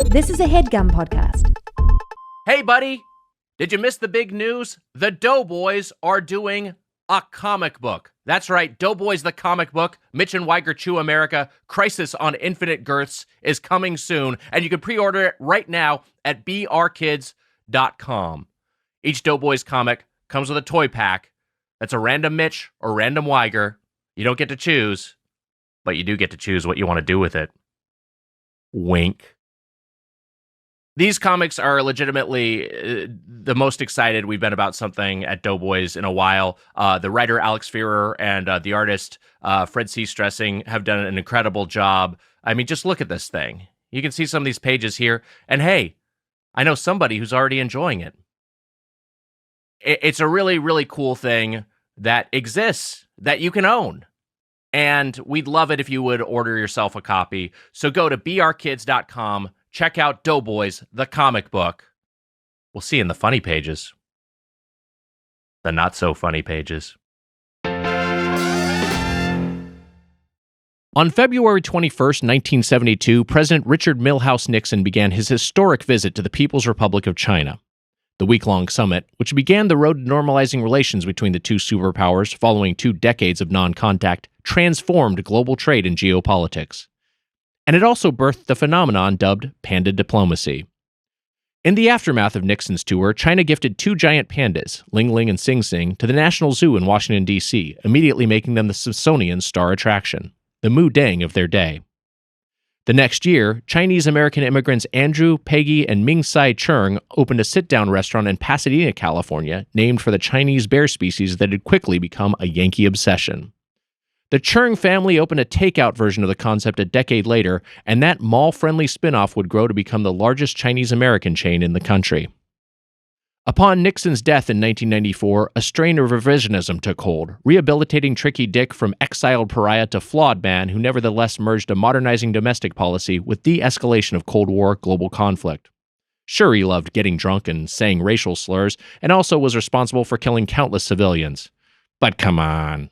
This is a Headgum podcast. Hey, buddy, did you miss the big news? The Doughboys are doing a comic book. That's right, Doughboys the Comic Book, Mitch and Weiger Chew America, Crisis on Infinite Girths is coming soon, and you can pre-order it right now at brkids.com. Each Doughboys comic comes with a toy pack that's a random Mitch or random Weiger. You don't get to choose, but you do get to choose what you want to do with it. Wink. These comics are legitimately the most excited we've been about something at Doughboys in a while. The writer Alex Fearer and the artist Fred C. Stresing have done an incredible job. I mean, just look at this thing. You can see some of these pages here. And hey, I know somebody who's already enjoying it. It's a really, really cool thing that exists, that you can own. And we'd love it if you would order yourself a copy. So go to brkids.com. Check out Doughboys, the comic book. We'll see you in the funny pages. The not-so-funny pages. On February 21st, 1972, President Richard Milhous Nixon began his historic visit to the People's Republic of China. The week-long summit, which began the road to normalizing relations between the two superpowers following 2 decades of non-contact, transformed global trade and geopolitics. And it also birthed the phenomenon dubbed panda diplomacy. In the aftermath of Nixon's tour, China gifted 2 giant pandas, Ling Ling and Sing Sing, to the National Zoo in Washington, D.C., immediately making them the Smithsonian's star attraction, the Mu Dang of their day. The next year, Chinese-American immigrants Andrew, Peggy, and Ming Tsai Chung opened a sit-down restaurant in Pasadena, California, named for the Chinese bear species that had quickly become a Yankee obsession. The Chung family opened a takeout version of the concept a decade later, and that mall-friendly spin-off would grow to become the largest Chinese-American chain in the country. Upon Nixon's death in 1994, a strain of revisionism took hold, rehabilitating Tricky Dick from exiled pariah to flawed man who nevertheless merged a modernizing domestic policy with de-escalation of Cold War global conflict. Sure, he loved getting drunk and saying racial slurs, and also was responsible for killing countless civilians. But come on.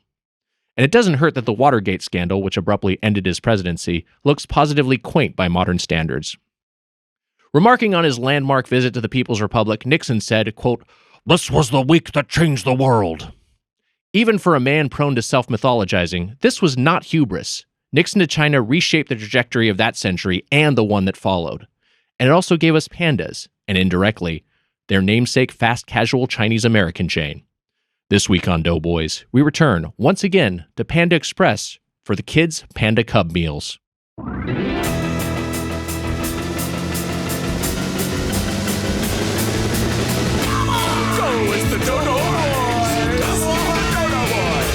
And it doesn't hurt that the Watergate scandal, which abruptly ended his presidency, looks positively quaint by modern standards. Remarking on his landmark visit to the People's Republic, Nixon said, quote, "This was the week that changed the world." Even for a man prone to self-mythologizing, this was not hubris. Nixon to China reshaped the trajectory of that century and the one that followed. And it also gave us pandas, and indirectly, their namesake fast casual Chinese-American chain. This week on Doughboys, we return, once again, to Panda Express for the kids' Panda Cub Meals. Go, it's the Dodo Boys! Dodo Boys!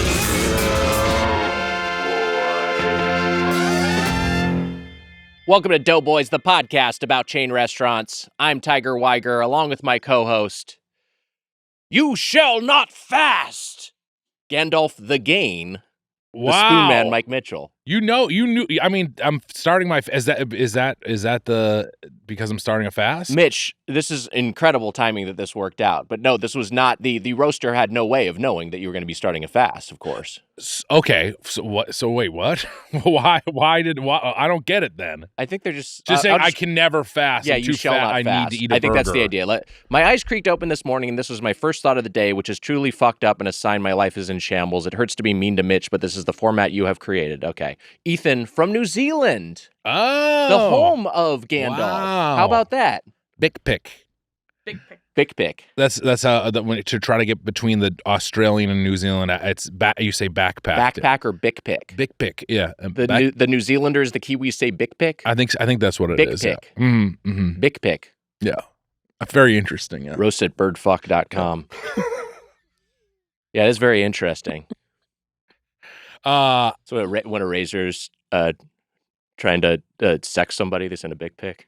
Welcome to Doughboys, the podcast about chain restaurants. I'm Tiger Weiger, along with my co-host, You Shall Not Fast, Gandalf the Gain, the Spoon Man, Mike Mitchell. You knew. I mean, I'm starting my. Is that the because I'm starting a fast? Mitch, this is incredible timing that this worked out. But no, this was not the roaster had no way of knowing that you were going to be starting a fast. Of course. Okay. So what? So wait, what? Why? I don't get it then. I think they're just saying I can never fast. Yeah, I'm you too shall fat. not I fast. need to eat a I think burger. that's the idea. My eyes creaked open this morning, and this was my first thought of the day, which is truly fucked up and a sign my life is in shambles. It hurts to be mean to Mitch, but this is the format you have created. Okay, Ethan from New Zealand. Oh, The home of Gandalf. Wow. How about that? Big pick. Big pick. That's how when to try to get between the Australian and New Zealand. It's you say backpack. Backpack or big pick? Big pick. Yeah. The New Zealanders, the Kiwis say big pick. I think that's what it big is. Pick. Yeah. Mm-hmm. Big pick. Yeah. Very interesting. Yeah. Roastedbirdfuck.com. Yeah, it's very interesting. So when a razor's trying to sex somebody, they send a big pic.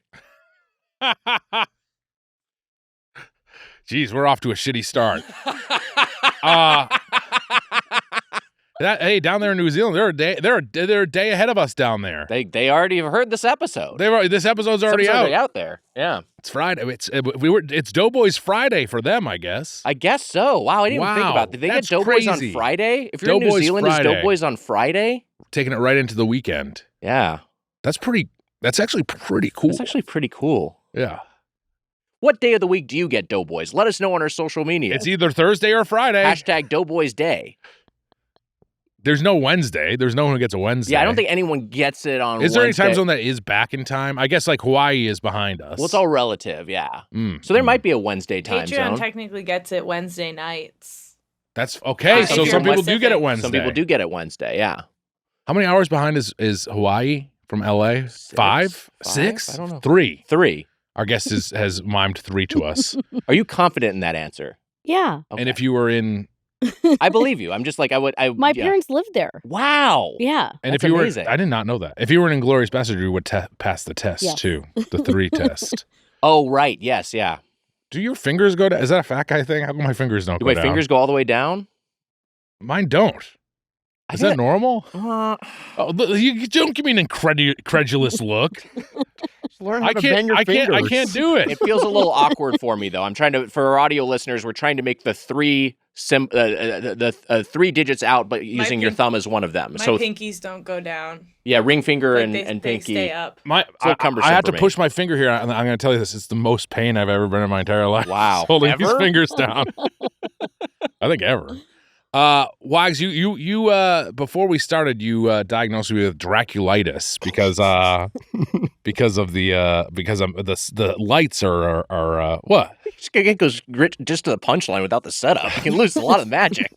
Jeez, we're off to a shitty start. Hey, down there in New Zealand, they're a day ahead of us down there. They already have heard this episode. This episode's already out there. Yeah, it's Friday. It's Doughboys Friday for them, I guess. I guess so. Wow, I didn't even think about that. Did they get Doughboys on Friday? If you're in New Zealand, is Doughboys on Friday? Taking it right into the weekend. Yeah, that's pretty That's actually pretty cool. It's actually pretty cool. Yeah. What day of the week do you get Doughboys? Let us know on our social media. It's either Thursday or Friday. Hashtag Doughboys Day. There's no Wednesday. There's no one who gets a Wednesday. Yeah, I don't think anyone gets it on Is there any Wednesday. time zone that is back in time? I guess like Hawaii is behind us. Well, it's all relative, yeah. So there might be a Wednesday time Patreon zone. technically gets it Wednesday nights. That's okay. If So you're some people do get it Pacific. Wednesday. Some people do get it Wednesday, yeah. How many hours behind is Hawaii from LA? 5? 6? I don't know. 3. 3. Our guest has mimed 3 to us. Are you confident in that answer? Yeah. Okay. And if you were in, I believe you. I'm just like, My yeah. parents lived there. Wow. Yeah. and That's if you amazing. were, I did not know that. If you were an Inglourious Bastard, you would pass the test Yes. too, the 3 test. Oh, right. Yes, yeah. Do your fingers go down? Is that a fat guy thing? How come my fingers don't Do go my down? fingers go all the way down? Mine don't. I Is think that normal? Uh, Oh, you don't give me an incredulous look. Learn how I to can't. bend your I can't. I fingers. can't do it. it feels a little awkward for me, though. I'm trying to, for our audio listeners, we're trying to make the 3 3 digits out, but using your pink- thumb as one of them. My So pinkies don't go down. yeah, ring finger Like and they pinky. stay up. So cumbersome I had for to me. push my finger here. And I'm going to tell you this: it's the most pain I've ever been in my entire life. Wow. holding these Ever? fingers down. I think ever. Wags, you before we started, you diagnosed me with Draculitis because the lights are what? It goes just to the punchline without the setup. You can lose a lot of magic.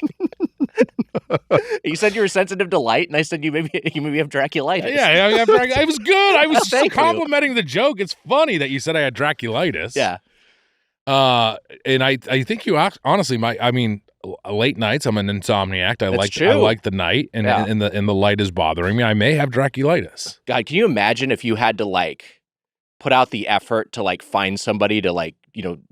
You said you were sensitive to light, and I said you maybe have Draculitis. Yeah, I was good. I was Thank you. complimenting the joke. It's funny that you said I had Draculitis. Yeah. And I think you honestly, late nights. I'm an insomniac. I true. like the night, and Yeah. and the light is bothering me. I may have Draculitis. God, can you imagine if you had to like put out the effort to like find somebody to like,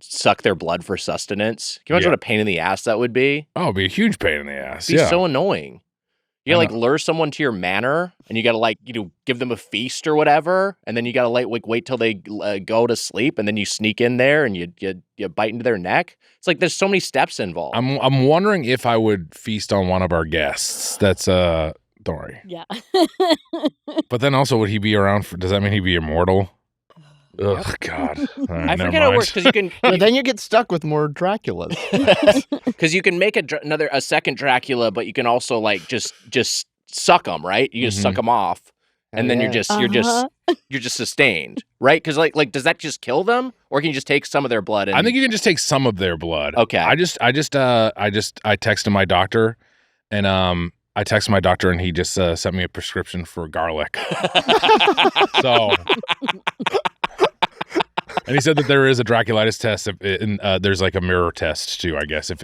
suck their blood for sustenance? Can you imagine Yeah. what a pain in the ass that would be? Oh, it'd be a huge pain in the ass. It'd be Yeah. so annoying. You I gotta like lure someone to your manor, and you gotta like give them a feast or whatever, and then you gotta like wait till they go to sleep, and then you sneak in there and you bite into their neck. It's like there's so many steps involved. I'm wondering if I would feast on one of our guests. That's don't worry. Yeah. But then also, would he be around for? Does that mean he'd be immortal? Ugh, God. All right, I never forget how it mind. works because you can But then you get stuck with more Draculas. because you can make a second Dracula, but you can also like just suck them, right? You just suck them off, and then Yeah. you're just sustained, right? Because like does that just kill them, or can you just take some of their blood? And I think you can just take some of their blood. Okay. I texted my doctor, and he just sent me a prescription for garlic. So, and he said that there is a Draculitis test, and there's like a mirror test too, I guess. that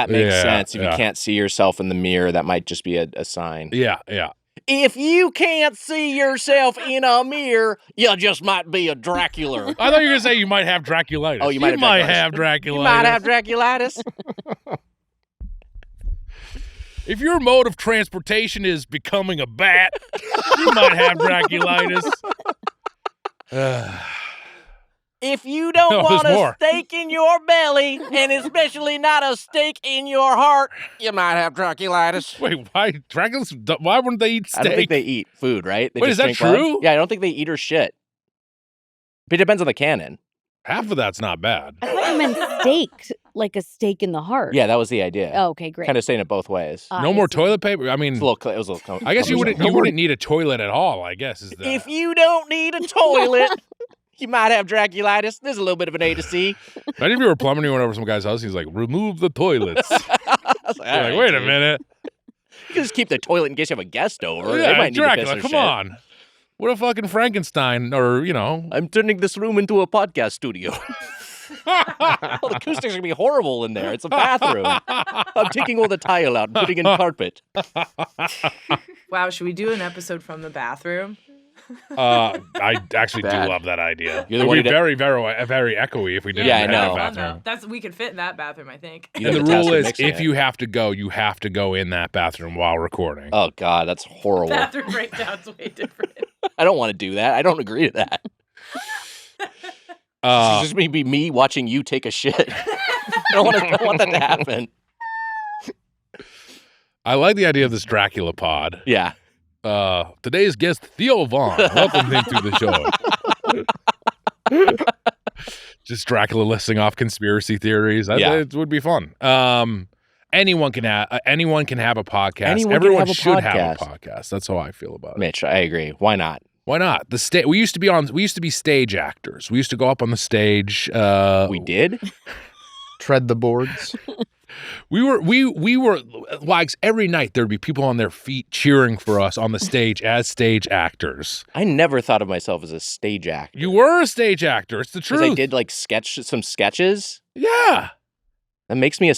makes yeah, sense. If yeah. you can't see yourself in the mirror, that might just be a sign. Yeah. If you can't see yourself in a mirror, you just might be a Dracula. I thought you were gonna say you might have Draculitis. Oh, you might have Draculitis. Draculitis. You might have Draculitis. If your mode of transportation is becoming a bat, you might have Draculitis. If you don't No, want there's a more. steak in your belly, and especially not a steak in your heart, you might have Draculitis. Wait, why Draculas? Why wouldn't they eat steak? I don't think they eat food, right? They Wait, just is that drink blood. true? Yeah, I don't think they eat or shit. But it depends on the canon. Half of that's not bad. I thought you meant steak, like a steak in the heart. Yeah, that was the idea. Oh, okay, great. Kind of saying it both ways. No I more see. toilet paper. I mean, It was a little I guess you cumbersome. wouldn't need a toilet at all. I guess is that. If you don't need a toilet, you might have Draculitis. There's a little bit of an A to C. Imagine if you were plumbing, you went over to some guy's house. He's like, "Remove the toilets." I was like, You're all like, right, wait a dude. minute. You can just keep the toilet in case you have a guest over. They Yeah, might need Dracula, to piss come or shit. on. What a fucking Frankenstein, or I'm turning this room into a podcast studio. Well, the acoustics are gonna be horrible in there. It's a bathroom. I'm taking all the tile out and putting in carpet. Wow, should we do an episode from the bathroom? I actually do Bad. love that idea. You're the It one would be who very echoey if we did Yeah, it I in know. that Fun, bathroom. though. We could fit in that bathroom, I think. You And have the task rule of is, mixing if it. you have to go in that bathroom while recording. Oh God, that's horrible. Bathroom breakdown's way different. I don't want to do that. I don't agree to that. It's just maybe me watching you take a shit. I don't want that to happen. I like the idea of this Dracula pod. Yeah. Today's guest, Theo Vaughn. Welcome him to the show. Just Dracula listing off conspiracy theories. It would be fun. Anyone can have a podcast. Everyone should have a podcast. That's how I feel about it. Mitch, I agree. Why not? Why not? We used to be stage actors. We used to go up on the stage. We did? Tread the boards. We were Wags, every night there'd be people on their feet cheering for us on the stage as stage actors. I never thought of myself as a stage actor. You were a stage actor. It's the truth. Because I did like some sketches. Yeah. That makes me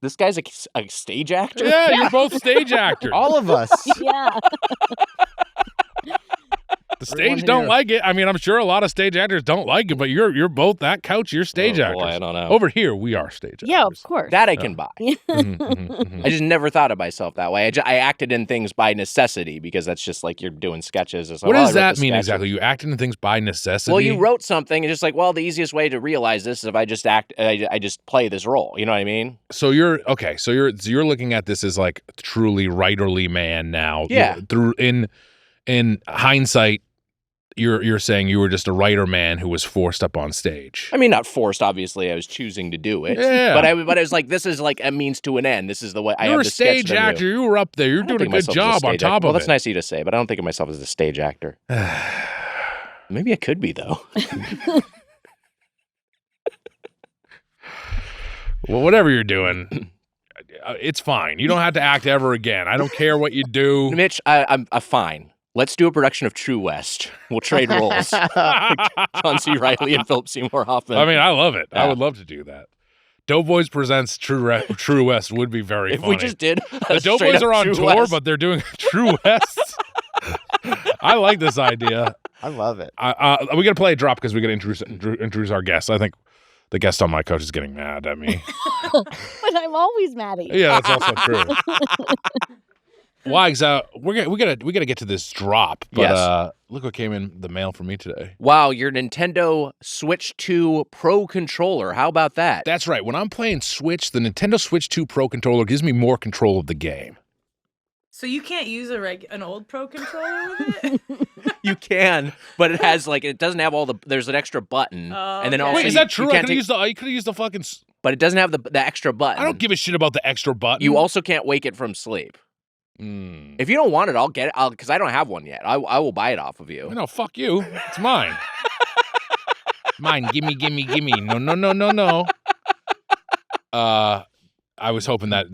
this guy's a stage actor? Yeah, you're both stage actors. All of us. Yeah. The stage don't like it. I mean, I'm sure a lot of stage actors don't like it, but you're both that couch. You're stage actors. Boy, I don't know. Over here, we are stage actors. Yeah, of course. That I can buy. Mm-hmm. I just never thought of myself that way. I acted in things by necessity because that's just like you're doing sketches. It's like, What well, does I wrote that the mean sketch. exactly? You acted in things by necessity? Well, you wrote something and just like, well, the easiest way to realize this is if I just I just play this role. You know what I mean? So you're looking at this as like truly writerly man now. Yeah. In hindsight, you're saying you were just a writer man who was forced up on stage. I mean, not forced. Obviously, I was choosing to do it. Yeah. But I was like, this is like a means to an end. This is the way I You're have a to sketch stage them actor. new. You were up there. You're I don't doing a think good myself as job on stage top actor. of Well, it. that's nice of you to say, but I don't think of myself as a stage actor. Maybe I could be though. Well, whatever you're doing, it's fine. You don't have to act ever again. I don't care what you do. Mitch, I'm fine. Let's do a production of True West. We'll trade roles. John C. Reilly and Philip Seymour Hoffman. I mean, I love it. I Yeah. would love to do that. Doughboys presents True West would be very if funny. we just did The Doughboys are on True tour, West. but they're doing True West. I like this idea. I love it. We got to play a drop because we got to introduce our guests. I think the guest on my couch is getting mad at me. But I'm always mad at you. Yeah, that's also true. Wags, we gotta get to this drop. But Yes. look what came in the mail for me today. Wow, your Nintendo Switch 2 Pro controller. How about that? That's right. When I'm playing Switch, the Nintendo Switch 2 Pro controller gives me more control of the game. So you can't use an old Pro controller with it? You can, but it has like it doesn't have all the. There's an extra button, Oh, and then okay. also Wait, is you- that true? You I can't could have used the fucking. but it doesn't have the extra button. I don't give a shit about the extra button. You also can't wake it from sleep. Mm. If you don't want it, I'll get it. Because I don't have one yet. I will buy it off of you. No, fuck you. It's mine. Mine. Gimme. No. I was hoping that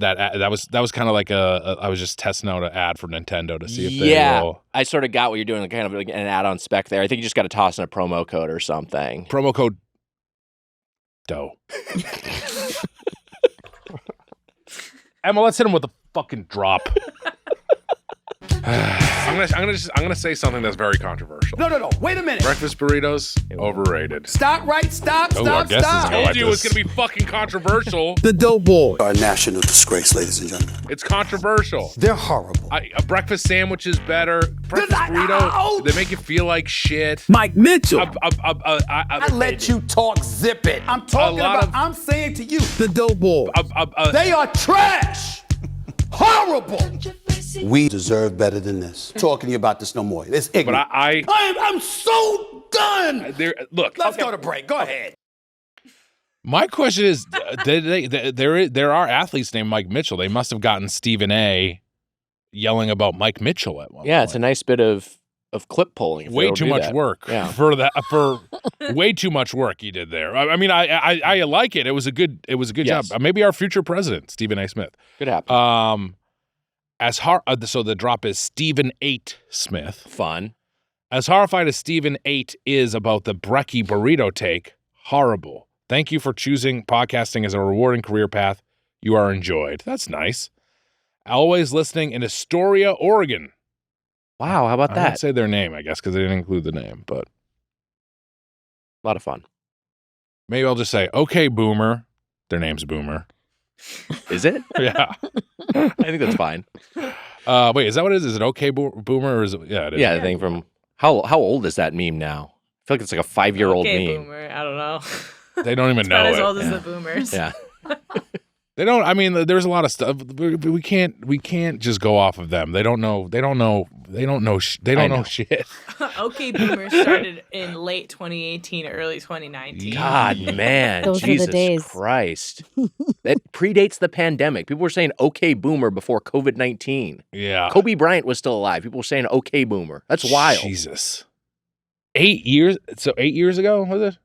was kind of like I was just testing out an ad for Nintendo to see if they will. I sort of got what you're doing, kind of like an add-on spec there. I think you just got to toss in a promo code or something. Promo code DOUGH. Emma, let's hit him with a fucking drop. I'm gonna say something that's very controversial. No. Wait a minute. Breakfast burritos overrated. Stop right. Stop. Oh, our Stop. guest is Stop. gonna Told like you this. it's It's gonna be fucking controversial. The Doughboys. Our national disgrace, ladies and gentlemen. It's controversial. They're horrible. A breakfast sandwich is better. Breakfast burrito, they make you feel like shit. Mike Mitchell. I let you talk. Zip it. I'm talking lot about. of- I'm saying to you, the Doughboys. They are trash. Horrible. We deserve better than this. Talking to you about this no more. It's but ignorant. I'm so done. Look. Let's go to break. Go ahead. My question is, there are athletes named Mike Mitchell. They must have gotten Stephen A. yelling about Mike Mitchell at one Yeah, point. it's a nice bit of clip pulling. if Way they'll too do much that. work Yeah. for way too much work he did there. I mean, I like it. It was a good Yes. job. Maybe our future president, Stephen A. Smith. Good happen. So the drop is Stephen 8 Smith. Fun. As horrified as Stephen 8 is about the brekkie burrito take, horrible. Thank you for choosing podcasting as a rewarding career path. You are enjoyed. That's nice. Always listening in Astoria, Oregon. Wow, how about I that? didn't say their name, I guess, because they didn't include the name, but A lot of fun. maybe I'll just say, okay, Boomer. Their name's Boomer. Is it? Yeah. I think that's fine. Wait, is that what it is? Is it okay, Boomer? Or is it? Yeah, it is. Yeah, I think from how old is that meme now? I feel like it's like a 5-year-old Okay, meme. boomer. I don't know. They don't even It's know not as it. old as Yeah. the boomers. Yeah. They don't. I mean, there's a lot of stuff. We can't just go off of them. They don't know. They don't know. They don't know shit. OK Boomer started in late 2018, early 2019. God, man. Those are the Jesus days. Christ. That predates the pandemic. People were saying OK Boomer before COVID-19. Yeah. Kobe Bryant was still alive. People were saying OK Boomer. That's wild. Jesus. 8 years. So 8 years ago, was it?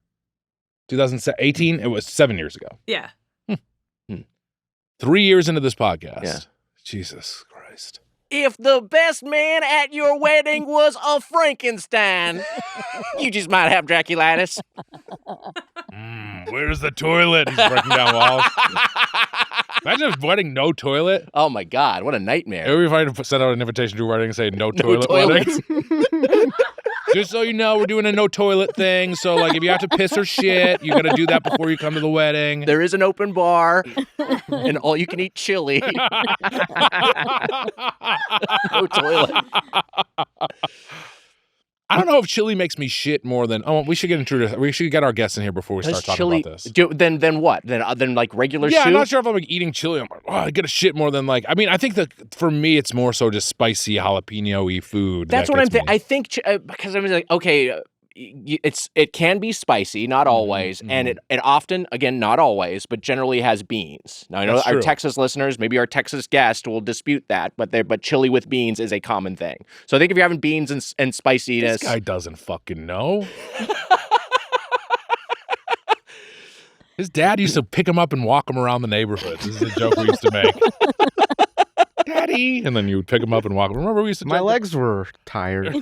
2018? It was 7 years ago. Yeah. 3 years into this podcast. Yeah. Jesus Christ. If the best man at your wedding was a Frankenstein, you just might have Draculitis. Where's the toilet? He's breaking down walls. Imagine a wedding, no toilet. Oh my God, what a nightmare. Maybe if I had to send out an invitation to a wedding and say no toilet toilets. wedding. Just so you know, we're doing a no toilet thing. So, like, if you have to piss or shit, you got to do that before you come to the wedding. There is an open bar and all you can eat chili. No toilet. I don't know if chili makes me shit more than. Oh, we should get our guests in here before we start talking chili, about this. Then what? Then like regular soup? Yeah, I'm not sure if I'm like eating chili. I'm like, oh, I get a shit more than like. I mean, I think that for me, it's more so just spicy jalapeno-y food. That's what I'm thinking. I think because I was like, okay, it can be spicy, not always, and it often, again, not always, but generally has beans. Now I know our Texas listeners, maybe our Texas guest will dispute that, but chili with beans is a common thing. So I think if you're having beans and spiciness, this guy doesn't fucking know. His dad used to pick him up and walk him around the neighborhood. This is a joke we used to make. Daddy! And then you would pick him up and walk. Remember we used to My legs were tired.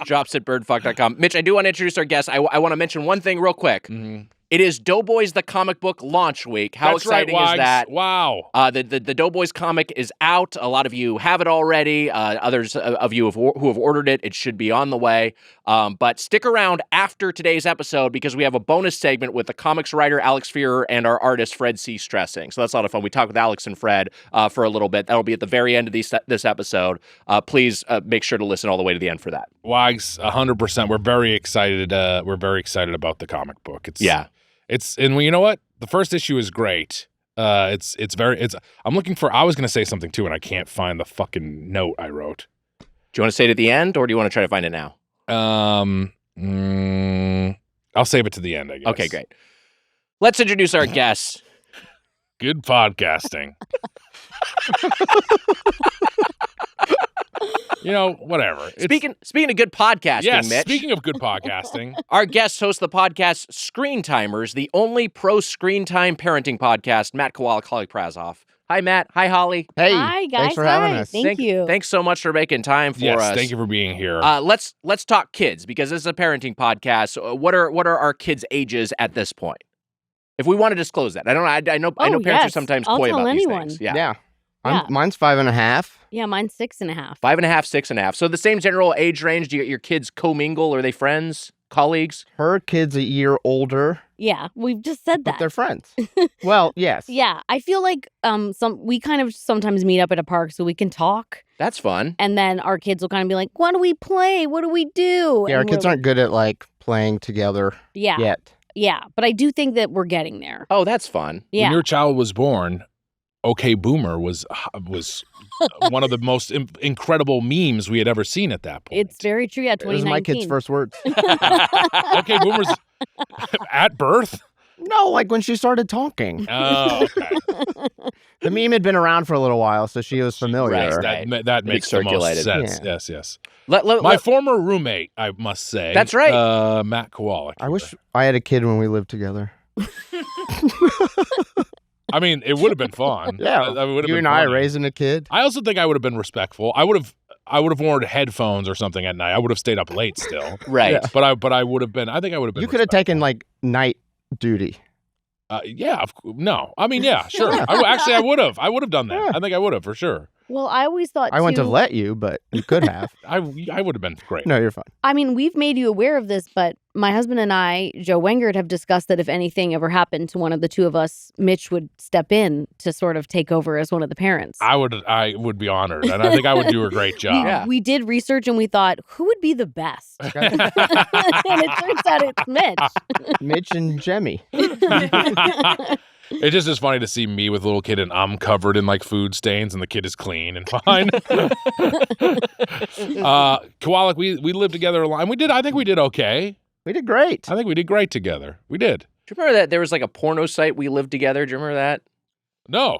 Drops at birdfuck.com. Mitch, I do want to introduce our guest. I want to mention one thing real quick. Mm-hmm. It is Doughboys the Comic Book launch week. How exciting is that? Wow. The Doughboys comic is out. A lot of you have it already. Others of you who have ordered it, it should be on the way. But stick around after today's episode because we have a bonus segment with the comics writer Alex Fearer and our artist Fred C. Stressing. So that's a lot of fun. We talk with Alex and Fred for a little bit. That'll be at the very end of this episode. Please make sure to listen all the way to the end for that. Wags, 100%. We're very excited. We're very excited about the comic book. And you know what? The first issue is great. I'm looking for. I was going to say something too, and I can't find the fucking note I wrote. Do you want to say it at the end, or do you want to try to find it now? I'll save it to the end, I guess. Okay, great. Let's introduce our guests. Good podcasting. You know, whatever. Speaking of good podcasting, yes, Mitch. Speaking of good podcasting. Our guests host the podcast Screentimers, the only pro-screen time parenting podcast. Matt Kowalick, Holly Prazoff. Hi, Matt. Hi, Holly. Hey, hi, guys. Thanks for having us. Thank you. Thanks so much for making time for us. Yes, thank you for being here. Let's talk kids, because this is a parenting podcast. What are our kids' ages at this point? If we want to disclose that. I know parents are sometimes coy about these things. Yeah. Mine's 5.5. Yeah, mine's 6.5. 5.5, 6.5. So the same general age range. Do your kids commingle? Are they friends, colleagues? Her kid's a year older. Yeah, we've just said that. But they're friends. Well, yes. Yeah, I feel like we kind of sometimes meet up at a park so we can talk. That's fun. And then our kids will kind of be like, "What do we play? What do we do?" Yeah, our kids aren't good at like playing together yet. Yeah, but I do think that we're getting there. Oh, that's fun. Yeah. When your child was born, OK Boomer was one of the most incredible memes we had ever seen at that point. It's very true. Yeah, 2019. It was my kid's first words. OK Boomer's at birth? No, like when she started talking. Oh, okay. The meme had been around for a little while, so she was familiar. Right. That makes the most sense. Yeah. Yes. My former roommate, I must say. That's right. Matt Kowalick. I wish I had a kid when we lived together. I mean, it would have been fun. Yeah, you and I raising a kid. I also think I would have been respectful. I would have worn headphones or something at night. I would have stayed up late still. Right. Yeah. But I would have been. I think I would have been. You could have taken like night duty. No. I mean, yeah, sure. I would have. I would have done that. Yeah. I think I would have for sure. Well, I always thought I wouldn't have let you, but you could have. I would have been great. No, you're fine. I mean, we've made you aware of this, but my husband and I, Joe Wengert, have discussed that if anything ever happened to one of the two of us, Mitch would step in to sort of take over as one of the parents. I would be honored, and I think I would do a great job. We did research, and we thought, who would be the best? And it turns out it's Mitch. Mitch and Jemmy. It just is funny to see me with a little kid and I'm covered in like food stains and the kid is clean and fine. Kowalick, we lived together a lot and I think we did okay. We did great. I think we did great together. We did. Do you remember that there was like a porno site we lived together? Do you remember that? No.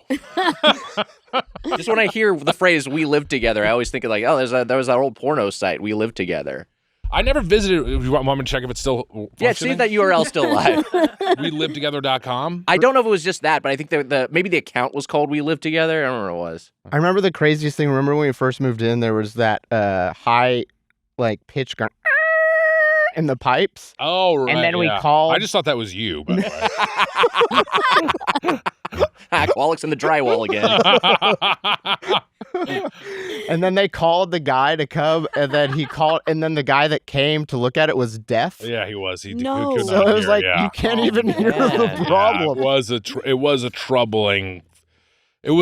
Just when I hear the phrase "we lived together," I always think of like, oh, there was that old porno site. We lived together. I never visited. You want me to check if it's still Yeah, see if that URL's still alive. WeLiveTogether.com. I don't know if it was just that, but I think maybe the account was called "We Lived Together." I don't remember what it was. I remember the craziest thing. Remember when we first moved in, there was that high, like, pitch going in the pipes. Oh, right. And then we called. I just thought that was you, by the way. Kowalick's in the drywall again. And then they called the guy to come, and then the guy that came to look at it was deaf. Yeah, he was. No. Could So not it was hear, like, yeah. you can't even hear the problem. It was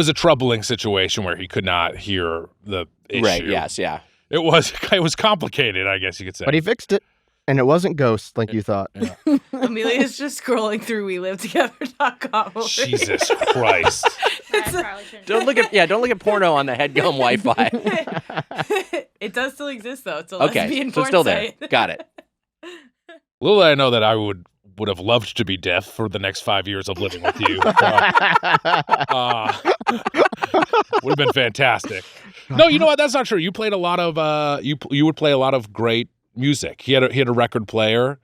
a troubling situation where he could not hear the issue. Right, yes, yeah. It was complicated, I guess you could say. But he fixed it, and it wasn't ghosts like you thought. Yeah. Amelia's just scrolling through WeLiveTogether.com. Jesus Christ. Don't look at porno on the Headgum Wi-Fi. It does still exist though. It's a Okay, lesbian so porn it's still there. site. Got it. Little did I know that I would have loved to be deaf for the next 5 years of living with you. Would have been fantastic. No, you know what? That's not true. You played a lot of you would play a lot of great music. He had a record player,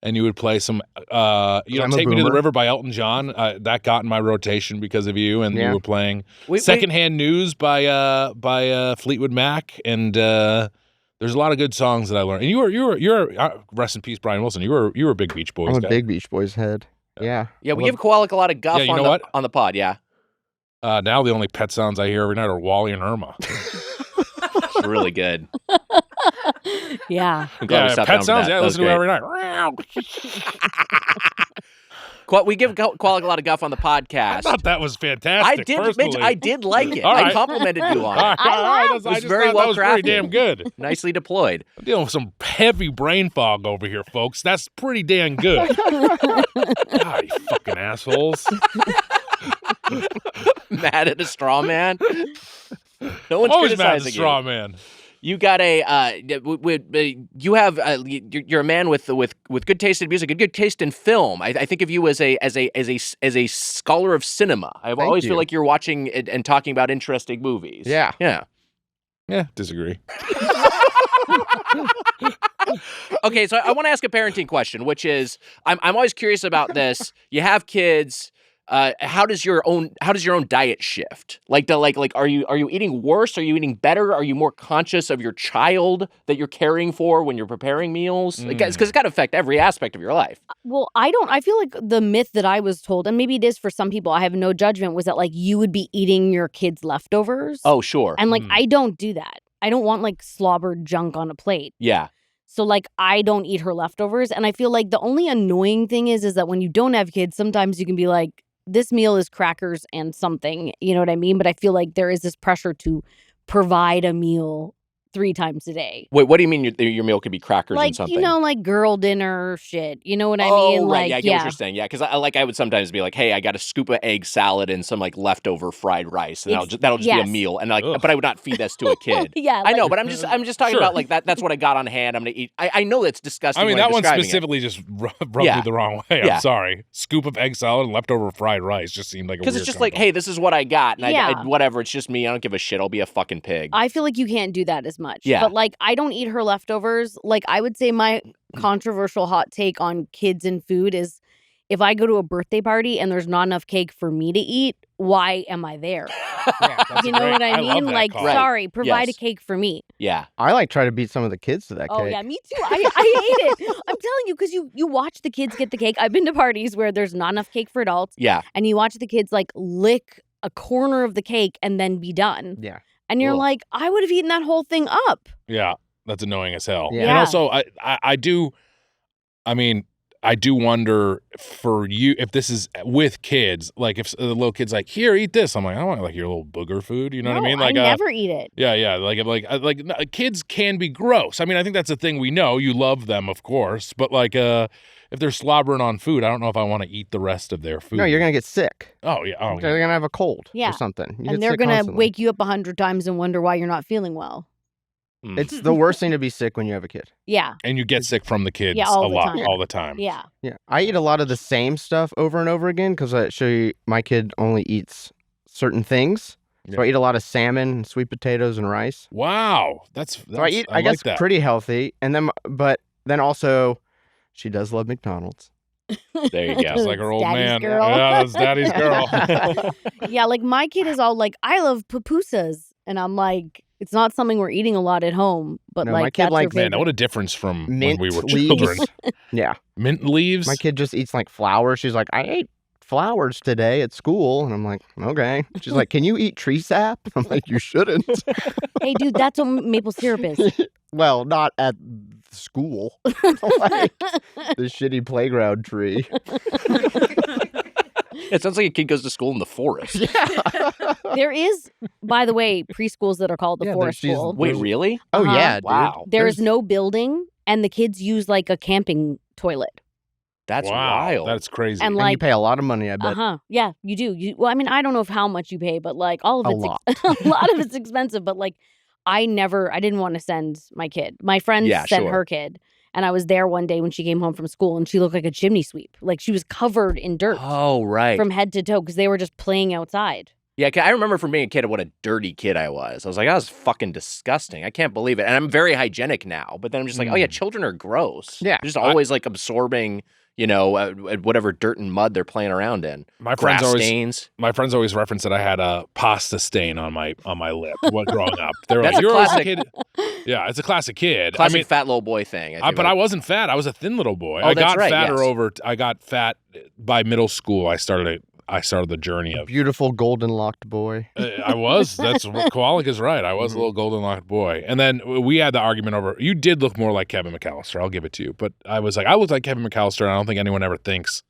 and you would play some Take Me to the River by Elton John. That got in my rotation because of you, and you were playing Secondhand News by Fleetwood Mac, and there's a lot of good songs that I learned. And you're rest in peace, Brian Wilson. You were a big Beach Boys I'm a guy. big Beach Boys head. Yeah. Yeah, we give Kowalick a lot of guff on the pod, yeah. Now the only pet sounds I hear every night are Wally and Irma. It's really good. Yeah. I'm glad we stopped pet down for sounds. that. Yeah, I That was listen to it great. every night. We give Kowalick a lot of guff on the I podcast. thought that was fantastic. I did like it. All right. I complimented you on it. I It was just very thought well that was pretty crafted. damn good. Nicely deployed. I'm dealing with some heavy brain fog over here, folks. That's pretty damn good. God, you fucking assholes. Mad at a straw man. No one's Always mad at the criticizing straw you. man. You got you're a man with good taste in music, good taste in film. I think of you as a scholar of cinema. I always feel like you're watching and talking about interesting movies. Yeah. Yeah, disagree. Okay, so I want to ask a parenting question, which is I'm always curious about this. You have kids. How does your own diet shift? Like are you eating worse? Are you eating better? Are you more conscious of your child that you're caring for when you're preparing meals? Because it's got to affect every aspect of your life. Well, I feel like the myth that I was told, and maybe it is for some people, I have no judgment, was that like you would be eating your kids' leftovers. Oh, sure. And like I don't do that. I don't want like slobbered junk on a plate. Yeah. So like I don't eat her leftovers. And I feel like the only annoying thing is that when you don't have kids, sometimes you can be like, this meal is crackers and something, you know what I mean? But I feel like there is this pressure to provide a meal 3 times a day. Wait, what do you mean your meal could be crackers like, and something? You know, like girl dinner shit. You know what I Oh, mean? right. Like, Yeah, I get what you're saying. Yeah, because I would sometimes be like, hey, I got a scoop of egg salad and some like leftover fried rice, and that'll just be a meal. And like, but I would not feed this to a kid. Yeah, I know, but I'm just talking about like that's what I got on hand. I'm gonna eat. I know that's disgusting. I mean, when I'm that one describing specifically just rubbed me the wrong way. I'm sorry. Scoop of egg salad and leftover fried rice just seemed like a weird because it's just combo. like, hey, this is what I got, and Yeah. I whatever. It's just me. I don't give a shit. I'll be a fucking pig. I feel like you can't do that as much. Yeah. But like I don't eat her leftovers. Like I would say my controversial hot take on kids and food is if I go to a birthday party and there's not enough cake for me to eat, why am I there? You know what I love mean? that Like, call. sorry, provide Yes. a cake for me. Yeah. I like try to beat some of the kids to that Oh cake. yeah, me too. I hate it. I'm telling you, because you watch the kids get the cake. I've been to parties where there's not enough cake for adults, Yeah. and you watch the kids like lick a corner of the cake and then be done. Yeah. And you're Ugh. like, I would have eaten that whole thing up. Yeah, that's annoying as hell. Yeah. And Yeah. also, I do wonder for you if this is with kids, like if the little kid's like, here, eat this. I'm like, I don't want like your little booger food. You know what I mean? Like, I never eat it. yeah. Kids can be gross. I mean, I think that's a thing we know. You love them, of course, but like, if if they're slobbering on food, I don't know if I want to eat the rest of their food. No, you're gonna get sick. Oh yeah. Oh, They're gonna have a cold Yeah. or something. You And get they're sick going to constantly. wake you up 100 times and wonder why you're not feeling well. It's the worst thing to be sick when you have a kid. Yeah. And you get sick from the kids Yeah, all a the lot, time. all the time. Yeah. Yeah, I eat a lot of the same stuff over and over again because I show you my kid only eats certain things. So I eat a lot of salmon, and sweet potatoes, and rice. Wow, that's So I eat, I guess, like that. pretty healthy. And then also, she does love McDonald's. There you go. It's like her old Daddy's man. girl. Yeah, that's daddy's girl. Yeah, like my kid is all like, I love pupusas. And I'm like, it's not something we're eating a lot at home. But No, like, my kid that's likes- her Man, favorite. what a difference from Mint when we were leaves. children. Yeah, Mint leaves. my kid just eats like flowers. She's like, I ate flowers today at school, and I'm like, okay. She's like, can you eat tree sap? I'm like, you shouldn't. Hey, dude, that's what maple syrup is. Well, not at school. Like the shitty playground tree. It sounds like a kid goes to school in the forest. There is, by the way, preschools that are called the Yeah, forest she's- school. Wait, really? Oh Uh-huh. yeah, dude. Wow. There is There's- no building, and the kids use like a camping toilet. That's wow, wild. that's crazy. And And like, you pay a lot of money, I bet. yeah, you do. Well, I mean, I don't know how much you pay, but like all of A it's lot. a lot of it's expensive. But like, I didn't want to send my kid. My friend Yeah, sent sure. her kid, and I was there one day when she came home from school, and she looked like a chimney sweep. Like she was covered in dirt Oh, right. from head to toe because they were just playing outside. Yeah, I remember from being a kid what a dirty kid I was. I was like, that was fucking disgusting. I can't believe it. And I'm very hygienic now, but then I'm just like, oh yeah, children are gross. Yeah. They're just always like absorbing, whatever dirt and mud they're playing around in. my Grass friends always stains. my friends always reference that I had a pasta stain on my lip growing up. They were That's like, a "You're always a classic- kid." Yeah, it's a classic kid. Classic I mean, fat little boy thing. I but I wasn't fat. I was a thin little boy. Oh, I that's got right, fatter yes. I got fat by middle school. I started the journey of. Beautiful golden locked boy. I was. That's Kowalick is right. I was a little golden locked boy. And then we had the argument over. You did look more like Kevin McAllister. I'll give it to you. But I was like, I looked like Kevin McAllister, and I don't think anyone ever thinks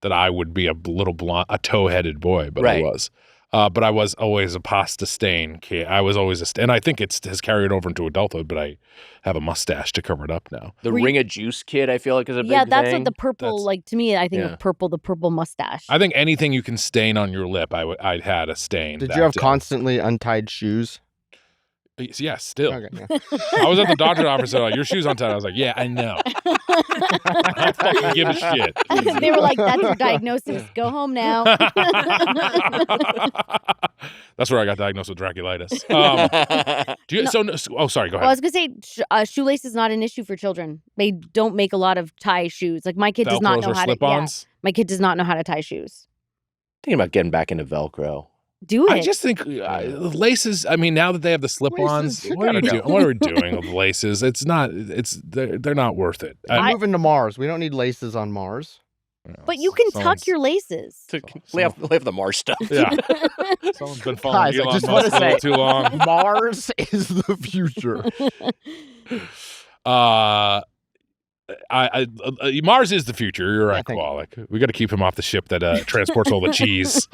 that I would be a little blonde, a toe-headed boy. But I Right. was. But I was always a pasta stain kid. I was always and I think it has carried over into adulthood. But I have a mustache to cover it up now. The Were you- ring of juice kid, I feel like, is a big Yeah, that's thing. what the purple. That's- Like to me, I think Yeah. of purple, the purple mustache. I think anything you can stain on your lip, I had a stain. Did that you have day. constantly untied shoes? Yeah, still. Okay, yeah. I was at the doctor's office and like, your shoes untied. I was like, yeah, I know. I don't fucking give a shit. They were like, "That's your diagnosis. Go home now." That's where I got diagnosed with draculitis. Sorry, go Well, I ahead. was gonna say, shoelace is not an issue for children. They don't make a lot of tie shoes. Like my kid does not Velcros know or how to. Yeah, slip-ons. my kid does not know how to tie shoes. Thinking about getting back into Velcro. Do it. I just think laces. I mean, now that they have the slip-ons, Laces, you what are gotta you doing? What are we doing with laces? It's not. They're not worth it. We're moving to Mars. We don't need laces on Mars. but you can tuck Someone's- your laces. Lay off the Mars stuff. Yeah. Someone's been following Guys, I Elon just Musk wanna a little say- too long. Mars is the future. Mars is the future. You're right, thank you. Kowalick. We got to keep him off the ship that transports all the cheese.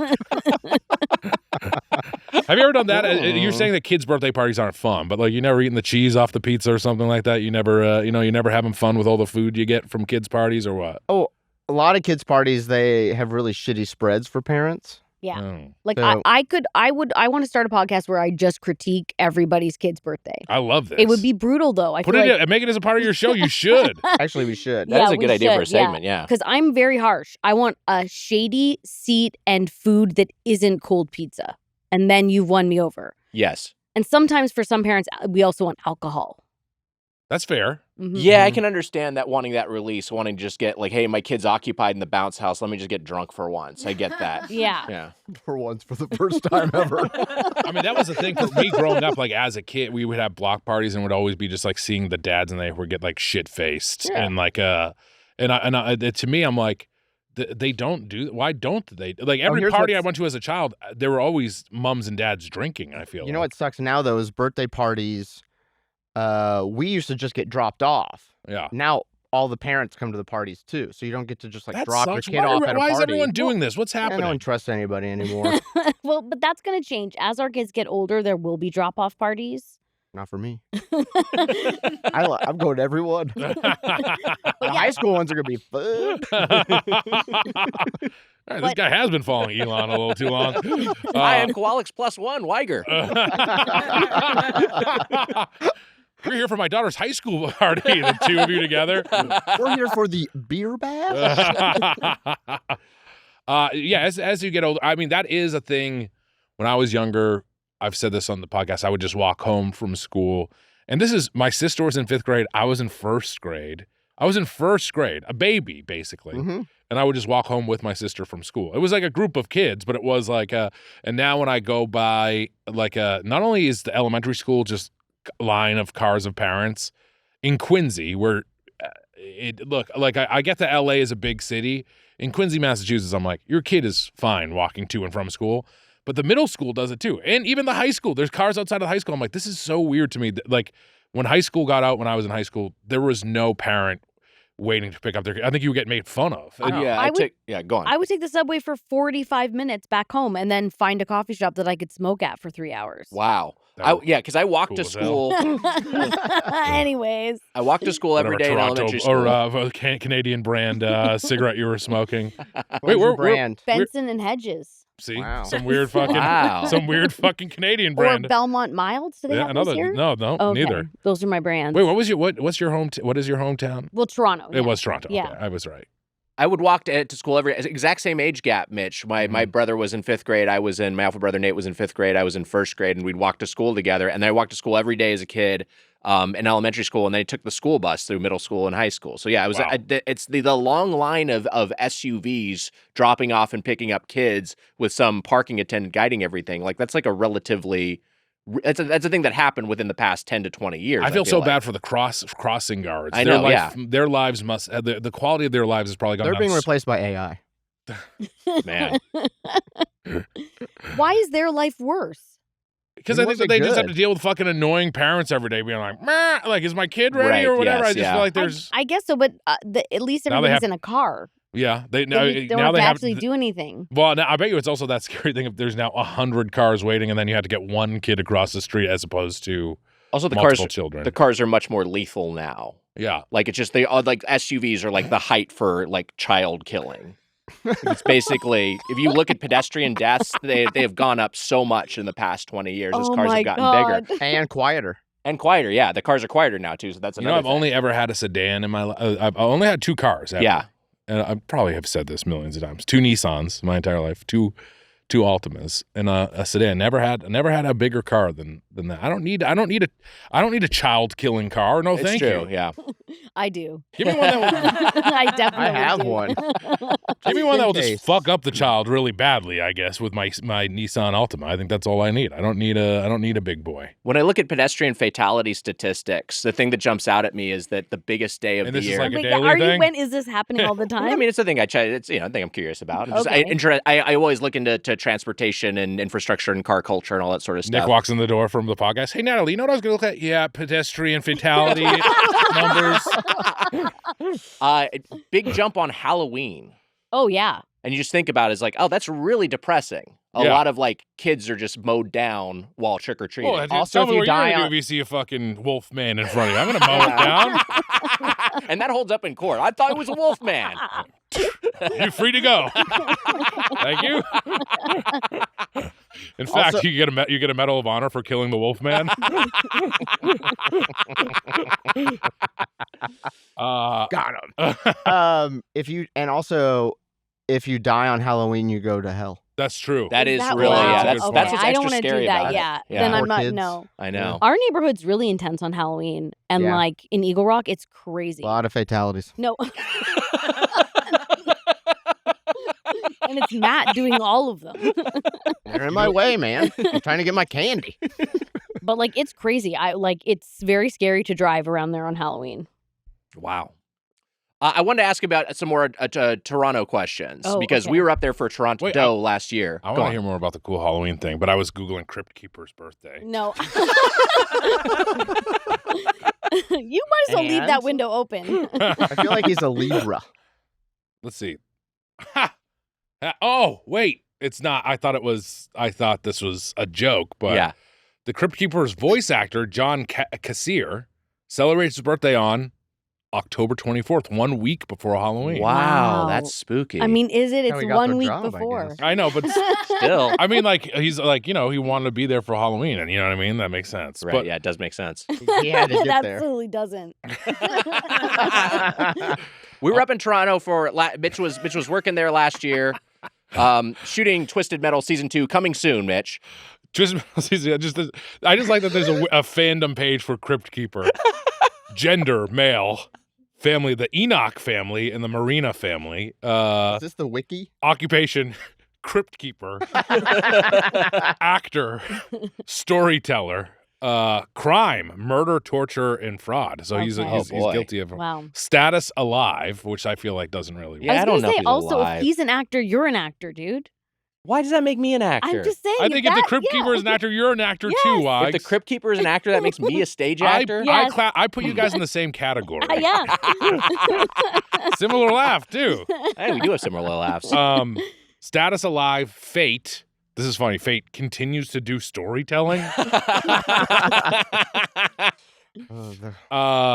Have you ever done that? You're saying that kids' birthday parties aren't fun, but like you never eaten the cheese off the pizza or something like that. You never, you never having fun with all the food you get from kids' parties or what? Oh, a lot of kids' parties, they have really shitty spreads for parents. Yeah. Oh. Like So- I want to start a podcast where I just critique everybody's kid's birthday. I love this. It would be brutal though. I Put feel it like and make it as a part of your show. You should. Actually, we should. That is Yeah, a good we idea for a should, yeah. segment, yeah. because I'm very harsh. I want a shady seat and food that isn't cold pizza, and then you've won me over. Yes. And sometimes for some parents, we also want alcohol. That's fair. Mhm. Yeah, I can understand that wanting that release, wanting to just get like, hey, my kid's occupied in the bounce house. Let me just get drunk for once. I get that. Yeah. Yeah. For once, for the first time ever. I mean, that was the thing for me growing up. Like as a kid, we would have block parties and would always be just like seeing the dads and they would get like shit faced Yeah. and like to me, I'm like, they don't do. Why don't they? Like every here's party I what's- went to as a child, there were always mums and dads drinking. I feel. You know what sucks now, though, is birthday parties. We used to just get dropped off. Yeah. Now all the parents come to the parties too, so you don't get to just like That drop sucks. your kid off at a why party. is everyone doing this? What's Yeah, happening? no one trusts anybody anymore. Well, but that's going to change. As our kids get older, there will be drop-off parties. Not for me. I'm going to everyone. The high school ones are going to be fun. All right, this guy has been following Elon a little too long. I am Kowalick's +1, Weiger. We're here for my daughter's high school party, the two of you together. We're here for the beer bash. Yeah, as you get older, I mean, that is a thing. When I was younger, I've said this on the podcast, I would just walk home from school. And this is, my sister was in 5th grade. I was in 1st grade. I was in 1st grade, a baby, basically. Mm-hmm. And I would just walk home with my sister from school. It was like a group of kids, but it was like and now when I go by, like not only is the elementary school just a line of cars of parents, in Quincy, where I get that LA is a big city. In Quincy, Massachusetts, I'm like, your kid is fine walking to and from school. But the middle school does it too. And even the high school, there's cars outside of high school. I'm like, this is so weird to me. Like when high school got out, when I was in high school, there was no parent waiting to pick up their kid. I think you would get made fun of. Go on. I would take the subway for 45 minutes back home and then find a coffee shop that I could smoke at for 3 hours. Wow. Because I walked to cool school. Anyways. I walked to school every day in elementary school. Or Canadian brand cigarette you were smoking. Wait, your brand? Benson and Hedges. See, wow. some weird fucking Canadian brand. Or Belmont Milds. Do they have those here? No, Okay. neither. Those are my brands. Wait, what is your hometown? Well, Toronto. It was Toronto. Yeah. Okay, I was right. I would walk to school exact same age gap, Mitch. My brother was in 5th grade. My alpha brother Nate was in 5th grade. I was in 1st grade, and we'd walk to school together. And then I walked to school every day as a kid in elementary school, and then I took the school bus through middle school and high school. So yeah, it was. Wow. It's the long line of SUVs dropping off and picking up kids with some parking attendant guiding everything. Like that's like a relatively. That's a thing that happened within the past 10 to 20 years. I feel so bad for the crossing guards. I know, Their lives must the quality of their lives is probably gone They're down. being replaced by AI. Man. Why is their life worse? Because It I think that wasn't they just have good. to deal with fucking annoying parents every day being like, "Meh," like, is my kid ready Right, or whatever? yes, I just feel like there's, I guess so, but at least Now they everybody's have- in a car. yeah, They now don't now have they to have, actually do anything. well, now, I bet you it's also that scary thing if there's now 100 cars waiting and then you have to get one kid across the street as opposed to Also, the multiple cars children. the cars are much more lethal now. Yeah. Like it's just like SUVs are like the height for like child killing. It's basically, if you look at pedestrian deaths, they have gone up so much in the past 20 years as Oh cars my have gotten God. bigger And quieter. and quieter. Yeah, the cars are quieter now too. So that's You know, another I've thing. only ever had a sedan in my life. I've only had 2 cars. Ever. Yeah. And I probably have said this millions of times. 2 Nissans my entire life, two Altimas, and a sedan. Never had a bigger car than that. I don't need a child killing car. No, It's thank true. you. Yeah. I do. Give me one that will, I definitely I have do. one. give me one that will Just in just case. fuck up the child really badly. I guess with my Nissan Altima. I think that's all I need. I don't need a big boy. When I look at pedestrian fatality statistics, the thing that jumps out at me is that the biggest day of And the this is year. like a Wait, daily are thing? you? When is this happening all the time? I mean, it's a thing I try. It's a thing I'm curious about. Okay. I always look into transportation and infrastructure and car culture and all that sort of Nick stuff. walks in the door from the podcast. Hey, Natalie, you know what I was going to look at? Yeah, pedestrian fatality numbers. Big jump on Halloween. Oh yeah. And you just think about it as like, oh, that's really depressing. A Yeah. lot of like kids are just mowed down while trick or treating. Well, Also, tell if me you what you're die gonna do on- if you see a fucking wolf man in front of you. I'm gonna mow it down. And that holds up in court. I thought it was a wolf man. You're free to go. Thank you. In fact, Also- you get a Medal of Honor for killing the wolf man. Got him. If you die on Halloween, you go to hell. That's true. That is That- really, wow. yeah. That's Okay, what's I don't extra wanna scary do that. about Yeah. it. Then I'm Poor not. kids. No. I know. Our neighborhood's really intense on Halloween, and Yeah. like in Eagle Rock, it's crazy. A lot of fatalities. No. And it's Matt doing all of them. They're in my way, man. I'm trying to get my candy. But like it's crazy. It's very scary to drive around there on Halloween. Wow. I wanted to ask about some more Toronto questions Oh, because okay. we were up there for Toronto Wait, last year. I Go want to on. hear more about the cool Halloween thing, but I was Googling Crypt Keeper's birthday. No. You might as well leave that And? window open. I feel like he's a Libra. Let's see. Ha! Oh, wait. It's not. I thought this was a joke, but Yeah. The Crypt Keeper's voice actor, John Kassir, celebrates his birthday on October 24th, 1 week before Halloween. Wow, Wow. that's spooky. I mean, is it? How It's we got 1 their week job, I before. guess. I know, but still. I mean, like, he's like, you know, he wanted to be there for Halloween, and you know what I mean? That makes sense. Right, But yeah, it does make sense. He had to It get there. absolutely doesn't. We were up in Toronto for Mitch was working there last year, shooting Twisted Metal season 2 coming soon. Mitch, I just like that there's a fandom page for Crypt Keeper. Gender, male. Family, the Enoch family and the Marina family. Is this the wiki? Occupation, Crypt Keeper. Actor, storyteller. Crime, murder, torture, and fraud. So he's Okay. he's boy. guilty of Wow. status alive, which I feel like doesn't really work. Yeah, I I don't was know gonna if say he's also, alive. if he's an actor, you're an actor, dude. why does that make me an actor? I'm just saying. I think if the that- Crypt yeah. Keeper is an actor, you're an actor too, Yes. Wags. If the Crypt Keeper is an actor, that makes me a stage actor. Yes. I put you guys in the same category. Yeah. Similar laugh, too. Hey, we do have similar laughs. Status alive, Fate. This is funny. Fate continues to do storytelling.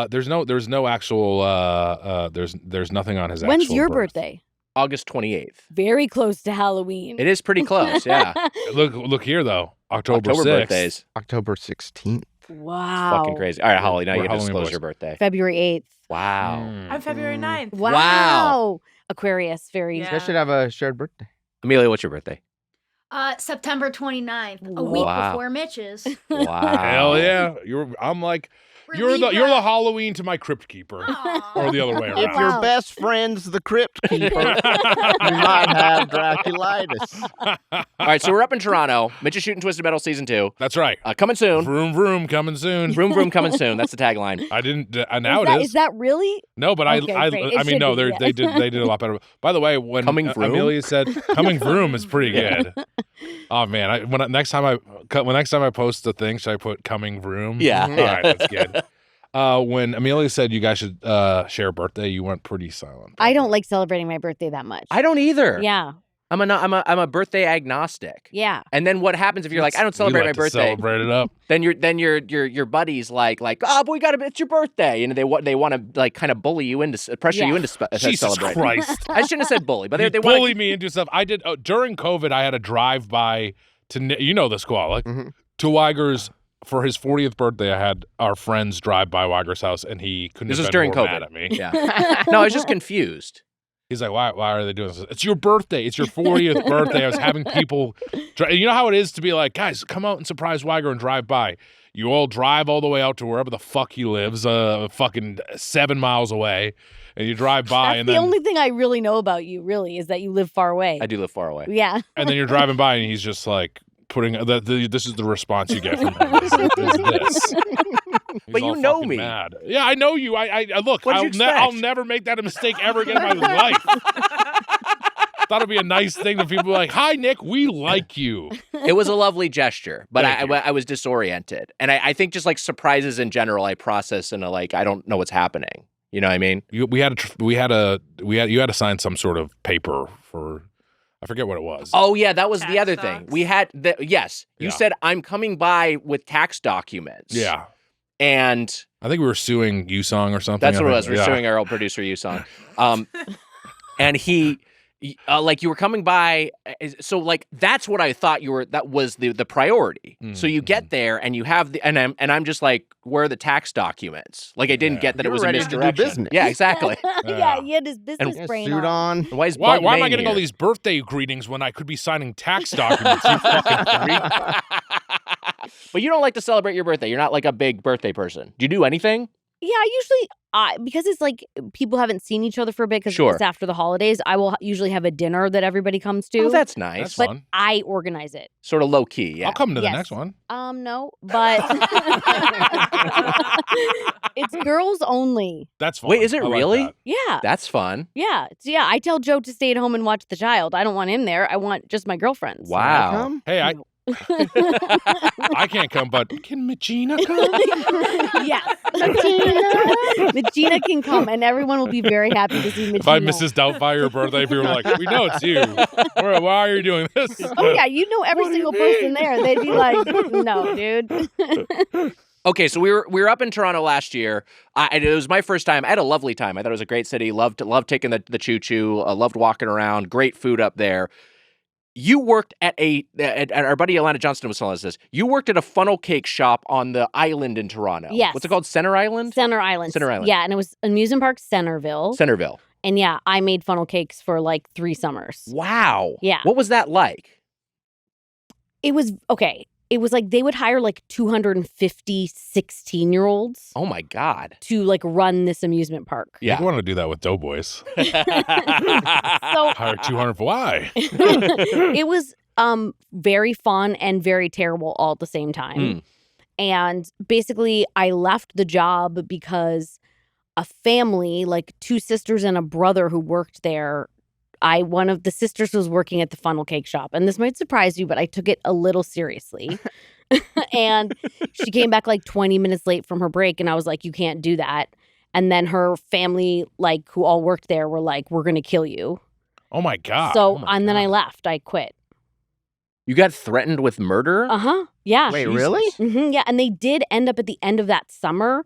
There's no actual there's nothing on his When's actual your birth. birthday? August 28th. Very close to Halloween. It is pretty close, yeah. Look here though. October 6th. birthdays. October 16th. Wow. Fucking crazy. All right, Holly, now you We're get to Halloween disclose boys. your birthday. February 8th. Wow. I'm February 9th. Wow. Wow. Aquarius. Very. You Yeah. guys should have a shared birthday. Amelia, what's your birthday? September 29th, a week Wow. before Mitch's. Wow. Hell yeah. I'm like you're the Halloween to my Crypt Keeper. Or the other way If around. Wow. your best friend's the Crypt Keeper, you might have Draculitis. All right, so we're up in Toronto. Mitch is shooting Twisted Metal season 2. That's right. Coming soon. Vroom vroom coming soon. Vroom vroom coming soon. That's the tagline. I didn't now Is it that, is. is that really? No, but Okay, I great. It mean should no, be, they yeah. did a lot better. By the way, when Coming Vroom? Amelia said coming vroom is pretty Yeah. good. Oh man, next time I post the thing, should I put coming vroom? Yeah. All right, that's good. When Amelia said you guys should share a birthday, you went pretty silent. I don't like celebrating my birthday that much. I don't either. Yeah. I'm a birthday agnostic. Yeah. And then what happens if you're like, I don't celebrate We like my to birthday? Celebrate it up. Then your buddies like, oh, but it's your birthday, and they want to like kind of bully you into pressure Yeah. you into Jesus celebrating. Christ. I shouldn't have said bully, but You they want bully me into stuff. I did during COVID. I had a drive by to this Kowalick Mhm. to Weiger's for his 40th birthday. I had our friends drive by Weiger's house, and he couldn't. This have was been during more COVID. mad at me. Yeah. No, I was just confused. He's like, why are they doing this? It's your birthday. It's your 40th birthday. I was having people, you know how it is to be like, guys, come out and surprise Weiger and drive by. You all drive all the way out to wherever the fuck he lives, fucking 7 miles away, and you drive by, That's and the then only thing I really know about you, really, is that you live far away. I do live far away. Yeah. and then you're driving by, and he's just like putting this is the response you get from him. Is this. He's But you all know fucking me. Mad. Yeah, I know you. I look. What did you expect? I'll never make that a mistake ever again in my life. Thought it'd be a nice thing that people be like, "Hi, Nick, we like you." It was a lovely gesture, but Thank you. I was disoriented, and I think just like surprises in general, I process in a like I don't know what's happening. You know what I mean? You had to sign some sort of paper for. I forget what it was. Oh yeah, that was the Tax other docs. thing. We had yes. You Yeah. said I'm coming by with tax documents. Yeah, And I think we were suing Usong or something. that's I what it think. was. We're Yeah. suing our old producer Yusong. And he like you were coming by, so like that's what I thought you were. That was the priority. So you get there and you have the and I'm just like, where are the tax documents? Like I didn't Yeah. get that You it were was a ready to do misdirection. business. Yeah, exactly. Yeah, he had his business Yeah, brain suit on. Why is Why Bud am I Main getting all here? these birthday greetings when I could be signing tax documents? You fucking freak. But you don't like to celebrate your birthday. You're not like a big birthday person. Do you do anything? Yeah, I usually, because it's like people haven't seen each other for a bit because Sure. it's after the holidays, I will usually have a dinner that everybody comes to. Oh, that's nice. That's but fun. I organize it. Sort of low key. Yeah. I'll come to the Yes. next one. No, but it's girls only. That's fun. Wait, is it I like really? that. Yeah. That's fun. Yeah. So yeah, I tell Joe to stay at home and watch the child. I don't want him there. I want just my girlfriends. Wow. Come? Hey, I can't come, but can Magina come? Yes. Magina can come, and everyone will be very happy to see Magina. If I Mrs. Doubtfire your birthday, people are like, we know it's you. Why are you doing this? Oh, yeah, you know every single person there. They'd be like, no, dude. Okay, so we were up in Toronto last year. It was my first time. I had a lovely time. I thought it was a great city. Loved taking the choo-choo. Loved walking around. Great food up there. You worked at our buddy Alana Johnston was telling us this. You worked at a funnel cake shop on the island in Toronto. Yes. What's it called? Center Island? Center Island. Yeah, and it was amusement park Centerville. And yeah, I made funnel cakes for like 3 summers. Wow. Yeah. What was that like? It was, okay. It was like they would hire like 250 16-year-olds. Oh my God. To like run this amusement park. Yeah. I want to do that with Doughboys. So hire 200. Why? It was very fun and very terrible all at the same time. And basically I left the job because a family, like 2 sisters and a brother who worked there, one of the sisters was working at the funnel cake shop. And this might surprise you, but I took it a little seriously. And she came back like 20 minutes late from her break. And I was like, you can't do that. And then her family, like who all worked there, were like, we're going to kill you. Oh my God. So, then I left. I quit. You got threatened with murder? Yeah. Wait, really? Yeah. And they did end up at the end of that summer.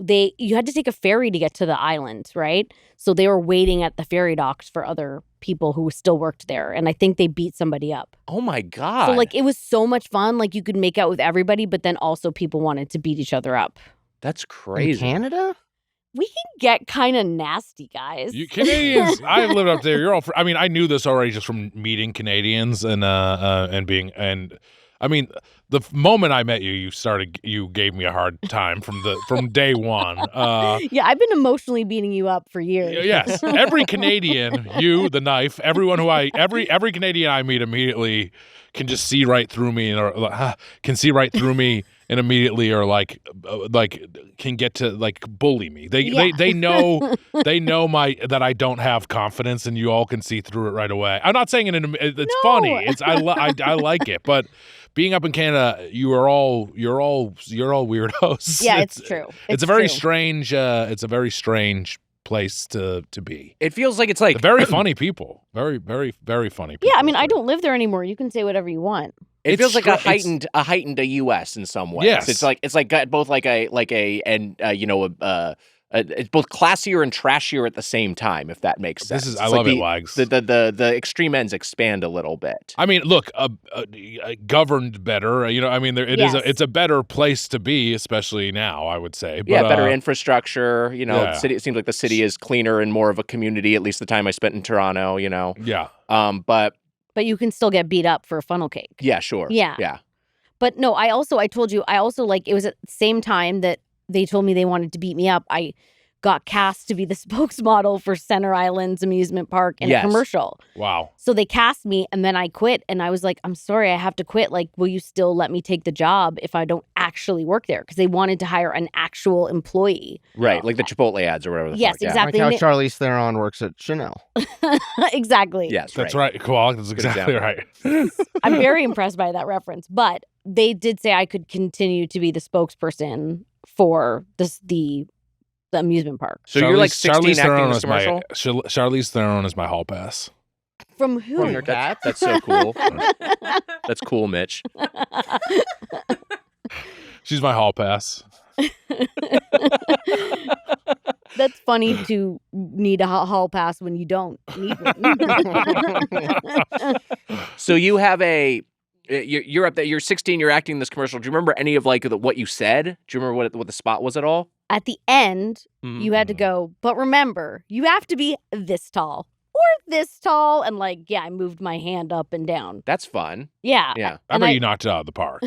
You had to take a ferry to get to the island, right? So they were waiting at the ferry docks for other people who still worked there. And I think they beat somebody up. Oh my God. So like it was so much fun. Like you could make out with everybody, but then also people wanted to beat each other up. That's crazy. In Canada? We can get kind of nasty, guys. You Canadians, I've lived up there. You're all. I mean, I knew this already just from meeting Canadians and being. I mean, the moment I met you, you gave me a hard time from day one. Yeah, I've been emotionally beating you up for years. Yes, every Canadian, you, the knife, everyone every Canadian I meet immediately can just see right through me and immediately or like can get to like bully me. They know that I don't have confidence, and you all can see through it right away. I'm not saying it's funny. I like it, but being up in Canada, you're all weirdos. Yeah, it's true. It's a very strange. It's a very strange place to be. It feels like it's like very funny people. Very, very, very funny people. Yeah, I mean, I don't live there anymore. You can say whatever you want. It feels like a heightened US in some ways. Yes. It's like got both it's both classier and trashier at the same time, if that makes sense. I love it, Wags. The extreme ends expand a little bit. I mean, look, governed better. I mean, it's a better place to be, especially now, I would say. But, better infrastructure. The city. It seems like the city is cleaner and more of a community. At least the time I spent in Toronto. Yeah. But you can still get beat up for a funnel cake. Yeah, sure. Yeah. But no, I told you, like, it was at the same time that they told me they wanted to beat me up. I got cast to be the spokesmodel for Center Island's amusement park in a commercial. Wow. So they cast me and then I quit. And I was like, I'm sorry, I have to quit. Like, will you still let me take the job if I don't actually work there? Because they wanted to hire an actual employee. Right, like the Chipotle ads or whatever the Yes, fuck. exactly. Like how Charlize Theron works at Chanel. Exactly. Yes, that's right. Kowalick, that's exactly right. I'm very impressed by that reference. But they did say I could continue to be the spokesperson for the amusement park. So you're like 16 acting in this commercial? Charlize Theron is my hall pass. From who? From your dad? That's so cool. That's cool, Mitch. She's my hall pass. That's funny to need a hall pass when you don't need one. So you have you're up there. You're 16. You're acting in this commercial. Do you remember any of like what you said? Do you remember what the spot was at all? At the end, you had to go. But remember, you have to be this tall or this tall, and I moved my hand up and down. That's fun. Yeah. I bet you knocked it out of the park.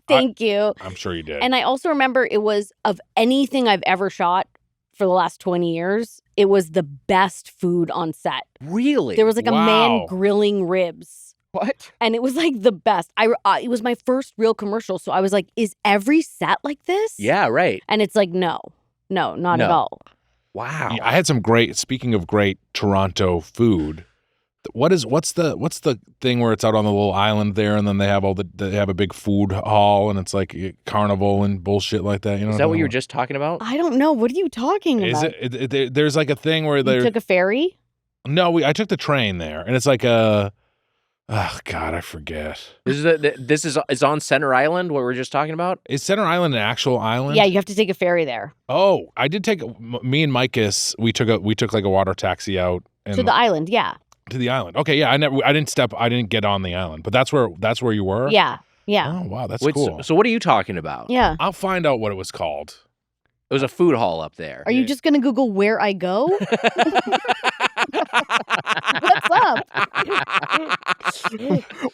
Thank you. I'm sure you did. And I also remember it was of anything I've ever shot for the last 20 years. It was the best food on set. Really? There was a man grilling ribs. What? And it was the best. It was my first real commercial, so I was like, "Is every set like this?" Yeah, right. And it's like, no, not at all. Wow. I had some great. Speaking of great Toronto food, what's the thing where it's out on the little island there, and then they have they have a big food hall, and it's like carnival and bullshit like that. You know, Is that what you were just talking about? I don't know. What are you talking about? There's like a thing where they took a ferry. No, I took the train there, and it's like a. Oh God, I forget. This is on Center Island, what we're just talking about. Is Center Island an actual island? Yeah, you have to take a ferry there. Oh, I did take me and Micus. We took like a water taxi out To the island, yeah. To the island. Okay, yeah. I didn't get on the island, but that's where you were. Yeah. Oh wow, that's cool. So what are you talking about? Yeah. I'll find out what it was called. It was a food hall up there. Are you just gonna Google where I go? What's up?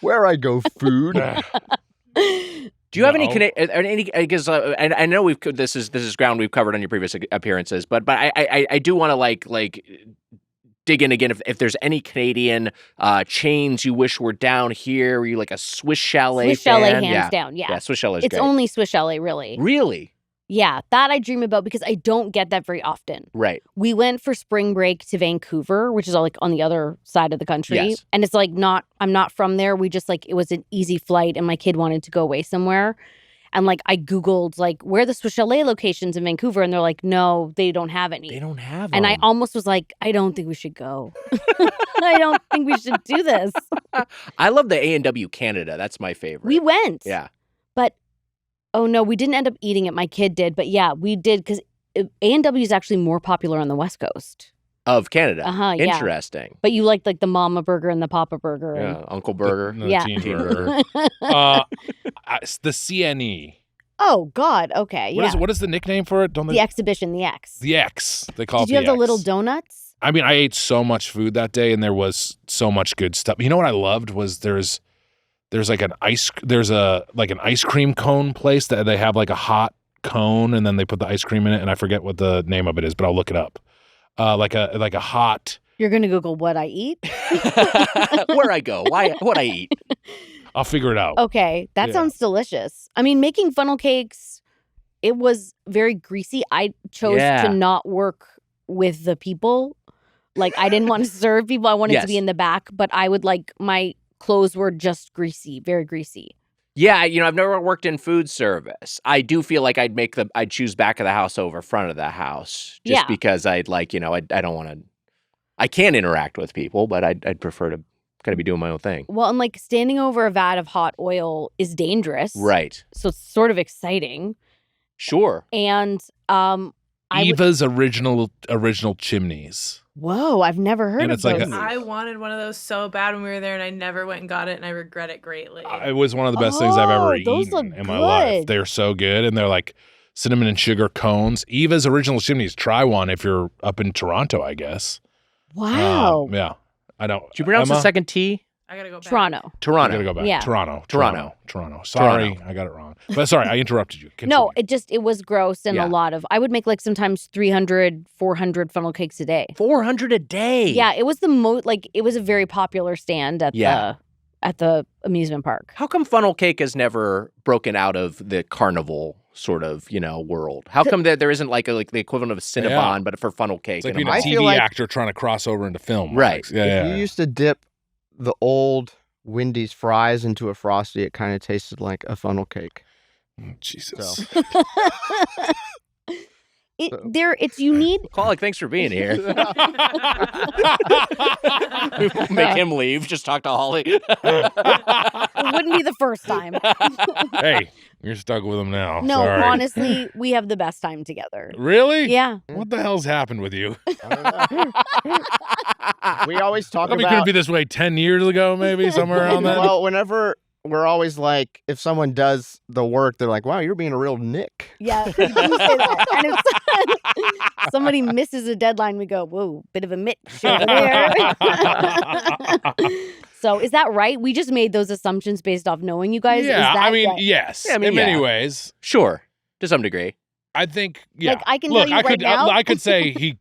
Where I go, food. Do you have any? Because I know this is ground we've covered on your previous appearances, but I do want to like dig in again if there's any Canadian chains you wish were down here. Were you like a Swiss Chalet? Swiss Chalet, fan? hands down. Yeah, yeah. Swiss Chalet. It's great. only Swiss Chalet, really. Really. Yeah, that I dream about because I don't get that very often. Right. We went for spring break to Vancouver, which is all like on the other side of the country. Yes. And it's like I'm not from there. We just like, it was an easy flight and my kid wanted to go away somewhere. And like, I Googled like, where are the Swiss Chalet locations in Vancouver? And they're like, no, they don't have any. They don't have And them. I almost was like, I don't think we should go. I don't think we should do this. I love the A&W Canada. That's my favorite. We went. Yeah. But, oh no, we didn't end up eating it. My kid did. But yeah, we did because A&W is actually more popular on the West Coast. Of Canada. Yeah. Interesting. But you like the Mama Burger and the Papa Burger. Yeah, Uncle Burger. The Yeah. teen burger. The CNE. Oh God. Okay. What is the nickname for it? The exhibition, the X. The X. They call Did it you have the the little X. donuts? I mean, I ate so much food that day, and there was so much good stuff. You know what I loved was there's like an ice cream cone place that they have like a hot cone, and then they put the ice cream in it, and I forget what the name of it is, but I'll look it up. Like a hot. You're gonna Google what I eat. Where I go, what I eat. I'll figure it out. Okay, that sounds delicious. I mean, making funnel cakes, it was very greasy. I chose to not work with the people. Like, I didn't want to serve people. I wanted to be in the back, but I would my clothes were just greasy, very greasy. Yeah, I've never worked in food service. I do feel like I'd choose back of the house over front of the house, just because I don't want to. I can interact with people, but I'd prefer to kind of be doing my own thing. Well, and like standing over a vat of hot oil is dangerous, right? So it's sort of exciting. Sure. And Eva's original chimneys. Whoa, I've never heard of those. I wanted one of those so bad when we were there, and I never went and got it, and I regret it greatly. It was one of the best things I've ever those eaten look in my life. good. They're so good, and they're like cinnamon and sugar cones. Eva's original chimneys. Try one if you're up in Toronto, I guess. Wow. Yeah. I don't. Did you pronounce Emma? the second T? I gotta go back. Toronto. I gotta go back. Yeah. Toronto. Sorry, Toronto. I got it wrong. But sorry, I interrupted you. Continue. No, it was gross and a lot of, I would make like sometimes 300, 400 funnel cakes a day. 400 a day. Yeah, it was it was a very popular stand at the amusement park. How come funnel cake has never broken out of the carnival sort of, world? How come there isn't like the equivalent of a Cinnabon, but for funnel cake? It's like being a TV actor trying to cross over into film. Right. Yeah. If you used to dip the old Wendy's fries into a Frosty, it kind of tasted like a funnel cake. Jesus. It's unique. Kowalick, thanks for being here. We won't make him leave. Just talk to Holly. It wouldn't be the first time. Hey, you're stuck with him now. No, Sorry. honestly, we have the best time together. Really? Yeah. What the hell's happened with you? We always talk Couldn't about be this way 10 years ago, maybe somewhere around that. Well, whenever we're always like, if someone does the work, they're like, "Wow, you're being a real Nick." Yeah, we do say that. And if somebody misses a deadline, we go, "Whoa, bit of a Mitch over there." So, is that right? We just made those assumptions based off knowing you guys. Yeah, Is that yes. Yeah, in many ways, sure, to some degree. I think, yeah. Like, I can tell you right now. I could say he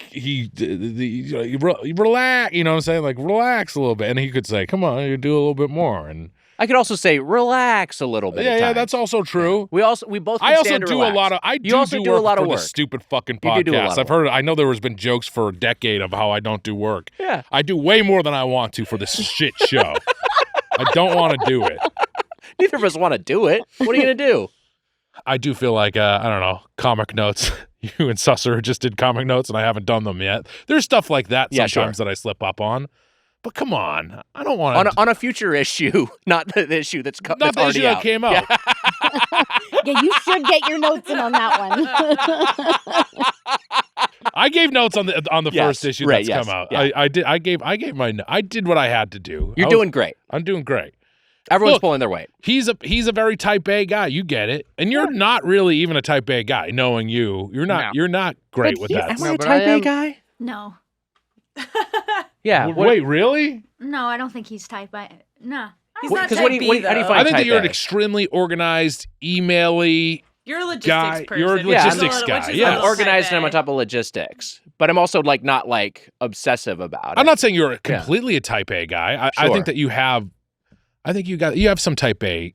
relax. You know what I'm saying? Like, relax a little bit, and he could say, "Come on, you do a little bit more." And I could also say relax a little bit. Yeah, that's also true. We both. I also do a lot of. I do also do a work lot of for work. this stupid fucking You do a lot podcast. of I've heard. I know there has been jokes for a decade of how I don't do work. Yeah, I do way more than I want to for this shit show. I don't want to do it. Neither of us want to do it. What are you gonna do? I do feel like I don't know, comic notes. You and Susser just did comic notes, and I haven't done them yet. There's stuff like that sometimes that I slip up on. But come on, I don't want to on a future issue, not the issue that's not the issue that came out. Yeah, you should get your notes in on that one. I gave notes on the Yes, first issue right, that's come out. yeah. I did. I gave I did what I had to do. You're doing great. I'm doing great. Everyone's Look, pulling their weight. He's a very type A guy. You get it, and you're not really even a type A guy. Knowing you, you're not. No. You're not great But with he- that. Am I No, a but type I A am- guy? No. Yeah. Wait, really? No, I don't think he's type A. No. He's What- not 'cause type what do you- B, what do you though. find I think that type you're an A? extremely organized, emaily. You're a logistics guy- person. you're a which is logistics little- guy, which is a yes. I'm little organized type and I'm on A. top of logistics, but I'm also not obsessive about it. I'm not saying you're completely a type A guy. I Sure. think that you have. I think you have some type A.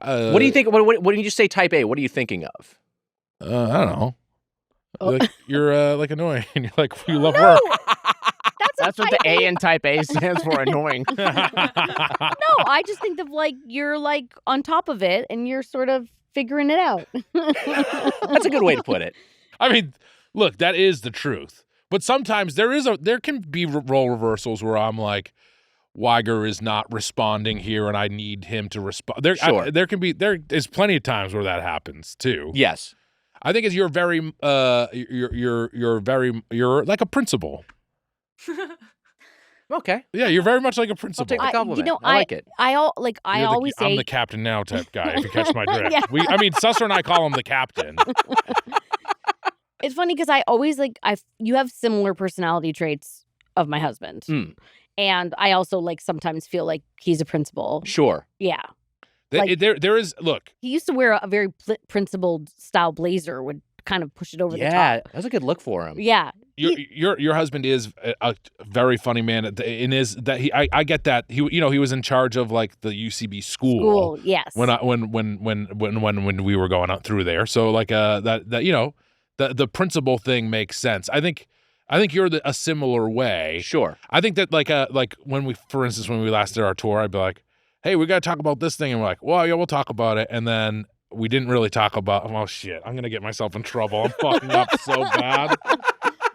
What do you think? When you say type A, what are you thinking of? I don't know. Like, you're like annoying. You're like you love work. That's what the A in type A stands for, annoying. No, I just think of like you're like on top of it and you're sort of figuring it out. That's a good way to put it. I mean, look, that is the truth. But sometimes there can be role reversals where I'm like, Weiger is not responding here, and I need him to respond. Sure. There is plenty of times where that happens too. Yes. I think you're very you're like a principal. Okay. Yeah, you're very much like a I'll principal. take the compliment. You know, I like it. I You're always I'm say the captain now type guy. If you catch my drift, Yeah. I mean, Susser and I call him the captain. it's funny because I always you have similar personality traits of my husband. Mm. And I also sometimes feel like he's a principal. Sure. Yeah. There is look. He used to wear a very principled style blazer, would kind of push it over the Yeah, top. that's a good look for him. Yeah. Your husband is a very funny man. In is that I get that he was in charge of like the UCB school. Yes. When we were going out through there. So like the principal thing makes sense. I think you're a similar way. Sure. I think that like when we last did our tour, I'd be like, hey, we got to talk about this thing, and we're like, well, yeah, we'll talk about it, and then we didn't really talk about. Oh shit, I'm gonna get myself in trouble. I'm fucking up so bad.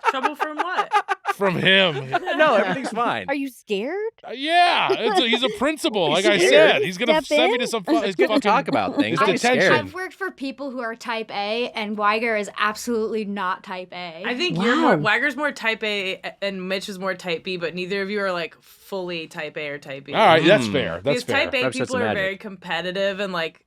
Trouble from what? From him. No, everything's fine. Are you scared? Yeah, he's a principal. Like I He's said, he's gonna Step send me in? to some. It's good to talk about things. Don't be detention. scared. I've worked for people who are type A, and Weiger is absolutely not type A. I think Wow. Wagger's more type A and Mitch is more type B, but neither of you are like fully type A or type B. All right, that's fair. That's Because fair. type A Perhaps that's people the are magic. very competitive and like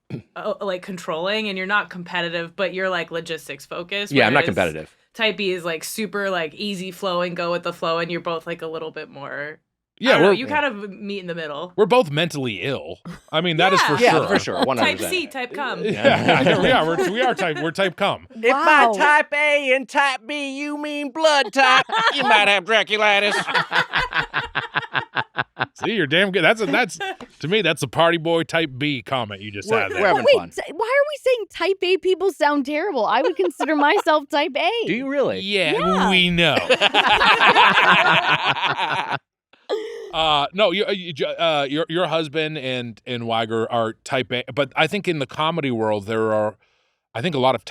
controlling, and you're not competitive, but you're like logistics focused. Yeah, I'm not whereas competitive. Type B is like super like easy flowing, go with the flow, and you're both like a little bit more. I Yeah, don't know, we're you kind of meet in the middle. we're both mentally ill. I mean, that is for Yeah. sure. Yeah, for sure. 100%. Type C, type cum. Yeah, we're type cum. If Wow. by type A and type B you mean blood type, you might have Draculitis. See, you're damn good. That's to me, that's a party boy type B comment you just had We're there. having Wait, fun. why are we saying type A people sound terrible? I would consider myself type A. Do you really? Yeah, we know. No, your husband and Weiger are type A, but I think in the comedy world there are, I think a lot of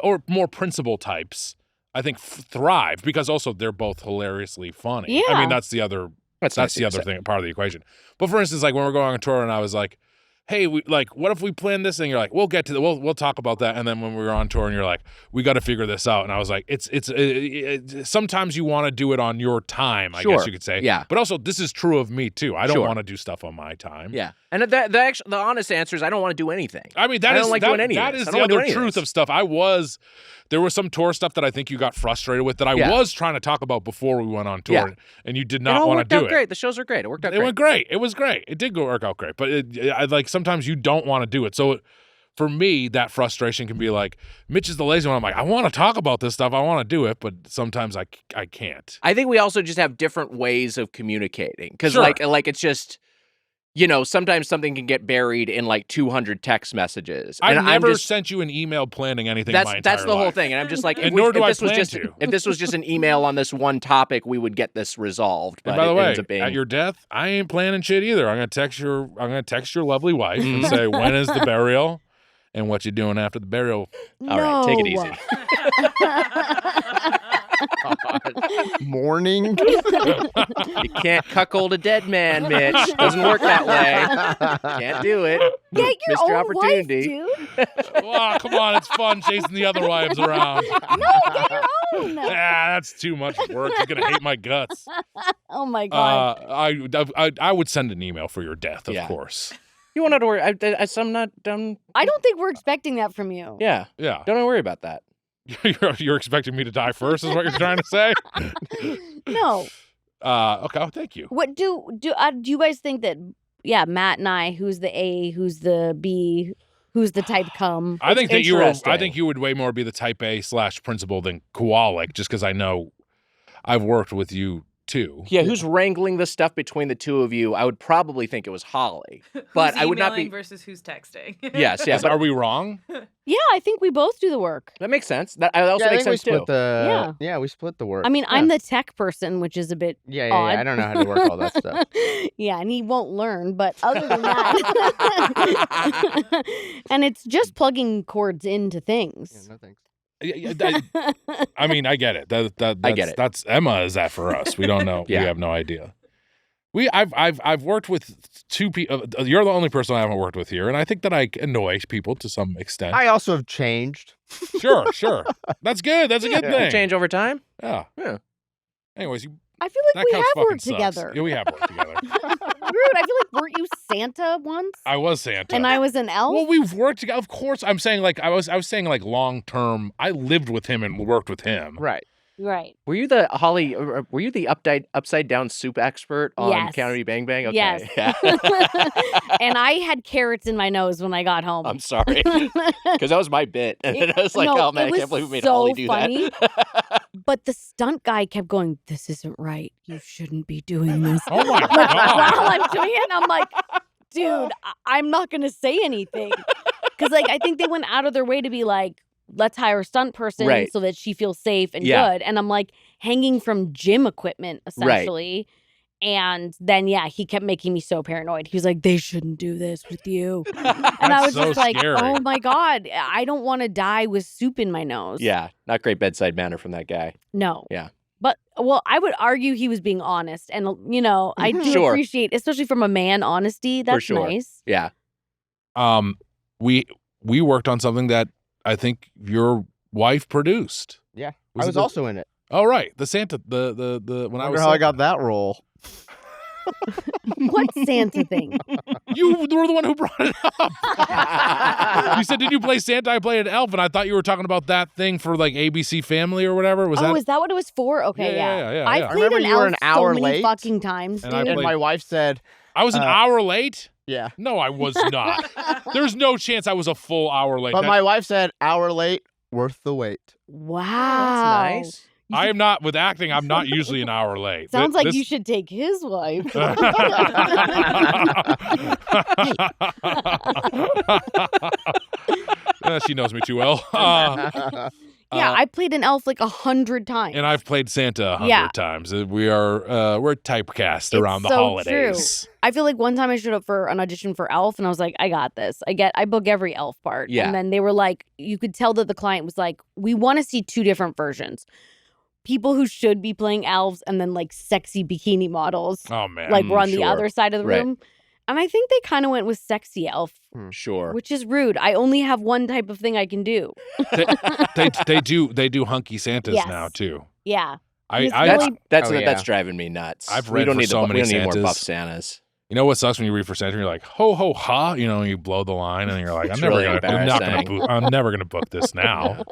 or more principal types. I think thrive because also they're both hilariously funny. I Yeah. mean that's the other That's the other thing, part of the equation. But for instance, like when we're going on tour, and I was like, hey, what if we plan this thing? You're like, we'll get to we'll talk about that. And then when we were on tour, and you're like, we got to figure this out. And I was like, it's sometimes you want to do it on your time, I guess you could say. Yeah. But also, this is true of me too. I don't Sure. want to do stuff on my time. Yeah. And the honest answer is I don't want to do anything. I mean, I don't like doing any of that this. is I the don't wanna do other any of truth this. of stuff. There was some tour stuff that I think you got frustrated with that I Yeah. was trying to talk about before we went on tour, Yeah. and you did It not all want worked to do out it. great. The shows are great. It worked out It great. went great. It was great. It did work out great. But I like sometimes you don't want to do it. So for me, that frustration can be like, Mitch is the lazy one. I'm like, I want to talk about this stuff. I want to do it, but sometimes I can't. I think we also just have different ways of communicating because Sure. like it's just sometimes something can get buried in like 200 text messages. I've never sent you an email planning anything in my entire That's the whole life. thing. And I'm just like, And nor do I plan to. If this was just an email on this one topic, we would get this resolved. But And by the way, ends up being... at your death, I ain't planning shit either. I'm gonna text your lovely wife and say, when is the burial and what you doing after the burial. All right, take it easy. Morning. You can't cuckold a dead man, Mitch. Doesn't work that way. Can't do it. Get your Missed your own opportunity. wife, dude. Oh, come on, it's fun chasing the other wives around. No, get your own. That's too much work. You're gonna hate my guts. Oh my god. I would send an email for your death, of course. You won't have to worry. I'm not done. I don't think we're expecting that from you. Yeah. Yeah. Don't worry about that. You're expecting me to die first, is what you're trying to say? No. Okay. Oh, thank you. What do you guys think that? Yeah, Matt and I. Who's the A? Who's the B? Who's the type cum? I think that Interesting. I think you would way more be the type A / principal than Kowalick, just because I know I've worked with you too. Yeah, who's wrangling the stuff between the two of you? I would probably think it was Holly, but I would not be. Versus who's texting. Yes, yeah. But are we wrong? Yeah, I think we both do the work. That makes sense. That also makes sense too. Yeah, we split the work. I mean, I'm the tech person, which is a bit odd. I don't know how to work all that stuff. Yeah, and he won't learn. But other than that, and it's just plugging cords into things. Yeah, no thanks. I mean, I get it. I get it. That's Emma is that for us. We don't know. Yeah. We have no idea. I've worked with two people. You're the only person I haven't worked with here, and I think that I annoy people to some extent. I also have changed. Sure. That's good. That's a good thing. Change over time. Yeah. Yeah. Anyways, I feel like that we couch have fucking worked sucks. together. Yeah, we have worked together. Rude. I feel like weren't you Santa once? I was Santa, And I was an elf. Well, we've worked together. Of course, I'm saying I was saying long term. I lived with him and worked with him. Right. Right. Were you the Holly? Were you the upside down soup expert on Yes. County Bang Bang? Okay. Yes. Yeah. And I had carrots in my nose when I got home. I'm sorry, because that was my bit, and I was like, No, "Oh man, it I can't was believe we made so Holly do funny. that." But the stunt guy kept going, "This isn't right. You shouldn't be doing this." Oh my Like, god! while I'm doing it, I'm like, dude, I'm not going to say anything. Because, I think they went out of their way to be like, let's hire a stunt person Right. so that she feels safe and Yeah. good. And I'm like, hanging from gym equipment, essentially. And then, he kept making me so paranoid. He was like, they shouldn't do this with you. And I was so just like, scary. oh my God, I don't want to die with soup in my nose. Yeah, not great bedside manner from that guy. No. Yeah. But, I would argue he was being honest. And, I do Sure. appreciate, especially from a man, honesty. That's sure. nice. Yeah. We worked on something that I think your wife produced. Yeah. Was I it was the- also in it. Oh right, the Santa, the when I I was wonder how I Santa. got that role. What Santa thing? You were the one who brought it up. You said, "Did you play Santa?" I played an elf, and I thought you were talking about that thing for ABC Family or whatever. Was Is that what it was for? Okay, Yeah. I I played remember an you were elf an hour so many late, fucking times, and dude. I And played- my wife said, I was an hour late. yeah. No, I was not. There's no chance I was a full hour late. But my wife said, hour late, worth the wait. Wow, That's nice. I am not with acting. I'm not usually an hour late. Sounds like This- you should take his wife. She knows me too well. I played an elf 100 times. And I've played Santa 100 Yeah. times. We're typecast around the so holidays. True. I feel like one time I showed up for an audition for Elf, and I was like, I got this. I book every Elf part. Yeah. And then they were like, you could tell that the client was like, we want to see two different versions. People who should be playing elves, and then sexy bikini models. Oh man, We're on the sure. other side of the Right. room. And I think they kind of went with sexy elf, Sure. which is rude. I only have one type of thing I can do. they do hunky Santas Yes. now too. Yeah. I He's That's really- that's driving me nuts. I've we read don't for need so many we don't need more Santas. buff Santas. You know what sucks when you read for Santa? You're like ho ho ha. You blow the line and you're like, It's I'm really never gonna book this now.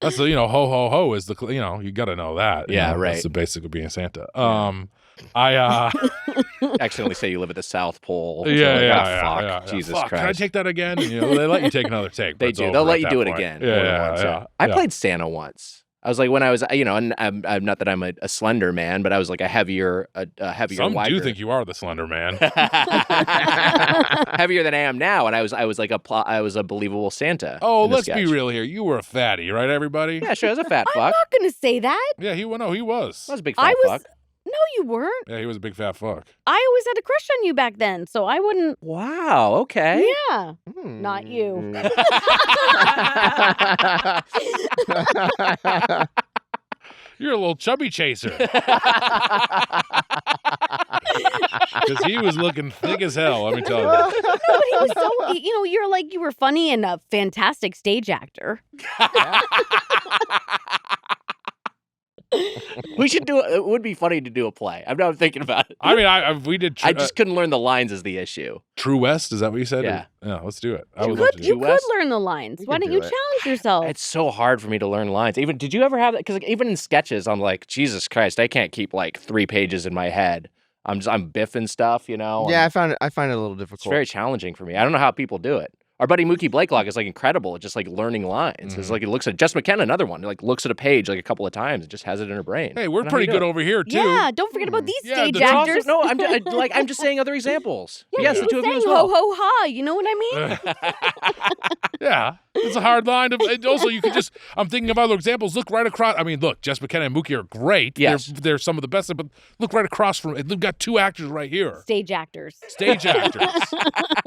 That's the ho ho ho is the you got to know that. Yeah, right. That's the basic of being Santa. I Accidentally say you live at the South Pole. So yeah. Fuck. Jesus Fuck, Christ. Can I take that again? They let you take another take. but They it's do. over They'll let at you that do it point. again. Yeah, more than yeah, once, yeah. I yeah. played Santa once. I was like, when I was, and I'm not that I'm a slender man, but I was like a heavier Some wider. do think you are the Slender Man. Heavier than I am now, and I was like I was a believable Santa. Oh, in the let's be sketch. real here. You were a fatty, right, everybody? Yeah, sure, I was a fat I'm fuck. not gonna say that. Yeah, he was. I was a big fat I was. fuck. No, you weren't. Yeah, he was a big fat fuck. I always had a crush on you back then, so I wouldn't. Wow. Okay. Yeah, not you. You're a little chubby chaser. Because he was looking thick as hell, let me tell you. No, he was so. You were funny and a fantastic stage actor. We should do it. It would be funny to do a play. I'm not thinking about it. I mean, we did. I just couldn't learn the lines is the issue. True West, is that what you said? Yeah. Yeah, let's do it. I You would love to could, do you it. could West? learn the lines. Why can don't do you it. challenge yourself? It's so hard for me to learn lines. Even did you ever have that? Because even in sketches, I'm like, Jesus Christ, I can't keep like 3 pages in my head. I'm biffing stuff, Yeah, I find it a little difficult. It's very challenging for me. I don't know how people do it. Our buddy Mookie Blakelock is like incredible at just like learning lines. It's like it looks at Jess McKenna, another one, like looks at a page like a couple of times and just has it in her brain. Hey, I we're don't know how pretty you good do it. over here too. Yeah, don't forget about these Yeah, stage the actors. No, I'm just saying other examples. Yeah, Yes, he the two was of you as saying well. ho ho ha. You know what I mean? Yeah, it's a hard line. And also, you could just. I'm thinking of other examples. Look right across. I mean, look, Jess McKenna and Mookie are great. Yes. They're some of the best. But look right across from. They've got 2 actors right here. Stage actors. Stage actors.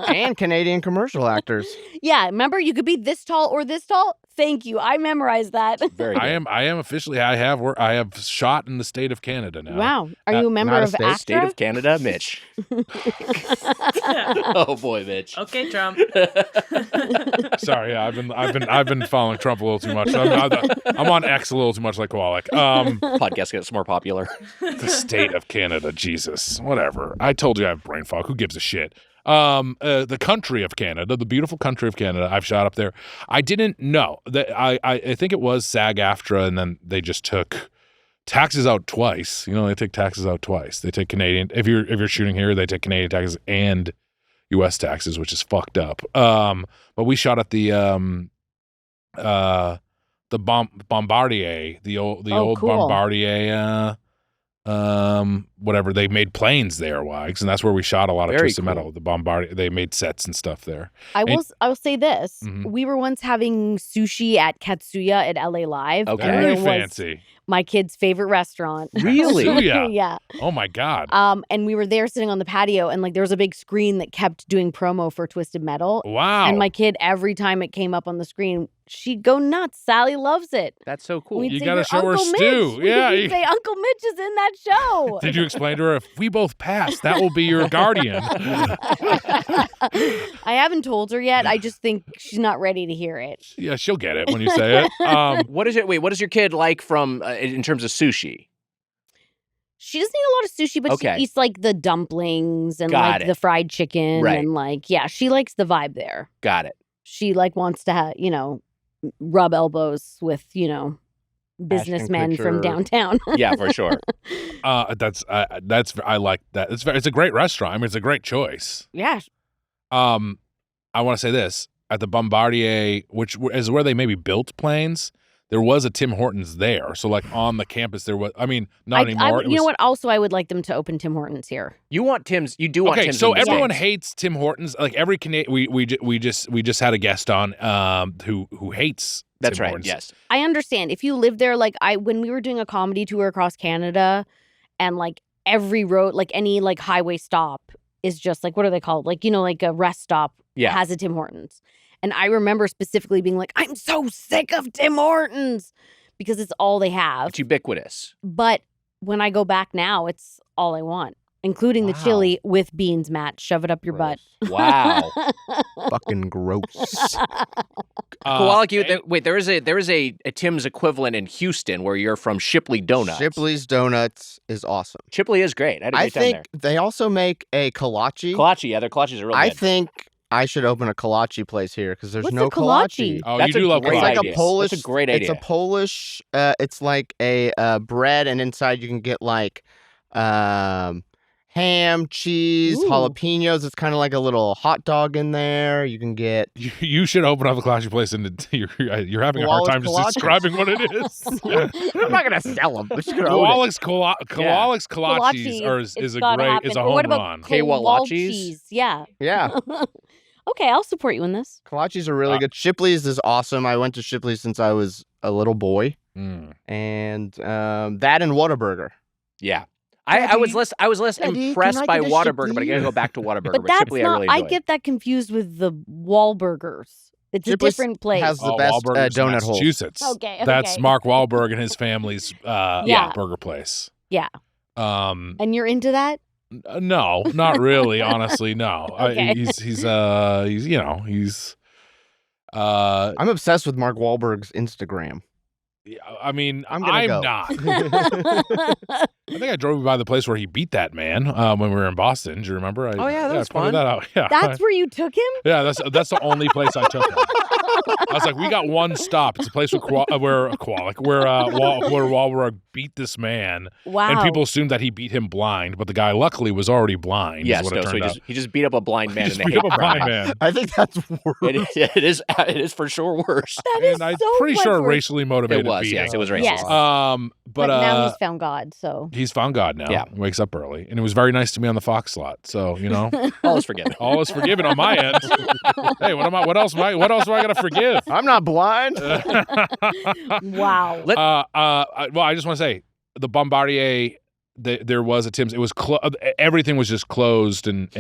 And Canadian commercial actors. Yeah, remember you could be this tall or this tall. Thank you. I memorized that. Very good. I am officially. I have shot in the state of Canada now. Wow. Are you a member not a of state. ACTRA? State of Canada, Mitch. Oh boy, Mitch. Okay, Trump. Sorry, yeah, I've been following Trump a little too much. I'm on X a little too much, like Kowalick. Podcast gets more popular. The state of Canada, Jesus, whatever. I told you I have brain fog. Who gives a shit? The country of Canada, the beautiful country of Canada. I've shot up there. I didn't know that. I think it was SAG-AFTRA, and then they just took taxes out twice. They take taxes out twice. They take Canadian. If you're shooting here, they take Canadian taxes and U.S. taxes, which is fucked up. But we shot at the Bombardier, the old cool. Bombardier. Whatever, they made planes there, Wags, and that's where we shot a lot of Very Twisted cool. Metal. The Bombardier, they made sets and stuff there. I will say this. Mhm. We were once having sushi at Katsuya at LA Live. Okay. and Very it was fancy. my kid's favorite restaurant. Really? Katsuya. Yeah. Oh my God. And we were there sitting on the patio, and like there was a big screen that kept doing promo for Twisted Metal. Wow. And my kid, every time it came up on the screen, she'd go nuts. Sally loves it. That's so cool. We'd You say, gotta "Your show her Uncle Stu." Mitch." Yeah, We'd you- say Uncle Mitch is in that show. Did you explain to her, if we both pass, that will be your guardian? I haven't told her yet. I just think she's not ready to hear it. Yeah, she'll get it when you say it. What is your kid like from in terms of sushi? She doesn't eat a lot of sushi, but Okay. she eats like the dumplings and Got like it. the fried chicken Right. and like she likes the vibe there. Got it. She like wants to rub elbows with businessmen from Kutcher. downtown. Yeah, for sure. I like that. It's a great restaurant. I mean, it's a great choice. Yeah. I want to say this. At the Bombardier, which is where they maybe built planes, there was a Tim Hortons there. So, like, on the campus, there was, I mean, not anymore. You know what? Also, I would like them to open Tim Hortons here. You do want Tim's. Okay, in so the everyone States. hates Tim Hortons. Like, every Canadian, we just had a guest on who hates That's Tim right. Hortons. Yes. I understand. If you live there, like when we were doing a comedy tour across Canada and like every road, like any like highway stop is just like, what are they called? Like, like a rest stop Yeah. has a Tim Hortons. And I remember specifically being like, I'm so sick of Tim Hortons because it's all they have. It's ubiquitous. But when I go back now, it's all I want, including the Wow. chili with beans, Matt. Shove it up your butt. Wow. Fucking gross. Wait, there is a Tim's equivalent in Houston where you're from, Shipley Donuts. Shipley's Donuts is awesome. Shipley is great. I had a I great time think they also make a kolache. there. Yeah, their kolaches are real I good. think I should open a kolache place here because there's What's no a kolache? Oh, That's you do a love great It's kolache. like idea. a Polish. That's a great It's idea. a Polish. It's like a bread, and inside you can get like ham, cheese, Ooh. jalapenos. It's kind of like a little hot dog in there. You can get You should open up a kolache place, and you're having a hard time just Kowalick's describing what it is. I'm not gonna sell them. Kowalick's kolaches is a home what about run. Kowalachis? Yeah. Yeah, Okay, I'll support you in this. kolaches are really good. Shipley's is awesome. I went to Shipley's since I was a little boy, and that and Whataburger. Yeah. I was less Daddy, impressed can I by get a Whataburger, but I Shipley? gotta go back to Whataburger. But that's Shipley, I not. really I enjoyed. get that confused with the Wahlburgers. It's Shipley's a different place. has the best Wahlburgers, donut holes. Massachusetts. Okay, That's okay. Mark Wahlberg and his family's burger place. Yeah. And you're into that? No, not really. Honestly, no. Okay. He's I'm obsessed with Mark Wahlberg's Instagram. I mean, I'm gonna go. not. I think I drove by the place where he beat that man when we were in Boston. Do you remember? Oh, yeah, that was I pointed fun. that out. Yeah, That's where you took him? yeah. That's the only place I took him. I was like, we got one stop. It's a place where Wahlberg beat this man, Wow. and people assumed that he beat him blind, but the guy luckily was already blind. Yes, is what it so turned out. he just beat up a blind man He in just a beat hate up a blind crime. man. I think that's worse. It is for sure worse. That is And I'm so pretty much sure worse. racially motivated It was, beating. yes, it was racist. Yes. But now he's found God, so. he's found God now. Yeah. Wakes up early. And it was very nice to me on the Fox slot. So, All is forgiven. all is forgiven on my end. Hey, what else do I gotta forgive? I'm not blind. Wow. Well, I just want to say the Bombardier. There was a Tim's. It was everything was just closed, and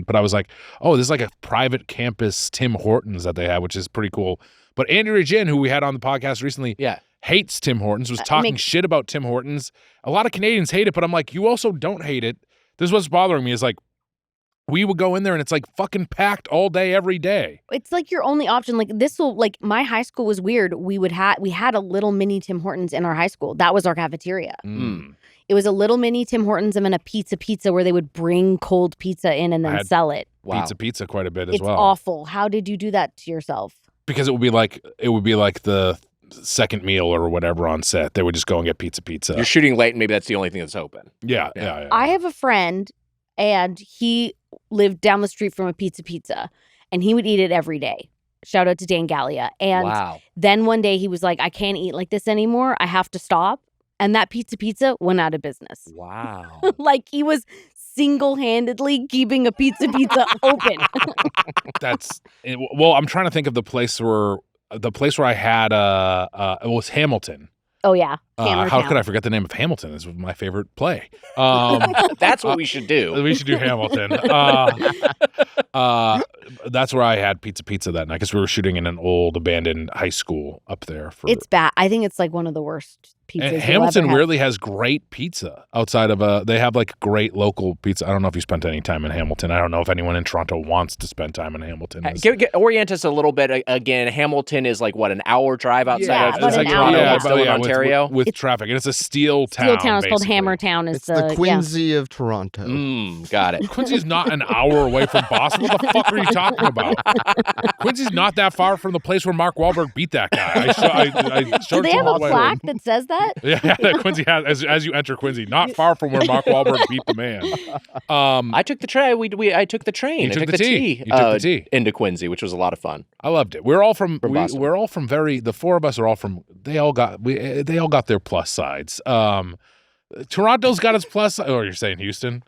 but I was like, oh, this is like a private campus Tim Hortons that they have, which is pretty cool. But Andrea Jin, who we had on the podcast recently, hates Tim Hortons. Was talking shit about Tim Hortons. A lot of Canadians hate it, but I'm like, you also don't hate it. This is what's bothering me is like, we would go in there and it's like fucking packed all day, every day. It's like your only option. Like my high school was weird. We had a little mini Tim Hortons in our high school. That was our cafeteria. It was a little mini Tim Hortons and then a pizza where they would bring cold pizza in and then sell it. Wow. Pizza quite a bit as well. It's awful. How did you do that to yourself? Because it would be like the second meal or whatever on set. They would just go and get pizza. You're shooting late, and maybe that's the only thing that's open. Yeah. I have a friend, and he lived down the street from a pizza, and he would eat it every day. Shout out to Dan Gallia. And then one day he was like, I can't eat like this anymore. I have to stop. And that pizza went out of business. Wow. Like he was single-handedly keeping a pizza open. Well, I'm trying to think of the place where I had it was Hamilton. Oh yeah. How could I forget the name of Hamilton? This was my favorite play. That's what we should do. We should do Hamilton. That's where I had pizza that night because we were shooting in an old abandoned high school up there. It's bad. I think it's like one of the worst pizzas. And Hamilton weirdly has great pizza outside of they have like great local pizza. I don't know if you spent any time in Hamilton. I don't know if anyone in Toronto wants to spend time in Hamilton. Orient us a little bit. Again, Hamilton is like, what, an hour drive outside of Toronto, hour. still in Ontario? With traffic. And it's a steel town. Steel town is called basically. Hammertown. It's the Quincy of Toronto. Got it. Quincy's not an hour away from Boston. What the fuck are you talking about? Quincy's not that far from the place where Mark Wahlberg beat that guy. I showed Do they have a plaque that says that? Yeah, Quincy has as you enter Quincy, not far from where Mark Wahlberg beat the man. I took the train. I took the train. You took the T. You took the T into Quincy, which was a lot of fun. I loved it. We're all from Boston. we're all from the four of us are all from. They all got their plus sides. Toronto's got its plus. Oh, you're saying Houston?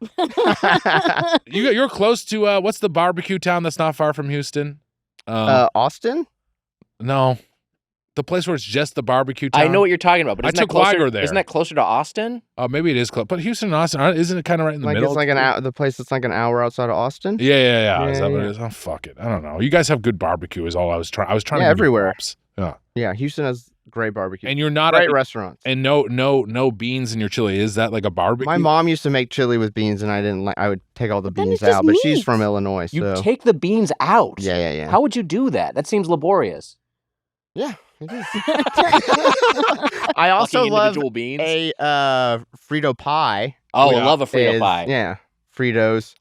You're close to what's the barbecue town that's not far from Houston? Austin? No, the place where it's just the barbecue town. I know what you're talking about, but isn't I took that closer, Liger there. Isn't that closer to Austin? Maybe it is close, but Houston and Austin isn't it kind of right in the middle? It's like the place that's like an hour outside of Austin. Yeah. Is that what it is? Oh, fuck it. I don't know. You guys have good barbecue. Is all I was trying. I was trying to everywhere. Yeah, Houston has great barbecue. And you're not great restaurants. And no beans in your chili. Is that like a barbecue? My mom used to make chili with beans, and I would take all the beans out. But she's from Illinois, so you take the beans out. Yeah. How would you do that? That seems laborious. Yeah, it is. I also love beans. A Frito pie. Oh, I love a Frito pie. Yeah, Fritos,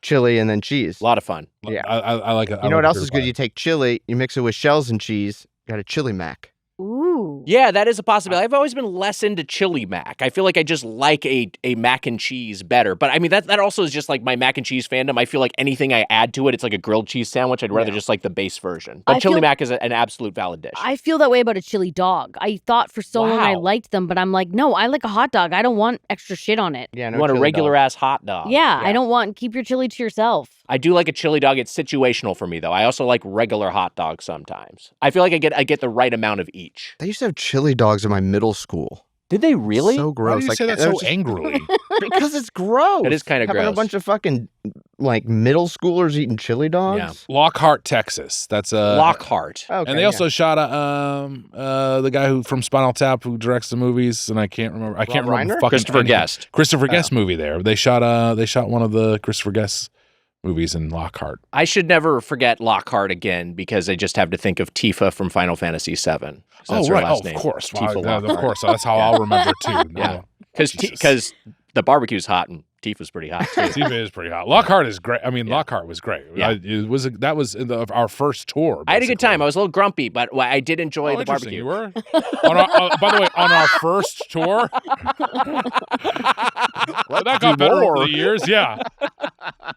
chili, and then cheese. A lot of fun. Yeah, I like it. You know what else is good? You take chili, you mix it with shells and cheese. You got a chili mac. Ooh. Ooh. Yeah, that is a possibility. I've always been less into chili mac. I feel like I just like a mac and cheese better. But I mean, that also is just like my mac and cheese fandom. I feel like anything I add to it, it's like a grilled cheese sandwich. I'd rather just like the base version. But chili mac is an absolute valid dish. I feel that way about a chili dog. I thought for so long I liked them, but I'm like, no, I like a hot dog. I don't want extra shit on it. Yeah, you want a regular ass hot dog. Yeah, I don't want, keep your chili to yourself. I do like a chili dog. It's situational for me, though. I also like regular hot dogs sometimes. I feel like I get the right amount of each. They used to have chili dogs in my middle school. Did they really? So gross. Why do you say that so angrily? Because it's gross. It is kind of gross. Having a bunch of fucking like middle schoolers eating chili dogs. Yeah. Lockhart, Texas. That's Lockhart. Okay, and they also shot the guy who from Spinal Tap who directs the movies, and I can't remember. Fucking Christopher Guest. Christopher Guest movie there. They shot one of the Christopher Guest movies in Lockhart. I should never forget Lockhart again because I just have to think of Tifa from Final Fantasy VII. That's her last name. Of course. Tifa of course. That's how I'll remember it too. Yeah. Because the barbecue's hot and Tifa's pretty hot too. Tifa is pretty hot. Lockhart is great. I mean, Lockhart was great. Yeah. That was our first tour. Basically. I had a good time. I was a little grumpy, but I did enjoy the barbecue. You were? By the way, on our first tour, that got better over the years. Yeah.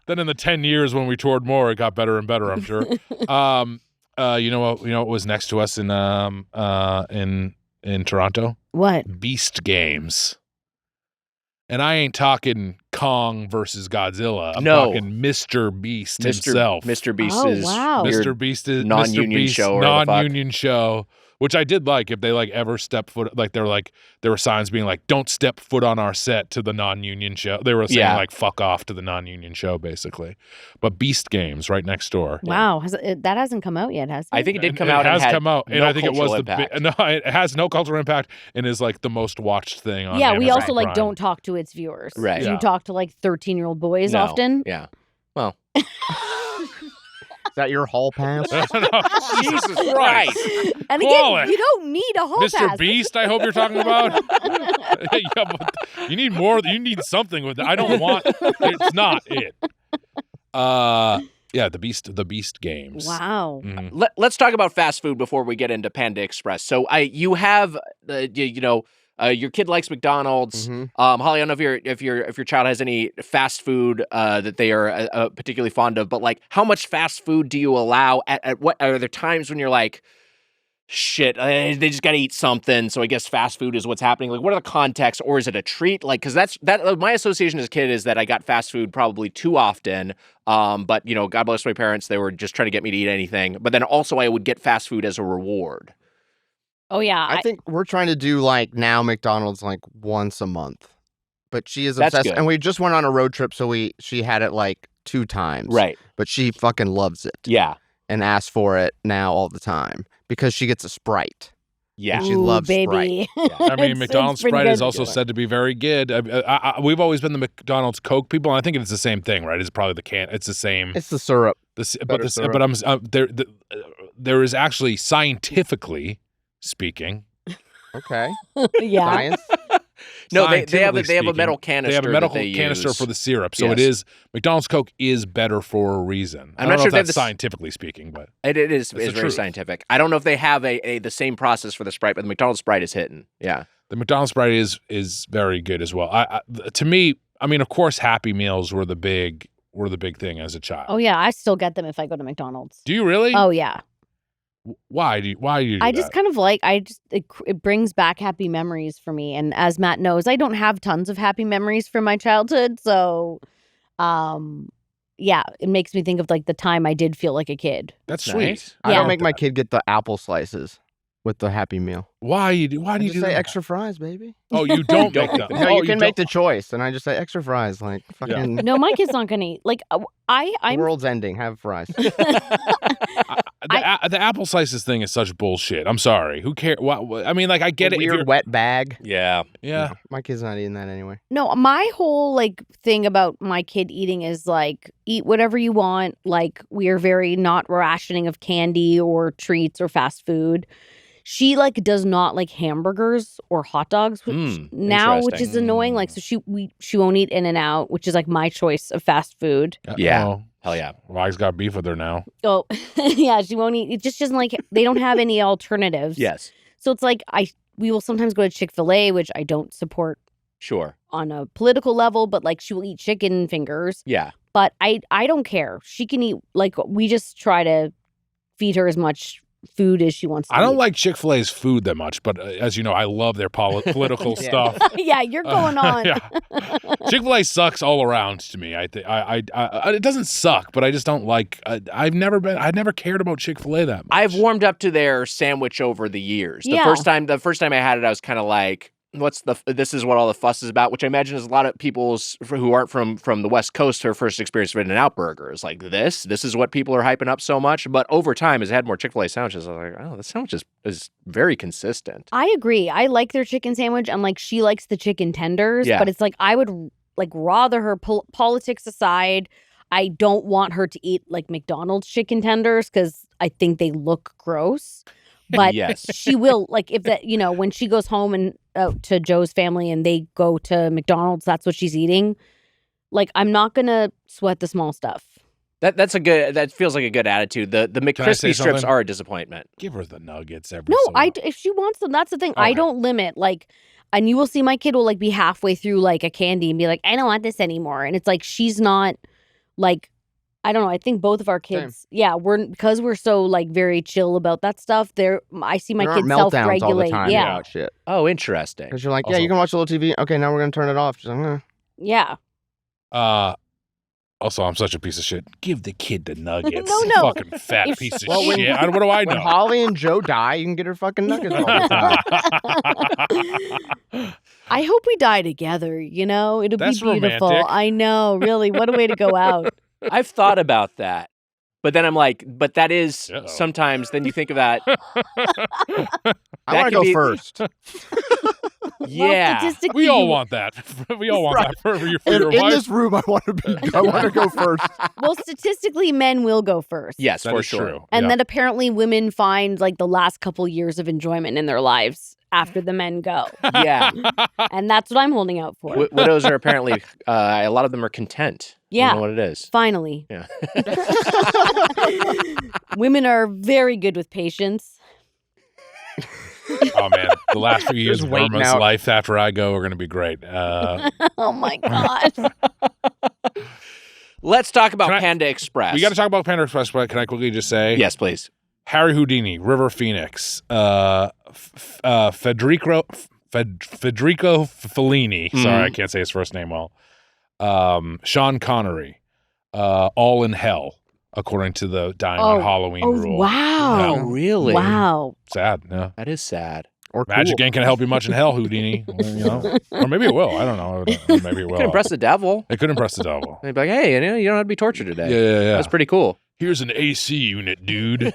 Then in the 10 years when we toured more, it got better and better. I'm sure. You know what was next to us in Toronto? What? Beast Games. And I ain't talking Kong versus Godzilla. I'm talking Mr. Beast himself. Mr. Beast is Mr. Beast is non-union show. Non-union show. Which I did like if they ever step foot, there were signs being like, don't step foot on our set to the non-union show. They were saying fuck off to the non-union show, basically. But Beast Games right next door. Wow. That hasn't come out yet, has it? I think it did come out. It has come out. And I think it was it has no cultural impact and is like the most watched thing on we also Prime. don't talk to its viewers. Right. You talk to 13-year-old boys often. Yeah. Well. Is that your hall pass? Jesus Christ. And again, you don't need a hall pass. Mr. Beast, I hope you're talking about. Yeah, but you need more. You need something with it. I don't want. It's not it. Yeah, the Beast Games. Wow. Mm-hmm. Let's talk about fast food before we get into Panda Express. So you have your kid likes McDonald's. Mm-hmm. Holly, I don't know if your child has any fast food that they are particularly fond of, but how much fast food do you allow? At what are there times when you're like, shit, they just got to eat something, so I guess fast food is what's happening? What are the contexts, or is it a treat? Because that's my association as a kid is that I got fast food probably too often. But God bless my parents, they were just trying to get me to eat anything. But then also I would get fast food as a reward. Oh, yeah. I think we're trying to do now McDonald's once a month. But she is obsessed. Good. And we just went on a road trip, so she had it 2 times. Right. But she fucking loves it. Yeah. And asks for it now all the time because she gets a Sprite. Yeah. And she loves baby. Sprite. Yeah. I mean, McDonald's Sprite is also said to be very good. We've always been the McDonald's Coke people, and I think it's the same thing, right? It's probably the can. It's the same. It's the syrup. But there is actually scientifically speaking. Okay. Yeah. Science. No, they have a metal canister. They have a metal that canister use. for the syrup. So Yes. it is McDonald's Coke is better for a reason. I'm I not don't sure know if if that's scientifically speaking, but it is the very truth. scientific. I don't know if they have the same process for the Sprite, but the McDonald's Sprite is hitting. Yeah. the McDonald's Sprite is very good as well. To me, I mean, of course, Happy Meals were the big thing as a child. Oh yeah, I still get them if I go to McDonald's. Do you really? Oh yeah. Why do you do I that? just kind of like it brings back happy memories for me, and as Matt knows, I don't have tons of happy memories from my childhood, so yeah, it makes me think of like the time I did feel like a kid. That's sweet. Nice. I Yeah. don't make my kid get the apple slices with the Happy Meal. Why do you I do just that? say extra fries, baby. Oh, you don't make them. No, Oh, you can make don't. the choice, and I just say extra fries. Like fucking, No, my kid's not gonna eat. Like the I'm world's ending. Have fries. The apple slices thing is such bullshit. I'm sorry. Who cares? I mean, like, I get it. If Weird you're- wet bag. Yeah. Yeah. No, my kid's not eating that anyway. No, my whole like thing about my kid eating is like eat whatever you want. Like we are very not rationing of candy or treats or fast food. She like does not like hamburgers or hot dogs which now, which is annoying. Like so she won't eat In-N-Out, which is like my choice of fast food. Yeah. Oh, Hell yeah. Wag's got beef with her now. Oh yeah, she won't eat. It just doesn't like they don't have any alternatives. Yes. So it's like we will sometimes go to Chick-fil-A, which I don't support Sure. on a political level, but like she will eat chicken fingers. Yeah. But I don't care. She can eat, like, we just try to feed her as much food as she wants to I don't eat. like Chick-fil-A's food that much, but as you know, I love their political stuff. Yeah, you're going on. Yeah. Chick-fil-A sucks all around to me. I think I it doesn't suck, but I just don't like. I've never cared about Chick-fil-A that much. I've warmed up to their sandwich over the years. The first time I had it, I was kind of like, this is what all the fuss is about, which I imagine is a lot of people's who aren't from the West Coast, her first experience with In-N-Out Burger is like this is what people are hyping up so much. But over time, as I had more Chick-fil-A sandwiches, I was like, oh, the sandwich is very consistent. I agree. I like their chicken sandwich, and like she likes the chicken tenders, but it's like I would like rather her politics aside. I don't want her to eat like McDonald's chicken tenders because I think they look gross. But Yes. she will, like, if that, when she goes home and to Joe's family and they go to McDonald's, that's what she's eating. Like, I'm not gonna sweat the small stuff. That feels like a good attitude. The McCrispy strips are a disappointment. Give her the nuggets every. No, so often. if she wants them, that's the thing. I don't limit. Like, and you will see my kid will like be halfway through like a candy and be like, I don't want this anymore. And it's like she's not like. I don't know. I think both of our kids, because we're so like very chill about that stuff. I see my kids self-regulate. About shit. Oh, interesting. Because you're like, you can watch a little TV. Okay, now we're gonna turn it off. She's like, Yeah. Also, I'm such a piece of shit. Give the kid the nuggets. No. Fucking fat piece of shit. What do I know? When Holly and Joe die, you can get her fucking nuggets all the time. I hope we die together. It'll That's be beautiful. romantic. I know. Really, what a way to go out. I've thought about that. But then I'm like, but that is sometimes, then you think of that. I want to go first. Yeah. Well, we all want that. We all want that for your In wife. this room, I want to go first. Well, statistically, men will go first. Yes, That for is sure. true. And Yeah. then apparently women find like the last couple years of enjoyment in their lives after the men go. Yeah. And that's what I'm holding out for. Widows are apparently, a lot of them are content. Yeah. You know what it is. Finally. Yeah. Women are very good with patience. Oh man, the last few years Just of waiting Irma's out. life after I go are going to be great. Oh my God. Let's talk about Can I- Panda Express. We got to talk about Panda Express, but can I quickly just say? Yes, please. Harry Houdini, River Phoenix, Federico Fellini. Sorry, I can't say his first name well. Sean Connery, all in hell, according to the Dying on Halloween rule. Wow. Oh, really? Wow. Sad, yeah. That is sad. Or Magic cool. ain't gonna help you much in hell, Houdini. Or maybe it will. I don't know. Maybe it will. Could impress the devil. It could impress the devil. They'd be like, hey, you don't have to be tortured today. Yeah. That's pretty cool. Here's an AC unit, dude.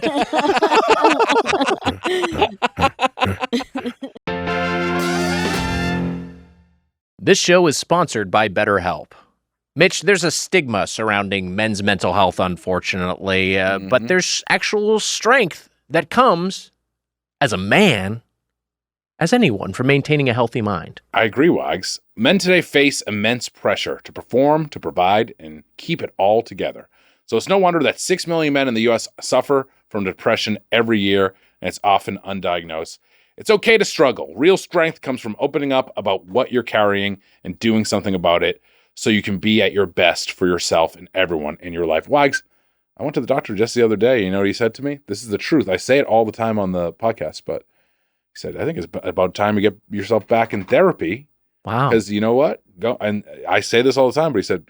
This show is sponsored by BetterHelp. Mitch, there's a stigma surrounding men's mental health, unfortunately, but there's actual strength that comes as a man, as anyone, from maintaining a healthy mind. I agree, Wags. Men today face immense pressure to perform, to provide, and keep it all together. So it's no wonder that 6 million men in the U.S. suffer from depression every year, and it's often undiagnosed. It's okay to struggle. Real strength comes from opening up about what you're carrying and doing something about it so you can be at your best for yourself and everyone in your life. Wags, I went to the doctor just the other day. You know what he said to me? This is the truth. I say it all the time on the podcast, but he said, I think it's about time to get yourself back in therapy. Wow. Because you know what? Go, and I say this all the time, but he said,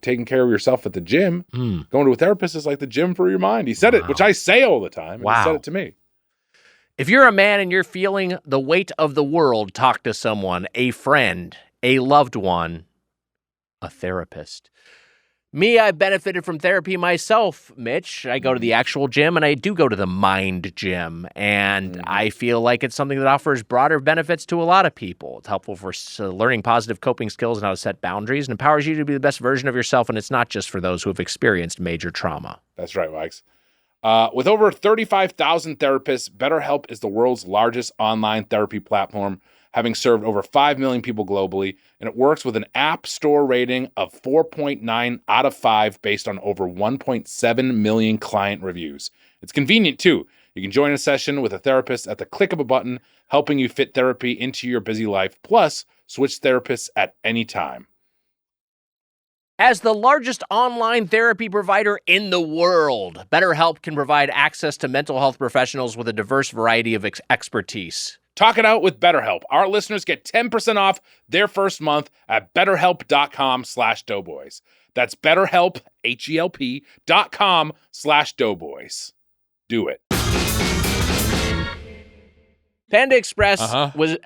taking care of yourself at the gym, going to a therapist is like the gym for your mind. He said it, which I say all the time. And He said it to me. If you're a man and you're feeling the weight of the world, talk to someone, a friend, a loved one, a therapist. Me, I've benefited from therapy myself, Mitch. I go to the actual gym, and I do go to the mind gym, and I feel like it's something that offers broader benefits to a lot of people. It's helpful for learning positive coping skills and how to set boundaries, and empowers you to be the best version of yourself, and it's not just for those who have experienced major trauma. That's right, Wags. With over 35,000 therapists, BetterHelp is the world's largest online therapy platform, having served over 5 million people globally, and it works with an app store rating of 4.9 out of 5 based on over 1.7 million client reviews. It's convenient, too. You can join a session with a therapist at the click of a button, helping you fit therapy into your busy life. Plus, switch therapists at any time. As the largest online therapy provider in the world, BetterHelp can provide access to mental health professionals with a diverse variety of expertise. Talk it out with BetterHelp. Our listeners get 10% off their first month at betterhelp.com/doughboys. That's BetterHelp, HELP.com/doughboys. Do it. Panda Express was,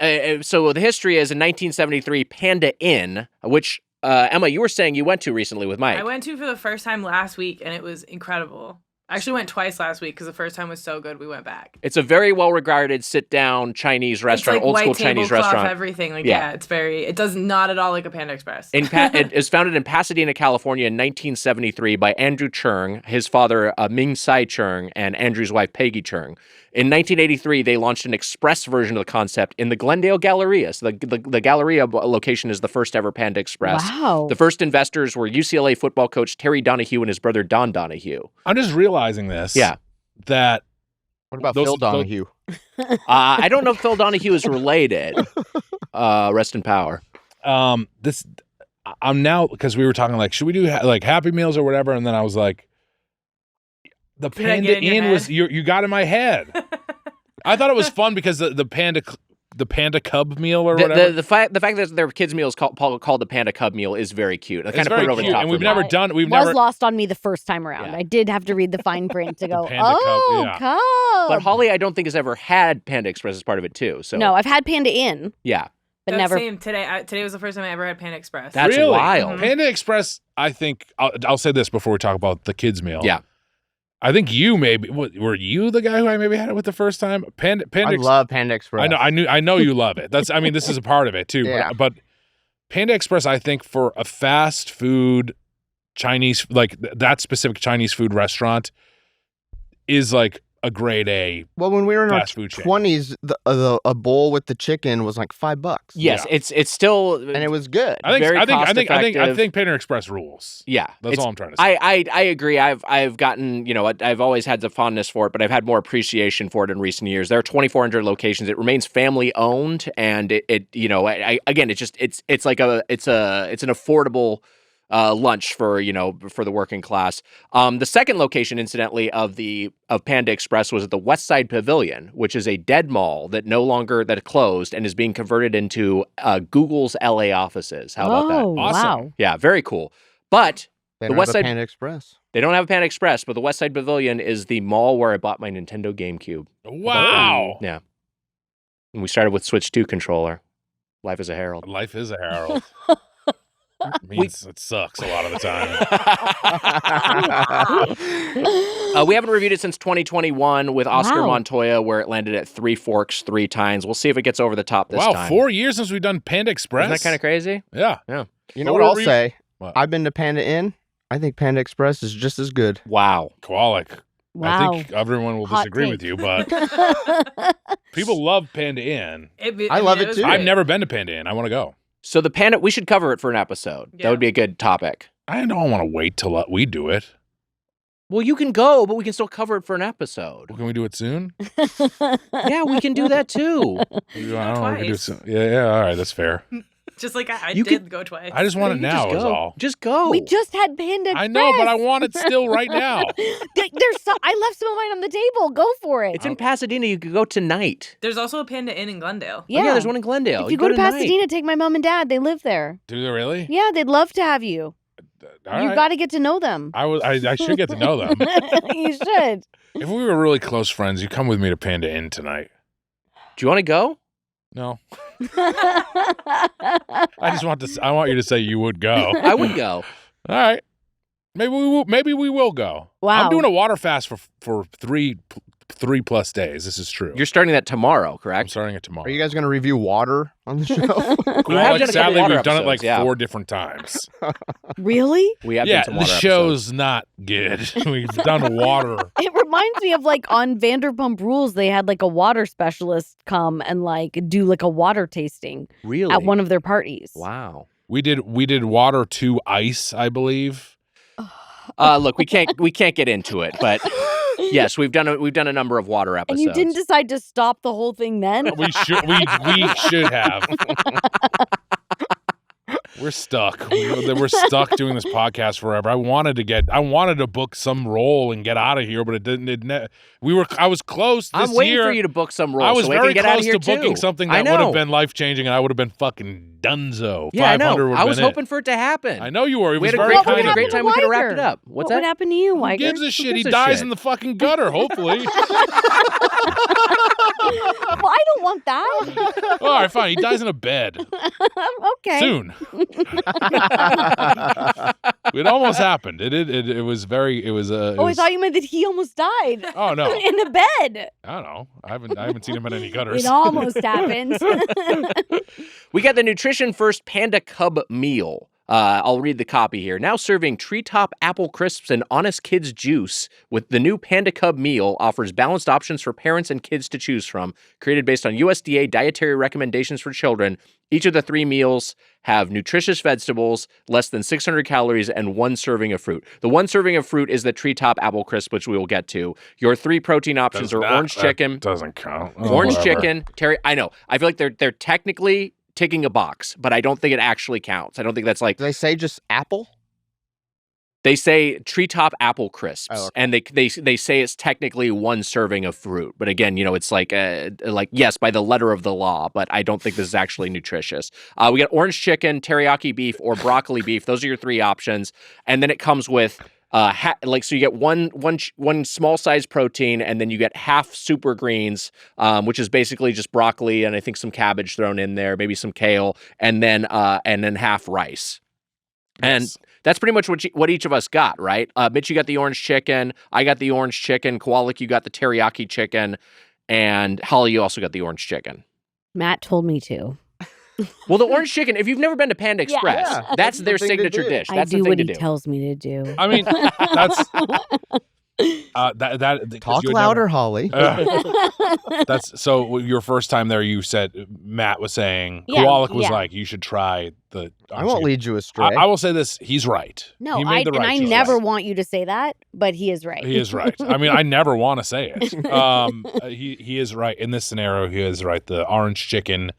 so the history is in 1973, Panda Inn, which, Emma, you were saying you went to recently with Mike. I went to for the first time last week, and it was incredible. I actually went twice last week because the first time was so good we went back. It's a very well-regarded sit-down Chinese restaurant, it's like old-school Chinese restaurant. Everything, it does not at all like a Panda Express. It is founded in Pasadena, California in 1973 by Andrew Chung, his father Ming Sai Chung, and Andrew's wife Peggy Chung. In 1983, they launched an express version of the concept in the Glendale Galleria. So the Galleria location is the first ever Panda Express. Wow. The first investors were UCLA football coach Terry Donahue and his brother Don Donahue. I'm just realizing this. Yeah. That. What about Phil Donahue? I don't know if Phil Donahue is related. Rest in power. I'm now, because we were talking like, should we do like Happy Meals or whatever? And then I was like, the Panda Inn was you got in my head. I thought it was fun because the Panda Cub Meal or whatever. The fact that their kids' meal is called the Panda Cub Meal is very cute. I kind of put it over the top. And we've never done. It was lost on me the first time around. Yeah. I did have to read the fine print to go, Cub. But Holly, I don't think has ever had Panda Express as part of it too. So no, I've had Panda Inn. Yeah. But never. Same today. Today was the first time I ever had Panda Express. That's really wild. Mm-hmm. Panda Express. I think I'll say this before we talk about the kids' meal. Yeah. I think you maybe were you the guy who I maybe had it with the first time? I love Panda Express. I know you love it. This is a part of it too. Yeah. But Panda Express, I think for a fast food Chinese, like that specific Chinese food restaurant, is like a grade A. Well, when we were in our fast food chain. 20s, a bowl with the chicken was like $5. Yes, yeah. it's still, and it was good. I think Panda Express rules. Yeah, that's all I'm trying to say. I agree. I've gotten, I've always had the fondness for it, but I've had more appreciation for it in recent years. There are 2,400 locations. It remains family owned, and it's an affordable lunch for the working class. The second location, incidentally, of Panda Express was at the West Side Pavilion, which is a dead mall that closed and is being converted into Google's LA offices. How about that? Awesome. Wow. Yeah, very cool. But they the don't West have a Side Panda Express. They don't have a Panda Express, but the West Side Pavilion is the mall where I bought my Nintendo GameCube. Wow. Yeah. And we started with Switch 2 controller. Life is a Herald. Life is a Herald. Means it sucks a lot of the time. We haven't reviewed it since 2021 with Oscar Montoya, where it landed at 3 Forks 3 times. We'll see if it gets over the top this time. Wow, 4 years since we've done Panda Express. Isn't that kind of crazy? Yeah. You know what I'll say? What? I've been to Panda Inn. I think Panda Express is just as good. Wow. Kowalick. Wow. I think everyone will disagree with you, but people love Panda Inn. I love it too. I've never been to Panda Inn. I want to go. So the Panda, we should cover it for an episode. Yeah. That would be a good topic. I don't want to wait till we do it. Well, you can go, but we can still cover it for an episode. Well, can we do it soon? Yeah, we can do that too. I don't know. We can do it soon. Yeah, all right, that's fair. Just like I did go twice. I just want it now is all. Just go. We just had Panda Express. I know, but I want it still right now. I left some of mine on the table. Go for it. It's in Pasadena. You could go tonight. There's also a Panda Inn in Glendale. Yeah, there's one in Glendale. If you go to Pasadena, take my mom and dad. They live there. Do they really? Yeah, they'd love to have you. You got to get to know them. I should get to know them. You should. If we were really close friends, you come with me to Panda Inn tonight. Do you want to go? No. I want you to say you would go. I would go. All right. Maybe we will go. Wow. I'm doing a water fast for 3+ days. This is true. You're starting that tomorrow, correct? I'm starting it tomorrow. Are you guys going to review water on the show? Sadly, we've done it like 4 different times. Really? We have done some water the show's not good. We've done water. It reminds me of like on Vanderpump Rules, they had like a water specialist come and like do like a water tasting. Really? At one of their parties. Wow. We did water to ice, I believe. Look, we can't get into it, but Yes, we've done a number of water episodes. And you didn't decide to stop the whole thing then? We should have. We're stuck. We're stuck doing this podcast forever. I wanted to book some role and get out of here, but it didn't. I was close this year. I'm waiting for you to book some role. I was so we very can get out of close here to booking something that would have been life changing, and I would have been fucking dunzo. Yeah, I know. I was hoping hoping for it to happen. I know you were. It was we very had kind a of great you. time. We could have wrapped it up. What happened to you, Weiger? Who gives a shit? He gives a dies shit? in the fucking gutter. Hopefully. Well, I don't want that. All right, fine. He dies in a bed. Okay. Soon. It almost happened. It was very. It was. I thought you meant that he almost died. Oh no. In the bed. I don't know. I haven't seen him in any gutters. It almost happened. We got the Nutrition First Panda Cub Meal. I'll read the copy here. Now serving treetop apple crisps and Honest Kids juice with the new Panda Cub meal offers balanced options for parents and kids to choose from. Created based on USDA dietary recommendations for children, each of the 3 meals have nutritious vegetables, less than 600 calories, and 1 serving of fruit. The 1 serving of fruit is the treetop apple crisp, which we will get to. Your 3 protein options are orange chicken. Doesn't count. Orange chicken, I know. I feel like they're technically ticking a box, but I don't think it actually counts. I don't think that's like... Do they say just apple? They say treetop apple crisps, okay. and they say it's technically 1 serving of fruit. But again, it's like yes, by the letter of the law, but I don't think this is actually nutritious. We got orange chicken, teriyaki beef, or broccoli beef. Those are your 3 options. And then it comes with... so you get one small size protein, and then you get half super greens, which is basically just broccoli and I think some cabbage thrown in there, maybe some kale, and then half rice. And that's pretty much what each of us got, right? Mitch, you got the orange chicken. I got the orange chicken. Kowalick, you got the teriyaki chicken, and Holly, you also got the orange chicken. Matt told me to. Well, the orange chicken, if you've never been to Panda Express, Yeah. that's their the thing to signature do. dish. I That's do the thing what to he do. tells me to do. I mean, that's Talk louder, Holly. That's so. Your first time there, you said Matt was saying Yeah, Kowalick was yeah. like, you should try the. I won't lead you astray. I will say this: he's right. No, he made the right I choice. never want you to say that, but he is right. He is right. I mean, I never want to say it. He is right in this scenario. He is right. The orange chicken,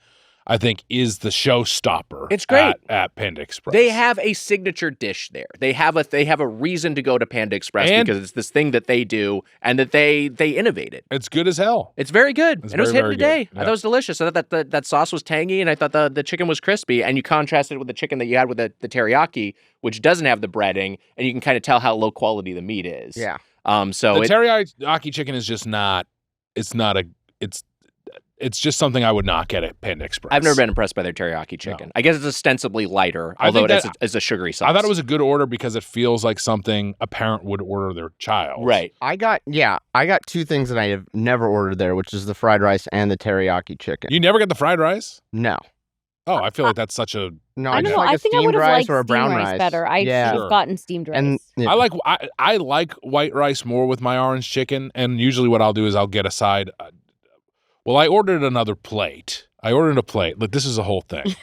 I think, is the showstopper. It's great. at Panda Express. They have a signature dish there. They have a reason to go to Panda Express because it's this thing that they do and that they innovated. It's good as hell. It's very good. It's and it was very, hitting very today. good. I thought it was delicious. I thought that sauce was tangy, and I thought the chicken was crispy. And you contrasted it with the chicken that you had with the teriyaki, which doesn't have the breading, and you can kind of tell how low quality the meat is. Yeah. So The teriyaki chicken is just not. It's just something I would not get at Panda Express. I've never been impressed by their teriyaki chicken. No. I guess it's ostensibly lighter, I although think it's a sugary sauce. I thought it was a good order because it feels like something a parent would order their child. right. I got 2 things that I have never ordered there, which is the fried rice and the teriyaki chicken. You never get the fried rice? No. Oh, I feel like that's such a. No, I I don't just know. like I a think I steamed would have rice liked or a steamed brown rice rice better. I Yeah. should Sure. have gotten steamed rice. And yeah. I like white rice more with my orange chicken, and usually what I'll do is I'll get a side. Well, I ordered another plate. Look, this is a whole thing.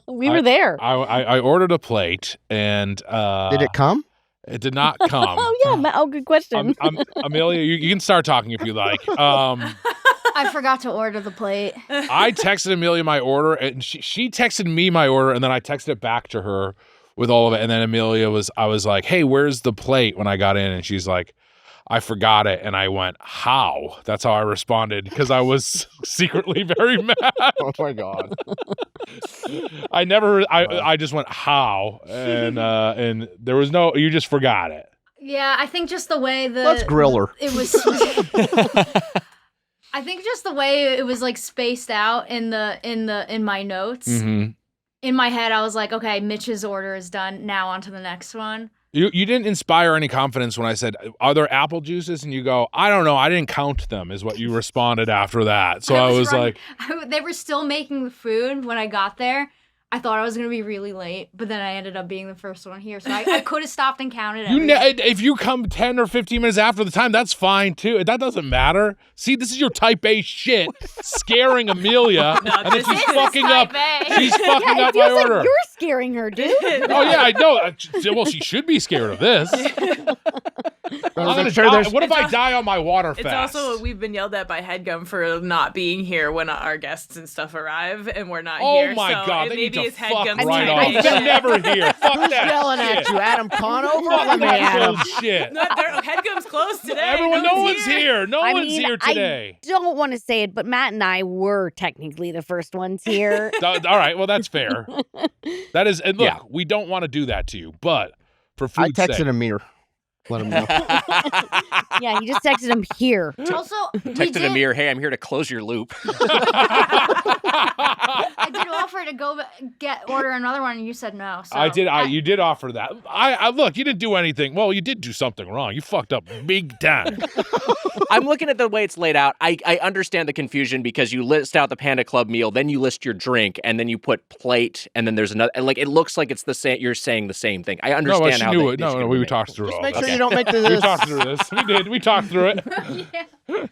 we were there. I ordered a plate, and Did it come? it did not come. Oh yeah. Good question. Amelia, you can start talking if you like. I forgot to order the plate. I texted Amelia my order, and she texted me my order, and then I texted it back to her with all of it. And then I was like, hey, where's the plate when I got in? And she's like, I forgot it. And I went, how? That's how I responded because I was secretly very mad. Oh my god. I just went, how? And there was no, you just forgot it. Yeah, I think just the way Let's grill her. it was. I think just the way it was like spaced out in my notes. Mm-hmm. In my head, I was like, okay, Mitch's order is done. Now on to the next one. You didn't inspire any confidence when I said, are there apple juices? And you go, I don't know. I didn't count them is what you responded after that. So I was like. They were still making the food when I got there. I thought I was going to be really late, but then I ended up being the first one here. So I could have stopped and counted everything. If you come 10 or 15 minutes after the time, that's fine too. That doesn't matter. See, this is your type A shit scaring Amelia. And then she's fucking up. She's fucking yeah, up it feels my like order. you're scaring her, dude. Oh, yeah, I know. Well, she should be scared of this. I'm gonna die. What if I die on my water fast? It's also, we've been yelled at by Headgum for not being here when our guests and stuff arrive, and we're not here. Oh my God, they need to fuck Headgum's right off. They're never here. Fuck Who's that yelling shit. at you, Adam Conover? Fuck Let me that Adam. bullshit. Headgum's closed today. No one's here. No I one's mean, here today. I don't want to say it, but Matt and I were technically the first ones here. All right, well, that's fair. That is, and look, we don't want to do that to you, but for food's I texted sake. Amir. Let him know. Yeah, he just texted him here. Also, Texted Amir, hey, I'm here to close your loop. I did offer to go order another one, and you said no. So You did offer that. I look, you didn't do anything. Well, you did do something wrong. You fucked up big time. I'm looking at the way it's laid out. I understand the confusion because you list out the Panda Club meal, then you list your drink, and then you put plate, and then there's another. Like, it looks like it's the same. You're saying the same thing. I understand how. No, we talked through all Make this. sure you don't make this. We talked through this. We did. We talked through it.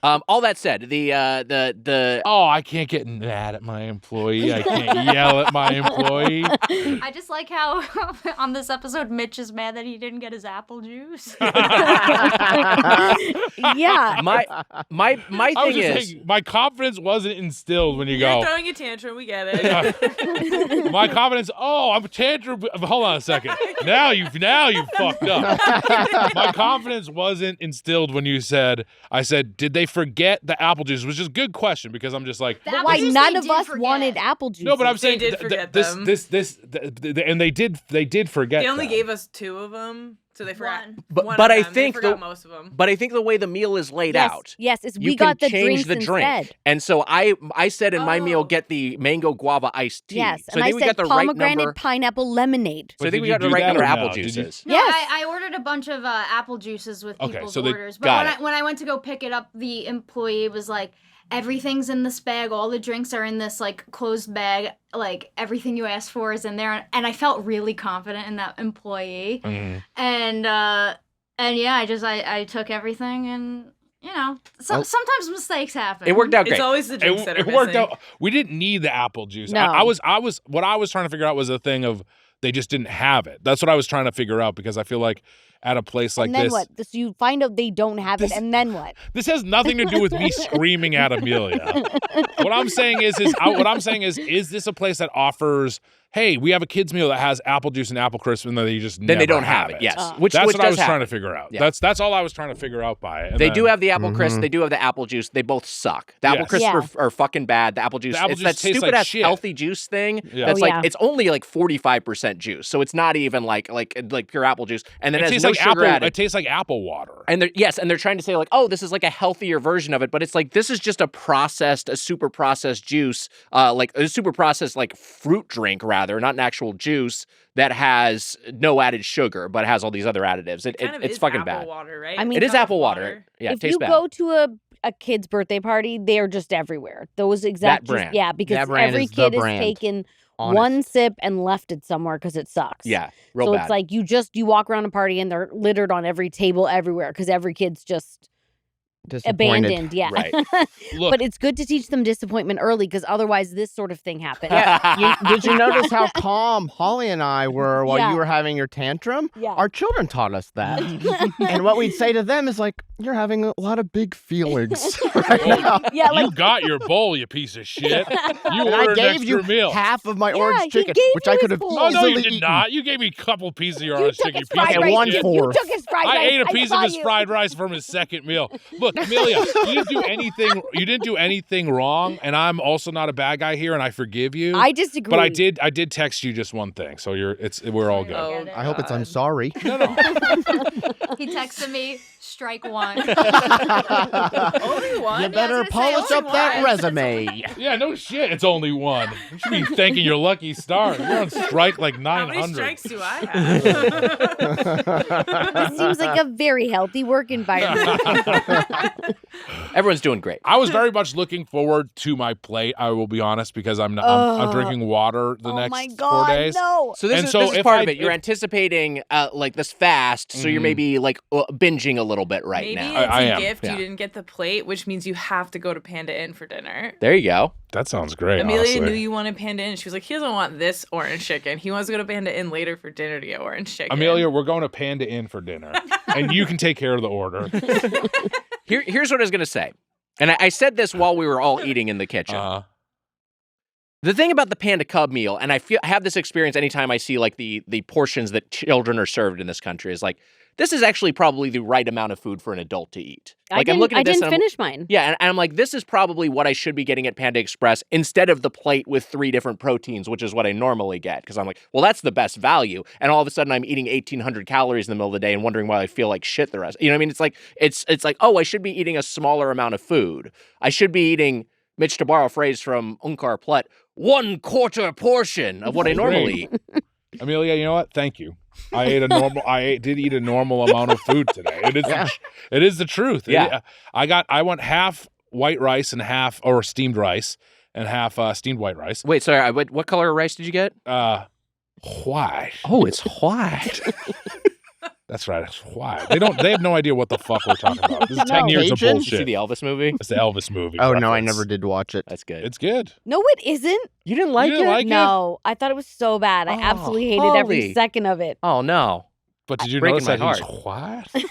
All that said, the I can't get mad at my employee. I can't yell at my employee. I just like how on this episode, Mitch is mad that he didn't get his apple juice. Yeah. my thing is saying, my confidence wasn't instilled when you You're go. throwing a tantrum. We get it. My confidence. Oh, I'm a tantrum. Hold on a second. Now you fucked up. My confidence wasn't instilled when you said. I said, did they forget the apple juice? Which is a good question because I'm just like, The Why apple juice none they of did us forget. wanted apple juice? no, but I'm saying They did forget this, them. and they did forget. They only them. gave us 2 of them, so they forgot. One. one but of I them. think they forgot most of them. But I think the way the meal is laid Yes, out. yes, is You we got can the change drinks the drink. instead. And so I said in my meal, Oh. get the mango guava iced tea. Yes, So and I I think we said got the right pomegranate number. pineapple lemonade. So I But think we did got you the right do number of that or apple no? Did you- juices. No, Yes. I ordered a bunch of apple juices with Okay, people's so they orders. But got when I went to go pick it up, the employee was like, everything's in this bag. All the drinks are in this like closed bag. Like everything you asked for is in there. And I felt really confident in that employee. Mhm. And yeah, I took everything, and you know, sometimes mistakes happen. It worked out great. It's always the drinks that are It worked missing. out. We didn't need the apple juice. No. What I was trying to figure out was the thing of they just didn't have it. That's what I was trying to figure out because I feel like at a place like And then this, what? So you find out they don't have it, and then what? this has nothing to do with me screaming at Amelia. What I'm saying is this a place that offers? Hey, we have a kids meal that has apple juice and apple crisp, and then they just Then never they don't have have it. Yes, Oh. which That's which what I does was trying happen. to figure out. Yeah. That's all I was trying to figure out by it. And They then- do have the apple Mhm. crisp. They do have the apple juice. They both suck. The apple Yes. crisp Yeah. are fucking bad. The apple juice, apple it's juice that tastes stupid like ass shit. healthy juice thing. Yeah. That's Oh, like yeah. it's only like 45% juice, so it's not even like pure apple juice. And then It it has tastes no like sugar apple. added. It tastes like apple water. And they're trying to say like, oh, this is like a healthier version of it, but it's like this is just a super processed juice, like a super processed like fruit drink rather, not an actual juice that has no added sugar, but has all these other additives. Kind of It's is fucking apple bad. water, right? I mean, It is Cup of apple water. Yeah, it If tastes you bad. go to a kid's birthday party, they are just everywhere. Those exact juice- brand. yeah, because That brand every is the kid has brand. taken Honest. one sip and left it somewhere because it sucks. Yeah, real so bad. it's like you walk around a party and they're littered on every table everywhere because every kid's just Disappointed. abandoned. Yeah. Right. Look, But it's good to teach them disappointment early because otherwise this sort of thing happens. Did you notice how calm Holly and I were while Yeah. you were having your tantrum? Yeah. Our children taught us that. And what we'd say to them is like, you're having a lot of big feelings right now. Yeah, you like got your bowl, you piece of shit. You And I ordered an gave you extra meal. half of my Yeah, orange he chicken, gave which you I his could have bowl. Oh, no, you easily did eaten. not. You gave me a couple pieces of your you orange took chicken. his fried And rice. one You fourth. took his fried rice. I ate a piece saw of his you. fried rice from his second meal. Look, Amelia, you didn't do anything. You didn't do anything wrong, and I'm also not a bad guy here, and I forgive you. I disagree. But I did text you just one thing, so we're all good. Oh, I hope it's I'm sorry. No. He texted me, strike one. Only one? You better gonna say polish only up that one. resume. Yeah, no shit. It's only one. You should be thanking your lucky stars. You're on strike like How 900. many strikes do I have? This seems like a very healthy work environment. Everyone's doing great. I was very much looking forward to my plate. I will be honest, because I'm drinking water the next 4 days. No. So this is part of it. You're anticipating like this fast, so you're maybe like binging a little bit right now. Maybe it's a gift. You didn't get the plate, which means you have to go to Panda Inn for dinner. There you go. That sounds great. Amelia honestly. knew you wanted Panda Inn. She was like, he doesn't want this orange chicken. He wants to go to Panda Inn later for dinner to get orange chicken. Amelia, we're going to Panda Inn for dinner, and you can take care of the order. Here's what I was going to say. And I said this while we were all eating in the kitchen. The thing about the Panda Cub meal, and I have this experience anytime I see like the portions that children are served in this country, is like, this is actually probably the right amount of food for an adult to eat. Like I'm looking at this, I didn't finish mine. Yeah, and I'm like, this is probably what I should be getting at Panda Express instead of the plate with 3 different proteins, which is what I normally get. Because I'm like, well, that's the best value. And all of a sudden, I'm eating 1,800 calories in the middle of the day and wondering why I feel like shit the rest. You know what I mean? It's like it's like, oh, I should be eating a smaller amount of food. I should be eating, Mitch, to borrow a phrase from Unkar Plutt, 1/4 portion of what I normally eat. Amelia, you know what? Thank you. I did eat a normal amount of food today. It is the truth. Yeah. I went half white rice and half, or steamed rice and half steamed white rice. Wait, sorry, what color of rice did you get? White. Oh, it's white. That's right. It's white. They have no idea what the fuck we're talking about. This is 10 years of Did you bullshit. see the Elvis movie? It's the Elvis movie. Oh, reference. no, I never did watch it. That's good. It's good. No, it isn't. You didn't like You didn't it? like it? No, I thought it was so bad. I absolutely hated every Holly. second of it. Oh, no. But did you Breaking notice that my he's heart. white?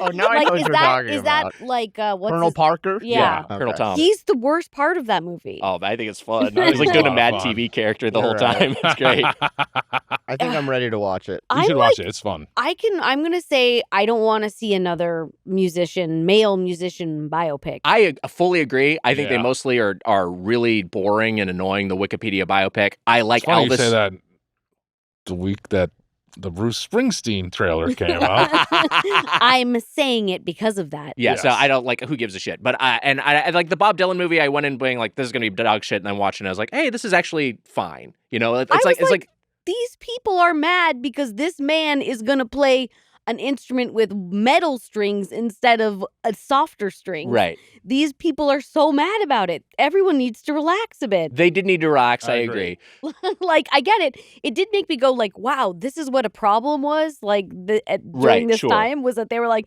Oh, now I know what you're talking is about. that like what's Colonel his- Parker? Yeah. Colonel Tom. He's the worst part of that movie. Oh, I think it's fun. He's like It's doing a a lot Mad of fun. TV character the whole You're right. time. It's great. I think I'm ready to watch it. You should watch it. It's fun. I'm gonna say I don't want to see another male musician biopic. I fully agree. I think they Yeah. mostly are really boring and annoying, the Wikipedia biopic. I like It's funny Elvis. you say that the week that the Bruce Springsteen trailer came out. I'm saying it because of that. Yeah, so Yes. I don't like, who gives a shit. But I like the Bob Dylan movie. I went in being like, this is gonna be dog shit, and I'm watching it. I was like, hey, this is actually fine. You know, it's like these people are mad because this man is gonna play an instrument with metal strings instead of a softer string. right. These people are so mad about it. Everyone needs to relax a bit. They did need to relax. I I agree. agree. Like, I get it. It did make me go like, wow, this is what a problem was. Like during Right, this sure. time was that they were like,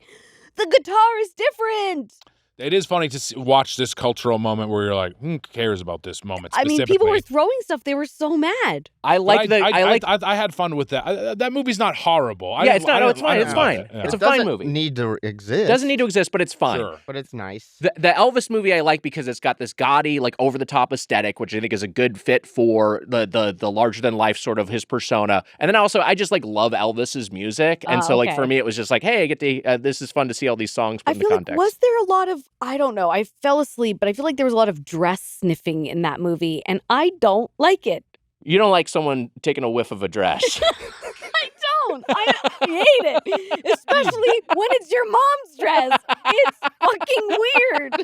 the guitar is different. It is funny to watch this cultural moment where you're like, who cares about this moment I mean, specifically? people were throwing stuff. They were so mad. I like the. I had fun with that. That movie's not horrible. Yeah, it's not. No, it's fine. It's fine. Yeah. It's a It fine doesn't movie. need to exist. Doesn't need to exist, but it's fine. Sure. But it's nice. The Elvis movie I like because it's got this gaudy, like over the top aesthetic, which I think is a good fit for the larger than life sort of his persona. And then also I just like love Elvis's music, and so like okay. for me it was just like, hey, I get to this is fun to see all these songs put I into feel like, context. was there a lot of, I don't know, I fell asleep, but I feel like there was a lot of dress sniffing in that movie, and I don't like it. You don't like someone taking a whiff of a dress. I don't. I hate it. Especially when it's your mom's dress. It's fucking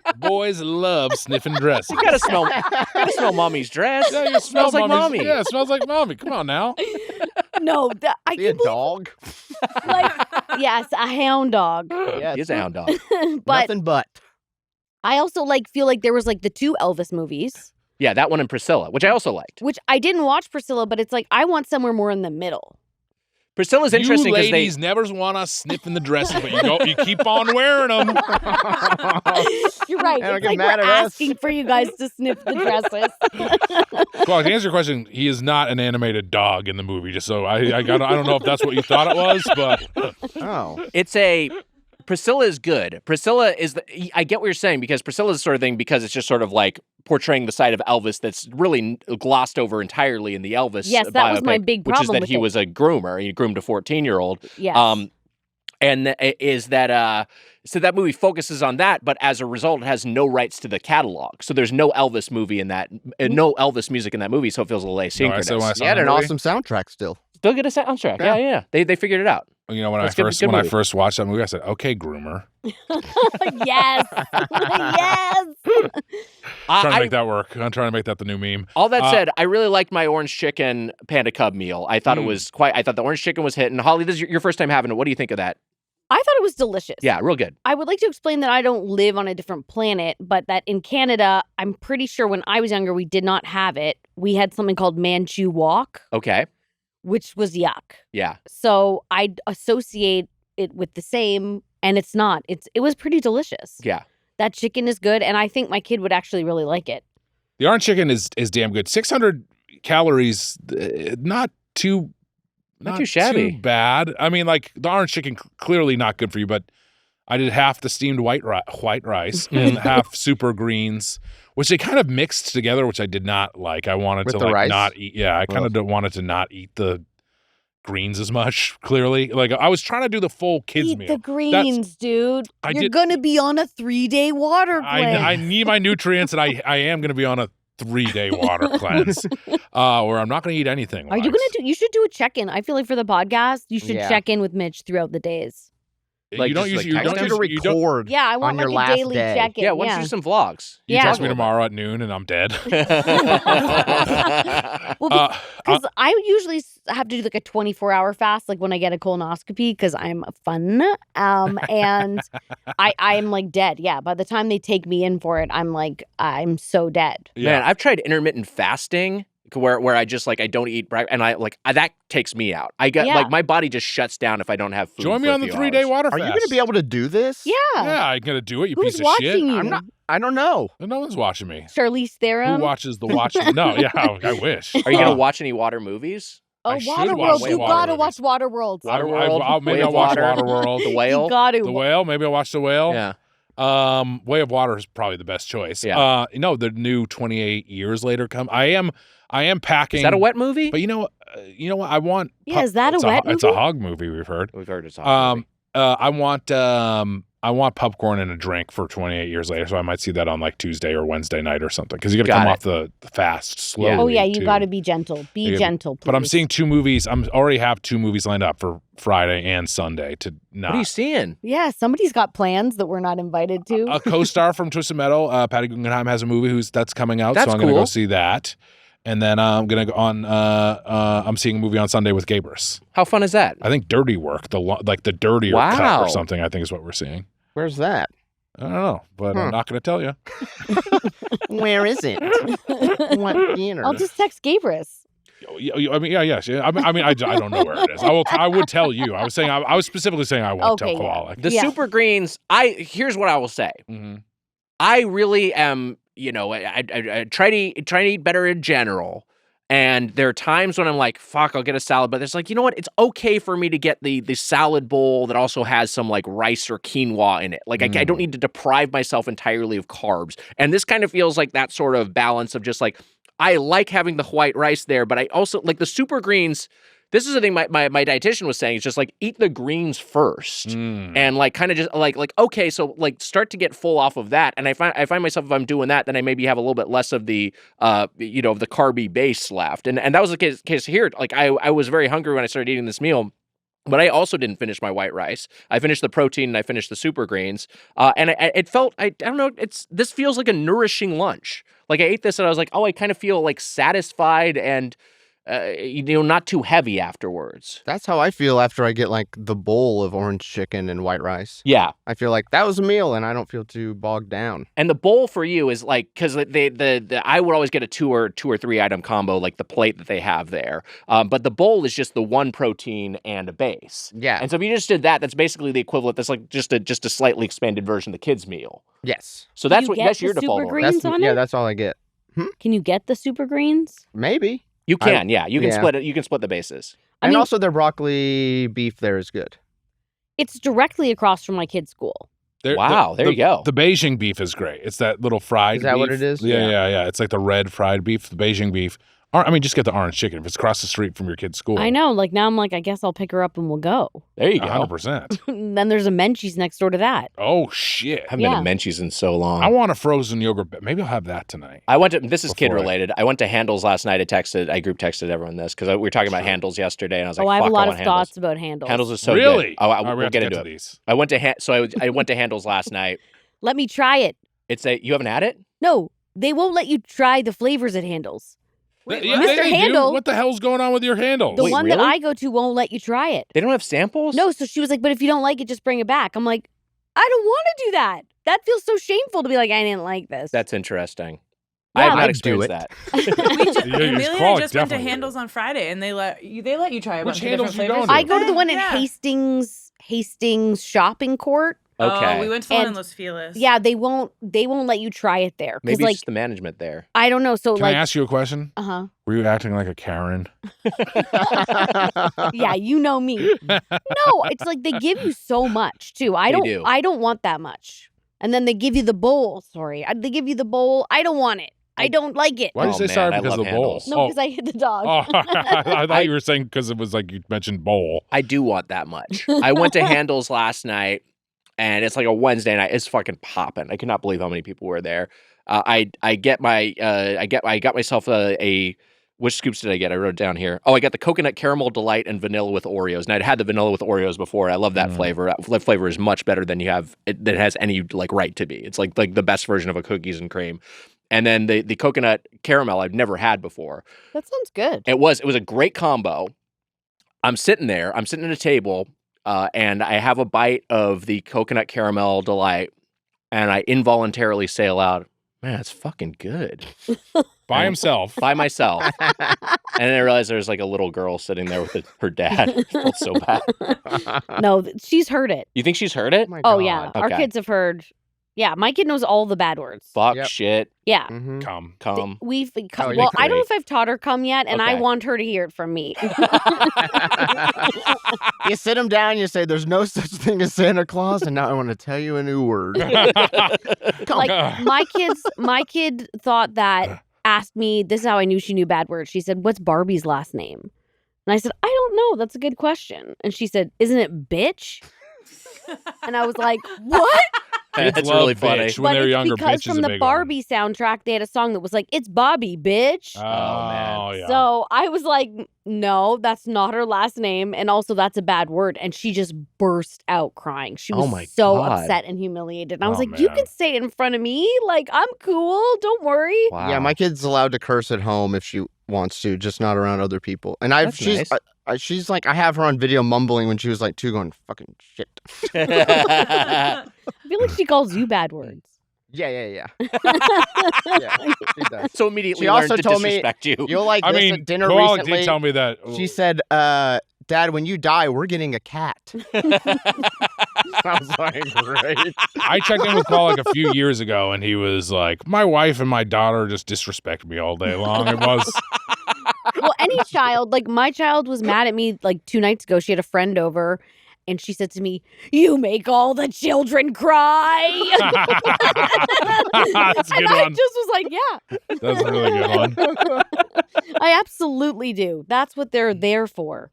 weird. Boys love sniffing dresses. You gotta smell mommy's dress. Yeah, you Smells like mommy's- mommy. Yeah, it smells like mommy. Come on now. No, I Be a can't believe, dog? like, yes, a hound dog. Yes. He is a hound dog. But Nothing but. I also feel like there was like the 2 Elvis movies, Yeah, that one and Priscilla, which I also liked. which I didn't watch Priscilla, but it's like I want somewhere more in the middle. Priscilla's interesting You because they. ladies never want us sniffing the dresses, but you keep on wearing them. You're right. Don't It's get like mad we're at us. asking for you guys to sniff the dresses. Well, to answer your question, he is not an animated dog in the movie. Just so I don't know if that's what you thought it was, but Oh. It's a. Priscilla is good. Priscilla is I get what you're saying because Priscilla is the sort of thing because it's just sort of like portraying the side of Elvis that's really glossed over entirely in the Elvis. Yes, that was my biopic, big which is problem that with he it. was a groomer. He groomed a 14-year-old. Yes. And is that so that movie focuses on that, but as a result, it has no rights to the catalog. So there's no Elvis movie in that, no Elvis music in that movie. So it feels a little asynchronous. when I saw He had the an movie, awesome soundtrack still. Still get a soundtrack. Yeah. They figured it out. You know, when That's good- good I movie. first watched that movie, I said, "Okay, groomer." Yes. Yes. I'm trying to make that work. I'm trying to make that the new meme. All that said, I really liked my orange chicken Panda Cub meal. I thought it was I thought the orange chicken was hitting. Holly, this is your first time having it. What do you think of that? I thought it was delicious. Yeah, real good. I would like to explain that I don't live on a different planet, but that in Canada, I'm pretty sure when I was younger, we did not have it. We had something called Manchu Wok, Okay. which was yuck. Yeah. So I associate it with the same, and it's not. It was pretty delicious. Yeah. That chicken is good, and I think my kid would actually really like it. The orange chicken is damn good. 600 calories, not too shabby. too bad. I mean, like the orange chicken clearly not good for you, but I did half the steamed white rice and half super greens, which they kind of mixed together, which I did not like. I wanted With to the like rice? not eat. Yeah, I kind of wanted to not eat the greens as much. Clearly, like I was trying to do the full kids Eat meal. the greens, dude. You're gonna be on a 3-day water cleanse. I need my nutrients, and I am going to be on a 3-day water cleanse, where I'm not going to eat anything. Are you gonna do? You should do a check-in. I feel like for the podcast, you should Yeah. check in with Mitch throughout the days. Like, You don't just, use like, you text don't I want use you to you don't. record Yeah, I want on your like a last daily day. check-in. Yeah, why don't you do some vlogs? You Yeah. text me tomorrow at noon, and I'm dead. Well, because I usually have to do like a 24-hour fast, like when I get a colonoscopy, because I'm fun. And I'm like dead. Yeah, by the time they take me in for it, I'm so dead. Man, I've tried intermittent fasting where I just like I don't eat breakfast, and that takes me out. I get Yeah. like my body just shuts down if I don't have food. Join me for a on the few 3-day hours. water Are fast. you going to be able to do this? Yeah. Yeah, I'm going to do it, you Who's piece of watching shit. you? I'm not. I don't know. No one's watching me. Charlize Theron. Who watches the watching? No, yeah, I wish. Are you gonna watch any water movies? Oh, I should Waterworld. watch You Water gotta movies. watch Waterworld. Waterworld, Maybe Way I'll of watch Water, Waterworld. The Whale. You gotta. The Whale. Maybe I'll watch The Whale. Yeah. Way of Water is probably the best choice. Yeah. The new 28 Years later come. I am packing. Is that a wet movie? But you know what? I want. Yeah, is that a it's wet It's a movie? hog movie. We've heard. We've heard it's a hot movie. I want popcorn and a drink for 28 Years later, so I might see that on like Tuesday or Wednesday night or something. Because you got to Got come it. off the fast slowly. Oh yeah, you too. gotta be gentle. Be Yeah, gentle, please. But I'm seeing 2 movies. I'm already have 2 movies lined up for Friday and Sunday to not. What are you seeing? Yeah, somebody's got plans that we're not invited to. A co-star from Twisted Metal, Patty Guggenheim, has a movie that's coming out, That's so I'm gonna cool. go see that. And then I'm gonna go on. I'm seeing a movie on Sunday with Gabrus. How fun is that? I think Dirty Work, the dirtier cut Wow. or something. I think is what we're seeing. Where's that? I don't know, but I'm not gonna tell you. Where is it? What theater? I'll just text Gabrus. I mean, yes. I mean, I don't know where it is. I would tell you. I was saying. I was specifically saying I won't Okay, tell yeah. Kowalick. The Yeah. Super Greens. Here's what I will say. Mhm. I really am. I try to eat better in general. And there are times when I'm like, fuck, I'll get a salad. But it's like, you know what? It's okay for me to get the salad bowl that also has some like rice or quinoa in it. Like I don't need to deprive myself entirely of carbs. And this kind of feels like that sort of balance of just like, I like having the white rice there, but I also like the Super Greens. This is the thing my dietitian was saying. It's just like eat the greens first, and like kind of just like okay, so like start to get full off of that. And I find myself if I'm doing that, then I maybe have a little bit less of the the carby base left. And that was the case here. Like I was very hungry when I started eating this meal. But I also didn't finish my white rice. I finished the protein and I finished the Super Greens. And it felt, I don't know, this feels like a nourishing lunch. Like I ate this and I was like, oh, I kind of feel like satisfied and, not too heavy afterwards. That's how I feel after I get like the bowl of orange chicken and white rice. Yeah. I feel like that was a meal and I don't feel too bogged down. And the bowl for you is like, because I would always get a 2 or 3 item combo, like the plate that they have there. But the bowl is just the one protein and a base. Yeah. And so if you just did that, that's basically the equivalent. That's like just a slightly expanded version of the kids' meal. Yes. So that's you get that's the your Super default order. Greens on Yeah, it? that's all I get. Can you get the Super Greens? Maybe. You can, yeah. You can yeah. split it. You can split the bases. I And mean, also their broccoli beef there is good. it's directly across from my kid's school. Wow, there you go. The Beijing beef is great. It's that little fried Is that what beef. it is? Yeah, Yeah. yeah. It's like the red fried beef, the Beijing beef. I mean, just get the orange chicken if it's across the street from your kid's school. I know. Like now I'm like, I guess I'll pick her up and we'll go. There you go. 100%. And then there's a Menchie's next door to that. Oh, shit. I haven't been to Menchie's in so long. I want a frozen yogurt. Maybe I'll have that tonight. I went to, this is kid Before I- related. I went to Handles last night. I group texted everyone this because we were talking about Handles yesterday, and I was like, Oh, I have a fuck, lot want of Handles. thoughts about Handles. Handles is so Really? good. Oh, All right, we we'll have get to into to it. these. I went to I went to Handles last night. Let me try it. You haven't had it? No, they won't let you try the flavors at Handles. Wait, Yeah, what? Mr. they do. Handle- What the hell's going on with your handles? The Wait, one that really? I go to won't let you try it. They don't have samples? No, so she was like, but if you don't like it, just bring it back. I'm like, I don't want to do that. That feels so shameful to be like, I didn't like this. That's interesting. Yeah, I have not I'd experienced do that. Yeah, Amelia and Kowalick I just went to definitely Handles on Friday, and they let you try a Which bunch of Handles different you flavors. going I go to the one in Yeah. Hastings shopping court. Okay. Oh, we went to the one in And- Los Feliz. Yeah, they won't let you try it there. Maybe like it's just the management there. I don't know. So Can I like ask you a question? uh-huh. Were you acting like a Karen? Yeah, you know me. No, it's like they give you so much too. They do. I don't want that much. And then they give you the bowl. Sorry. They give you the bowl. I don't want it. I don't like it. Why did Oh, you say sorry man, I because of love the bowl? Handles. No, because I hit the dog. Oh, I thought you were saying because it was like you mentioned bowl. I do want that much. I went to Handles last night, and it's like a Wednesday night. It's fucking popping. I cannot believe how many people were there. I got myself a which scoops did I get? I wrote it down here. Oh, I got the coconut caramel delight and vanilla with Oreos. And I'd had the vanilla with Oreos before. I love that flavor. That flavor is much better than that it has any like right to be. It's like the best version of a cookies and cream. And then the coconut caramel I've never had before. That sounds good. It was a great combo. I'm sitting at a table, and I have a bite of the coconut caramel delight, and I involuntarily say aloud, "Man, it's fucking good." By himself. By myself. And then I realized there's like a little girl sitting there with her dad. It felt so bad. No, she's heard it. You think she's heard it? my Oh God. yeah. Our Okay. kids have heard. Yeah, my kid knows all the bad words. Fuck, Yep. shit, Yeah. Mhm. Come. come. Well, Oh, yeah, I don't know great. if I've taught her come yet, and I Okay. want her to hear it from me. You sit them down, you say, there's no such thing as Santa Claus, and now I want to tell you a new word. Like my kid thought that asked me, this is how I knew she knew bad words. She said, "What's Barbie's last name?" And I said, "I don't know. That's a good question." And she said, "Isn't it bitch?" And I was like, "What?" That's love really funny. bitch. When but they're it's younger, because bitch is from a the big one. Barbie soundtrack, they had a song that was like, "It's Bobby, bitch." Oh, man. yeah. So I was like, no, that's not her last name. And also, that's a bad word. And she just burst out crying. She was Oh my so God. upset and humiliated. And I was Oh, like, you man. can say it in front of me. Like, I'm cool. Don't worry. Wow. Yeah, my kid's allowed to curse at home if she wants to, just not around other people. And That's nice. she's like, I have her on video mumbling when she was like 2 going, fucking shit. I feel like she calls you bad words. Yeah. Yeah, she does. So immediately She learned also to told me- disrespect you. You'll like I this mean, at dinner Kowalick recently. did tell me that. She said, Dad, when you die, we're getting a cat. I was like, great. I checked in with Kowalick a few years ago, and he was like, my wife and my daughter just disrespect me all day long. It was. Well, any child, like my child was mad at me like 2 nights ago. She had a friend over. And she said to me, "You make all the children cry." That's a good and I one. just was like, yeah. That's a really good one. I absolutely do. That's what they're there for.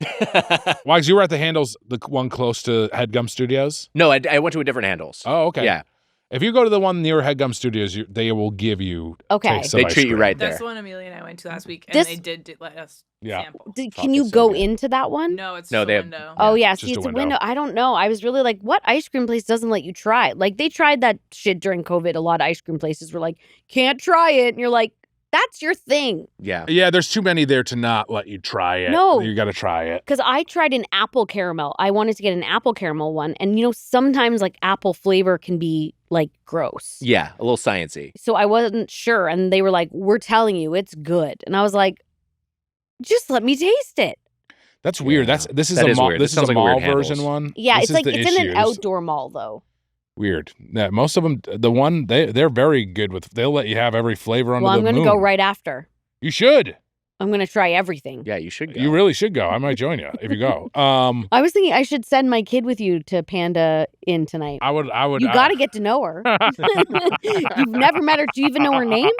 Wags, you were at the Handles, the one close to Headgum Studios? No, I went to a different Handles. Oh, okay. Yeah. If you go to the one near Headgum Studios, they will give you Okay. taste of They ice treat you cream. right That's there. the one Amelia and I went to last week, and This- they did let us Yeah. sample. Can Fuck, you it's so go good. into that one? No, it's No, just they a have- window. Oh yeah, just see, a it's a window. window. I don't know. I was really like, what ice cream place doesn't let you try it? Like they tried that shit during COVID. A lot of ice cream places were like, can't try it, and you're like, that's your thing. Yeah. Yeah, there's too many there to not let you try it. No. You got to try it. Because I tried an apple caramel. I wanted to get an apple caramel one, and sometimes like apple flavor can be like gross. Yeah, a little sciencey. So I wasn't sure, and they were like, "We're telling you, it's good," and I was like, "Just let me taste it." That's weird. Yeah. This is That a is mall. weird. This This is sounds a like a weird mall version Handles. one. Yeah, This it's is like the it's in an issues. outdoor mall though. Weird. Yeah, most of them, the one they're very good with. They'll let you have every flavor under Well, I'm the gonna moon. go right after. You should. I'm gonna try everything. Yeah, you should go. You really should go. I might join you if you go. I was thinking I should send my kid with you to Panda Inn tonight. I would. You got to get to know her. You've never met her. Do you even know her name?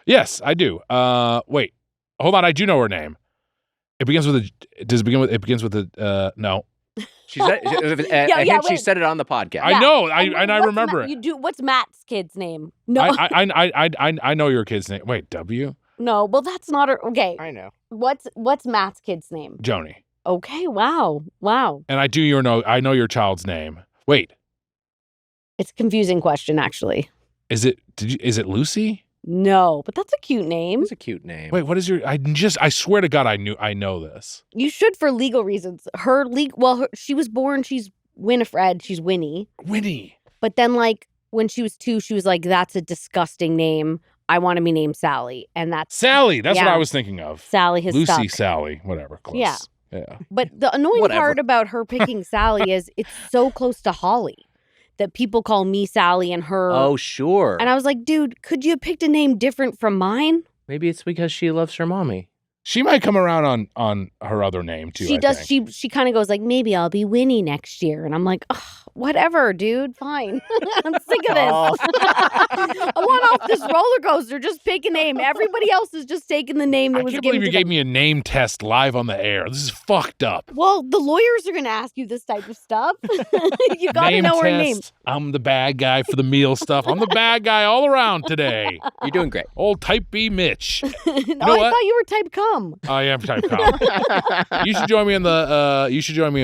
Yes, I do. Wait, hold on. I do know her name. It begins with a. Does it begin with? It begins with a. No. She said, I think she wait. said it on the podcast. I know. And I what's remember it. You do. What's Matt's kid's name? No, I know your kid's name. Wait, W. no. Well, that's not her. Okay. I know. What's Matt's kid's name? Joni. Okay. Wow. And I know your child's name. Wait, It's a confusing question, actually. is it? Is it Lucy? No, but that's a cute name. It's a cute name. Wait, what is your? I swear to God, I know this. You should for legal reasons. She was born. She's Winifred. She's Winnie. Winnie. But then, like when she was 2, she was like, "That's a disgusting name. I want to be named Sally." And that's Sally. That's what I was thinking of. Sally has Lucy, stuck. Sally, whatever. Close. Yeah. Yeah. But the annoying part about her picking Sally is it's so close to Holly that people call me Sally and her. Oh, sure. And I was like, dude, could you have picked a name different from mine? Maybe it's because she loves her mommy. She might come around on her other name too. She does. She kind of goes like, maybe I'll be Winnie next year, and I'm like, whatever, dude, fine. I'm sick of this. I want off this roller coaster. Just pick a name. Everybody else is just taking the name that was given. I can't believe you to gave them. me a name test live on the air. This is fucked up. Well, the lawyers are going to ask you this type of stuff. You got to know her name. I'm the bad guy for the meal stuff. I'm the bad guy all around today. You're doing great. Old Type B Mitch. I thought you were Type Cum. I am Type Com. You should join me in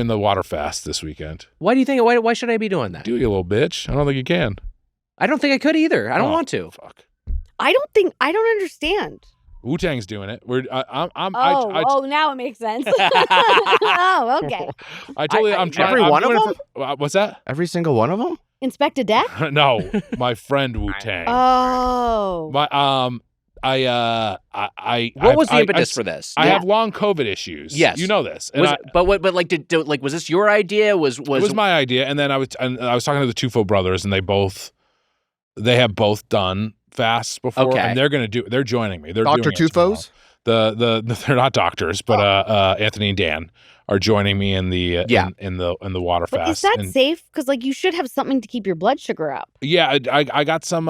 the water fast this weekend. Why do you think? Why should I be doing that? Do you little bitch? I don't think you can. I don't think I could either. I don't want to. Fuck. I don't understand. Wu-Tang's doing it. Now it makes sense. Oh, okay. I'm trying. Every one of them? What's that? Every single one of them? Inspect a deck? No, my friend Wu-Tang. Oh. What was the impetus for this? I have long COVID issues. Yes, you know this. And was this your idea? Was it was my idea? And then I was talking to the Tufo brothers, and they have both done fasts before, and they're joining me. They're Dr. doing it Tufos? They're not doctors, but Anthony and Dan are joining me in the in the water But fast. is that safe? Because like you should have something to keep your blood sugar up. Yeah, I got some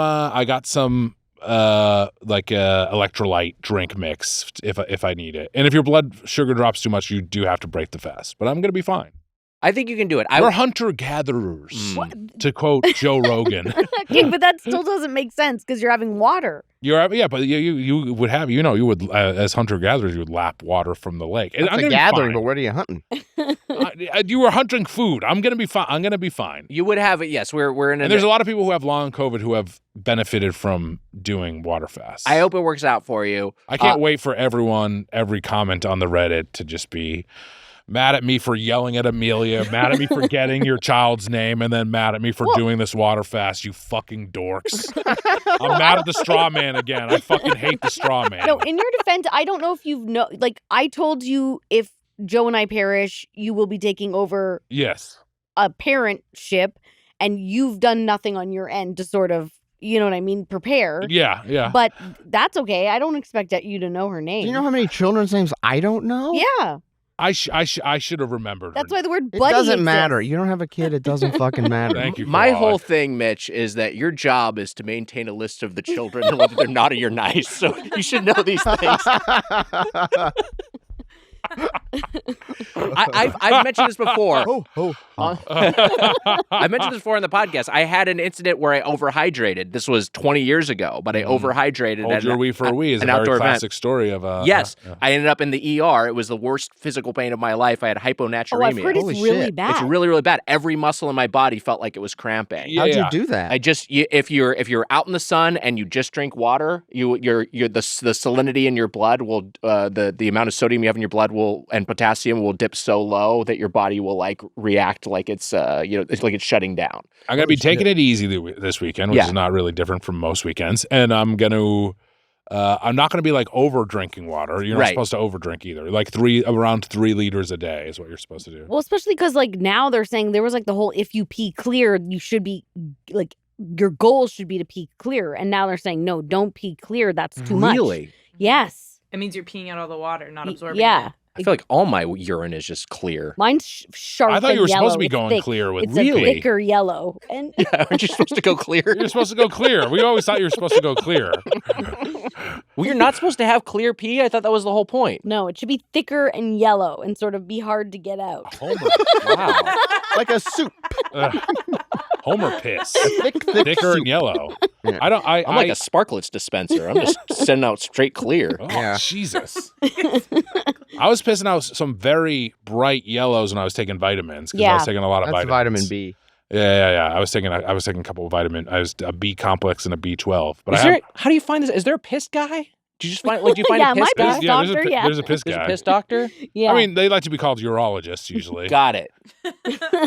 electrolyte drink mix if I need it. And if your blood sugar drops too much, you do have to break the fast. But I'm gonna be fine. I think you can do it. We're hunter-gatherers, to quote Joe Rogan. Okay, but that still doesn't make sense because you're having water. But you would have, you would, as hunter-gatherers, you would lap water from the lake. That's a gathering, but where are you hunting? You were hunting food. I'm going to be fine. You would have it, yes. We're in And there's a lot of people who have long COVID who have benefited from doing water fasts. I hope it works out for you. I can't wait for every comment on the Reddit to just be mad at me for yelling at Amelia, mad at me for getting your child's name, and then mad at me for doing this water fast, you fucking dorks. I'm mad at the straw man again. I fucking hate the straw man. No, in your defense, I don't know if I told you if Joe and I perish, you will be taking over a parentship, and you've done nothing on your end to sort of, you know what I mean, prepare. Yeah. But that's okay. I don't expect you to know her name. Do you know how many children's names I don't know? Yeah. I should have remembered. That's why the word It buddy doesn't exists. matter. You don't have a kid. It doesn't fucking matter. Thank you. My whole thing, Mitch, is that your job is to maintain a list of the children and whether they're naughty or nice. So you should know these things. I've mentioned this before. I mentioned this before on the podcast. I had an incident where I overhydrated. This was 20 years ago, but I overhydrated. Hold your wee for a wee is a very classic story of yes. I ended up in the ER. It was the worst physical pain of my life. I had hyponatremia. Oh, I've heard it's really bad. It's really, really bad. Every muscle in my body felt like it was cramping. How'd you do that? If you're out in the sun and you just drink water, the salinity in your blood will the amount of sodium you have in your blood and potassium will dip so low that your body will like react like it's it's like it's shutting down. I'm gonna be taking it easy this weekend, which is not really different from most weekends, and I'm not gonna be like over drinking water. You're not supposed to over drink either. Like around 3 liters a day is what you're supposed to do. Well, especially because like now they're saying there was like the whole if you pee clear, you should be like your goal should be to pee clear, and now they're saying no, don't pee clear. That's too much. Really? Yes. It means you're peeing out all the water, not absorbing it. I feel like all my urine is just clear. Mine's sharp. I thought you were yellow. supposed to be going thick. clear with it's a thicker yellow. And aren't you supposed to go clear? You're supposed to go clear. We always thought you were supposed to go clear. Well, you're not supposed to have clear pee? I thought that was the whole point. No, it should be thicker and yellow and sort of be hard to get out. Homer. Wow. Like a soup. Homer piss. Thicker soup. And yellow. Yeah. I'm like a Sparklets dispenser. I'm just sending out straight clear. Oh, Jesus. I was pissing out some very bright yellows when I was taking vitamins because I was taking a lot of That's vitamins. vitamin B. Yeah. I was taking a couple of vitamin. I was a B complex and a B12. But how do you find this? Is there a piss guy? Do you just find do you find a piss guy? There's a piss guy. There's a piss doctor? Yeah. I mean, they like to be called urologists usually. Got it.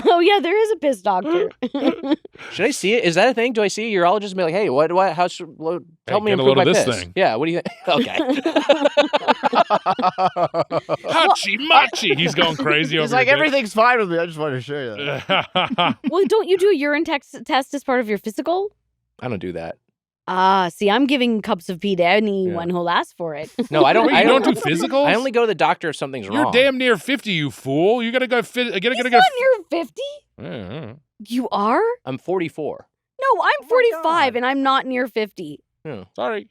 Oh yeah, there is a piss doctor. Should I see it? Is that a thing? Do I see a urologist and be like, hey, how should help me improve my piss? Thing. Yeah, what do you think? Okay. Hachi machi. He's going crazy over He's like, here. everything's fine with me. I just wanted to show you that. Well, don't you do a urine test as part of your physical? I don't do that. See, I'm giving cups of pee to anyone who'll ask for it. No, I don't. Wait, you don't do physicals? I only go to the doctor if something's You're wrong. damn near 50, you fool. You gotta go fit. He's not near 50. Yeah. You are? I'm 44. No, I'm 45 and I'm not near 50. Sorry.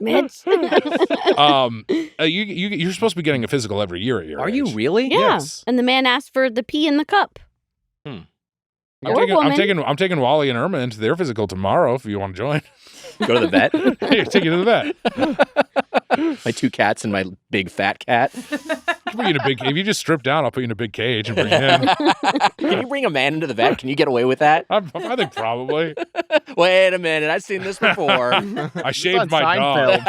Mitch. You're supposed to be getting a physical every year at your Are age. you really? Yeah. Yes. And the man asked for the pee in the cup. I'm taking Wally and Irma into their physical tomorrow if you want to join. Go to the vet. Here, take you to the vet. My 2 cats and my big fat cat. Put you in a big. If you just strip down, I'll put you in a big cage and bring you in. Can you bring a man into the vet? Can you get away with that? I think probably. Wait a minute. I've seen this before. I shaved my dog.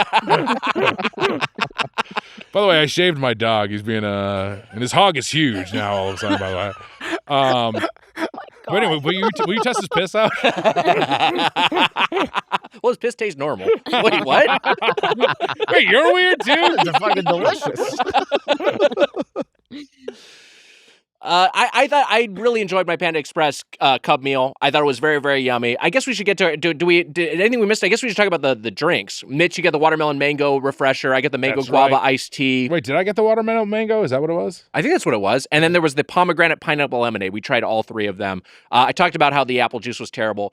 By the way, I shaved my dog. He's being and his hog is huge now. All of a sudden, by the way. But anyway, will you test his piss out? Well, his piss tastes normal. Wait, what? Wait, you're weird too? It's fucking delicious. I thought I really enjoyed my Panda Express Cub meal. I thought it was very, very yummy. I guess we should get to did anything we missed? I guess we should talk about the drinks. Mitch, you get the watermelon mango refresher. I get the mango guava iced tea. Wait, did I get the watermelon mango? Is that what it was? I think that's what it was. And then there was the pomegranate pineapple lemonade. We tried all 3 of them. I talked about how the apple juice was terrible.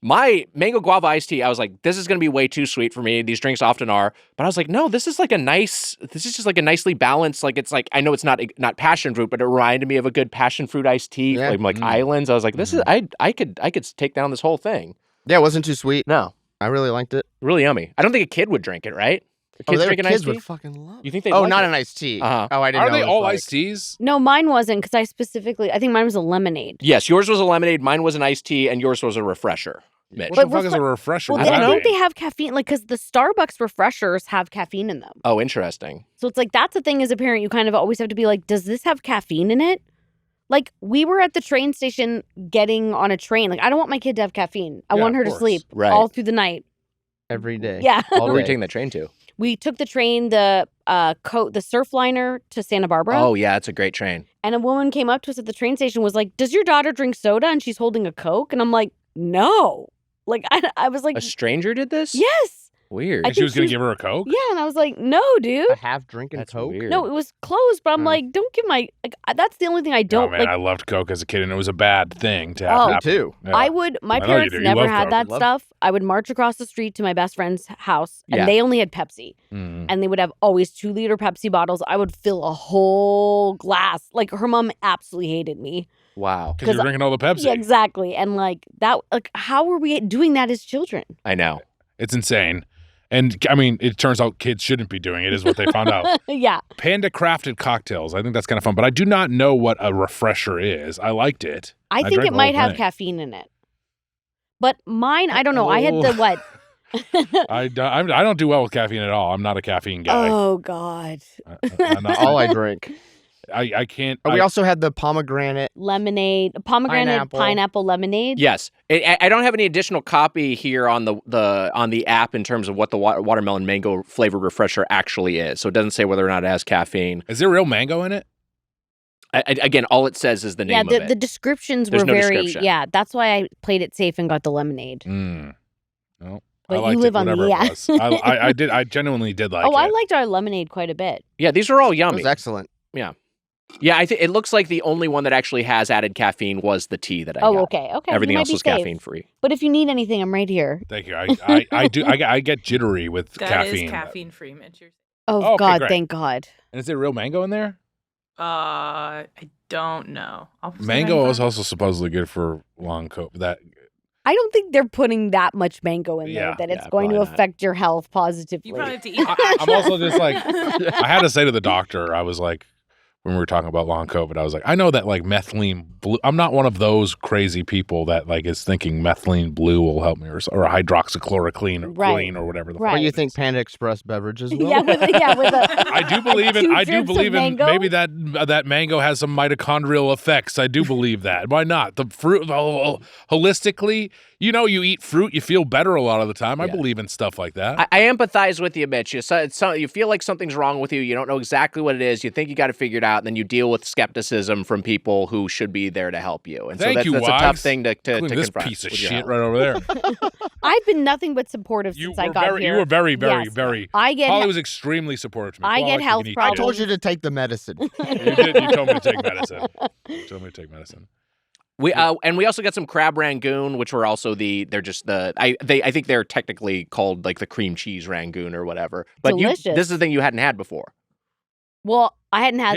My mango guava iced tea, I was like, this is going to be way too sweet for me. These drinks often are. But I was like, no, this is just like a nicely balanced, like, it's like, I know it's not passion fruit, but it reminded me of a good passion fruit iced tea, like Islands. I was like, this is, I could take down this whole thing. Yeah, it wasn't too sweet. No. I really liked it. Really yummy. I don't think a kid would drink it, right? Kids drink an iced tea? Would fucking love it. You think they? Oh, not an iced tea. Uh-huh. Oh, I didn't know. Are they all like... iced teas? No, mine wasn't because I think mine was a lemonade. Yes, yours was a lemonade, mine was an iced tea, and yours was a refresher. Mitch. What the fuck is a refresher? Well, I think they have caffeine, like, because the Starbucks refreshers have caffeine in them. Oh, interesting. So it's like, that's the thing as a parent, you kind of always have to be like, does this have caffeine in it? Like, we were at the train station getting on a train. Like, I don't want my kid to have caffeine. I want her to sleep all through the night. Every day. Yeah. Where were you taking the train to? We took the train, the surf liner to Santa Barbara. Oh, yeah, it's a great train. And a woman came up to us at the train station, was like, does your daughter drink soda? And she's holding a Coke. And I'm like, no. Like, I was like... A stranger did this? Yes. Weird. And she was going to give her a Coke? Yeah, and I was like, no, dude. A half drinking Coke? Weird. No, it was closed, but I'm like, don't give my... Like, that's the only thing I don't... Oh, man, like, I loved Coke as a kid, and it was a bad thing to have happen. too. Yeah. I would... My parents You never love had Coke. that stuff. I would march across the street to my best friend's house, and they only had Pepsi. Mm. And they would have always 2-liter Pepsi bottles. I would fill a whole glass. Like, her mom absolutely hated me. Wow. Because you're drinking all the Pepsi. Yeah, exactly. And, like, that... Like, how were we doing that as children? I know. It's insane. And, I mean, it turns out kids shouldn't be doing it, is what they found out. Yeah. Panda crafted cocktails. I think that's kind of fun. But I do not know what a refresher is. I liked it. I think it might have caffeine in it. But mine, I don't know. I had the what? I don't do well with caffeine at all. I'm not a caffeine guy. Oh, God. All I drink. I can't. We also had the pomegranate pomegranate pineapple lemonade. Yes, I don't have any additional copy here on the app in terms of what the watermelon mango flavored refresher actually is. So it doesn't say whether or not it has caffeine. Is there real mango in it? Again, all it says is the name of it. Yeah, the descriptions There's were no very. description. Yeah, that's why I played it safe and got the lemonade. No. But I you live on the it was. I did. I genuinely did like it. I liked our lemonade quite a bit. Yeah, these are all yummy. It was excellent. Yeah. Yeah, I think it looks like the only one that actually has added caffeine was the tea that I got. Okay. Everything You might else be was safe. caffeine free. But if you need anything, I'm right here. Thank you. I do. I get jittery with caffeine. That is caffeine free, Mitch. Oh, okay, God, great. thank God. And is there real mango in there? I don't know. Mango was also supposedly good for long COVID. I don't think they're putting that much mango in there that it's going to probably not. affect your health positively. You probably have to eat. I'm also just like, I had to say to the doctor, I was like, when we were talking about long COVID. I was like, I know that like methylene blue. I'm not one of those crazy people that like is thinking methylene blue will help me or hydroxychloroquine or clean or whatever. The What do you fuck think Panda Express beverages will? Yeah, with a I do believe in. I do believe in. mango? Maybe that mango has some mitochondrial effects. I do believe that. Why not? The fruit, holistically, you eat fruit, you feel better a lot of the time. I believe in stuff like that. I empathize with you, Mitch. You feel like something's wrong with you. You don't know exactly what it is. You think you got to figure it out, and then you deal with skepticism from people who should be there to help you. And Thank so you, that's a Wags. tough thing to Including this confront. piece of with your shit health. right over there. I've been nothing but supportive since I got here. You were very, very, Yes. very. I get Holly was extremely supportive to me. I get Kowalick, health you can eat I problems. told you to take the medicine. You did. You told me to take medicine. We also got some crab rangoon, which were also I think they're technically called like the cream cheese rangoon or whatever. But Delicious. this is the thing you hadn't had before. Well, I hadn't had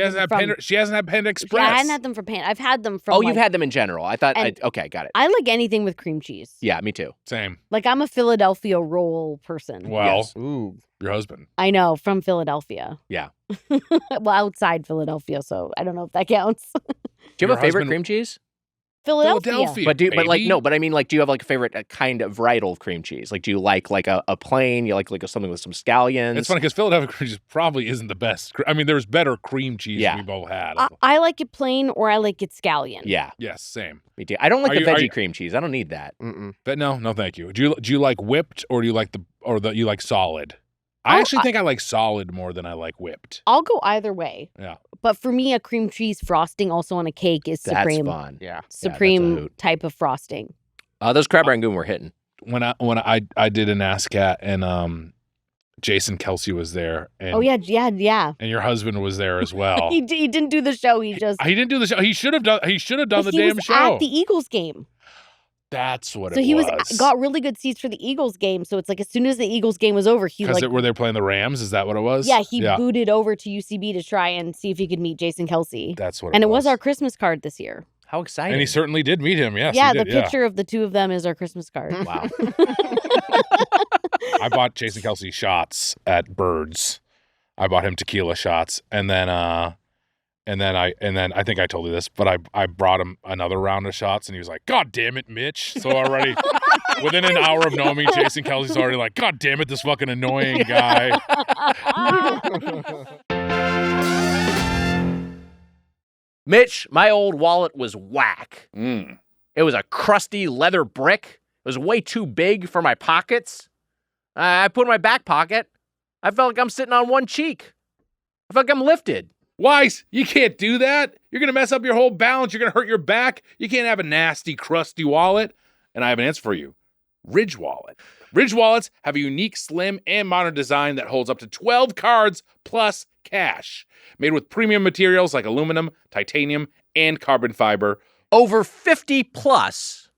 She hasn't had Panda Express. Yeah, I hadn't had them from Panda. I've had them from. Oh, you've had them in general. I thought. and- Okay, got it. I like anything with cream cheese. Yeah, me too. Same. Like I'm a Philadelphia roll person. Well, Yes. Ooh. your husband. I know, from Philadelphia. Yeah. Well, outside Philadelphia, so I don't know if that counts. Do you Your have a favorite husband- cream cheese? Philadelphia. But do baby. you like do you have like a favorite kind of varietal of cream cheese? Like do you like a plain? You like something with some scallions? It's funny because Philadelphia cream cheese probably isn't the best. I mean, there's better cream cheese Yeah. we've all had. I like it plain or I like it scallion. Yeah, Yes, same. me too. I don't like Are the you- veggie cream cheese. I don't need that. Mm-mm. But no, thank you. Do you like whipped or do you like you like solid? I Oh, actually think I like solid more than I like whipped. I'll go either way. Yeah. But for me, a cream cheese frosting also on a cake is That's supreme. fun. Yeah. Supreme hoot. type of frosting. Those crab rangoon were hitting. When I did an ASCAT and Jason Kelsey was there and Oh yeah. and your husband was there as well. He didn't do the show. He just He didn't do the show. He should have done the he damn was show. at the Eagles game. That's what So it he was. got really good seats for the Eagles game. So it's like as soon as the Eagles game was over, he Because like were they playing the Rams? Is that what it was? yeah, he booted over to UCB to try and see if he could meet Jason Kelsey. That's what And it it was was our Christmas card this year. How exciting! And he certainly did meet him. Yes. yeah, he the did, picture of the two of them is our Christmas card. Wow. I bought Jason Kelsey shots at Birds. I bought him tequila shots, and then I think I told you this, but I brought him another round of shots, and he was like, "God damn it, Mitch!" So already within an hour of knowing me, Jason Kelsey's already like, "God damn it, this fucking annoying guy." Mitch, my old wallet was whack. Mm. It was a crusty leather brick. It was way too big for my pockets. I put it in my back pocket. I felt like I'm sitting on one cheek. I felt like I'm lifted. Weiss, you can't do that. You're going to mess up your whole balance. You're going to hurt your back. You can't have a nasty, crusty wallet. And I have an answer for you. Ridge Wallet. Ridge Wallets have a unique, slim, and modern design that holds up to 12 cards plus cash. Made with premium materials like aluminum, titanium, and carbon fiber. Over 50 plus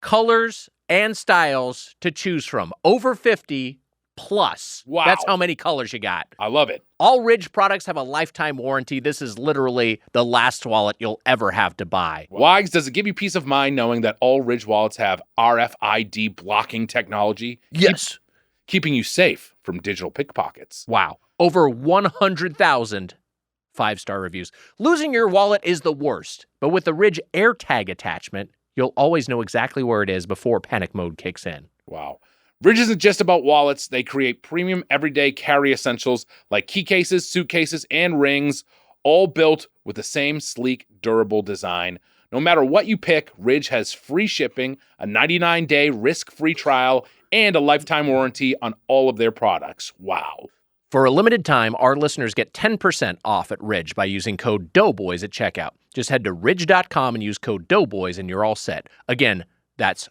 colors and styles to choose from. Over 50 plus. Wow. That's how many colors you got. I love it. All Ridge products have a lifetime warranty. This is literally the last wallet you'll ever have to buy. Wags, does it give you peace of mind knowing that all Ridge Wallets have RFID blocking technology? Yes. Keeping you safe from digital pickpockets. Wow. Over 100,000 5-star reviews. Losing your wallet is the worst, but with the Ridge AirTag attachment, you'll always know exactly where it is before panic mode kicks in. Wow. Ridge isn't just about wallets. They create premium everyday carry essentials like key cases, suitcases, and rings, all built with the same sleek, durable design. No matter what you pick, Ridge has free shipping, a 99-day risk-free trial, and a lifetime warranty on all of their products. Wow. For a limited time, our listeners get 10% off at Ridge by using code Doughboys at checkout. Just head to ridge.com and use code Doughboys and you're all set. Again, that's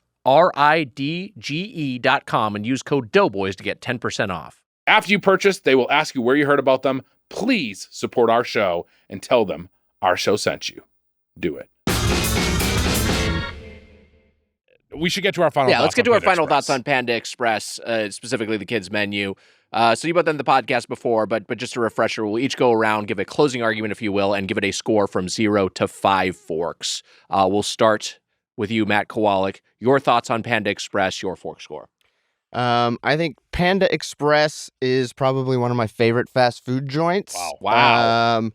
RIDGE.com and use code Doughboys to get 10% off. After you purchase, they will ask you where you heard about them. Please support our show and tell them our show sent you. Do it. We should get to our final thoughts. Yeah, let's get to on our Panda final Express. thoughts on Panda Express, specifically the kids' menu. So you both done the podcast before, but just a refresher, we'll each go around, give a closing argument, if you will, and give it a score from 0 to 5 forks. We'll start with you, Matt Kowalick. Your thoughts on Panda Express, your fork score. I think Panda Express is probably one of my favorite fast food joints. Wow.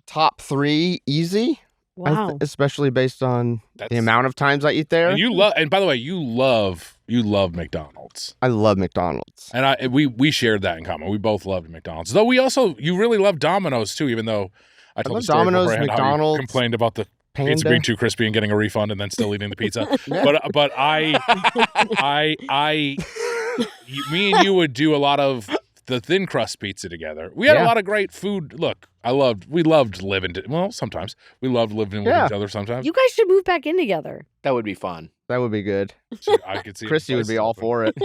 top 3 easy. Wow. Especially based on the amount of times I eat there. And by the way, you love McDonald's. I love McDonald's. And we shared that in common. We both loved McDonald's. Though you really love Domino's too, even though I told the story Domino's, beforehand McDonald's, how you complained about the Panda. pizza being too crispy and getting a refund and then still eating the pizza. But me and you would do a lot of the thin crust pizza together. We had a lot of great food. Look, we loved living. Sometimes we loved living with each other. Sometimes You guys should move back in together. That would be fun. That would be good. I could see Chrissy would be all for it.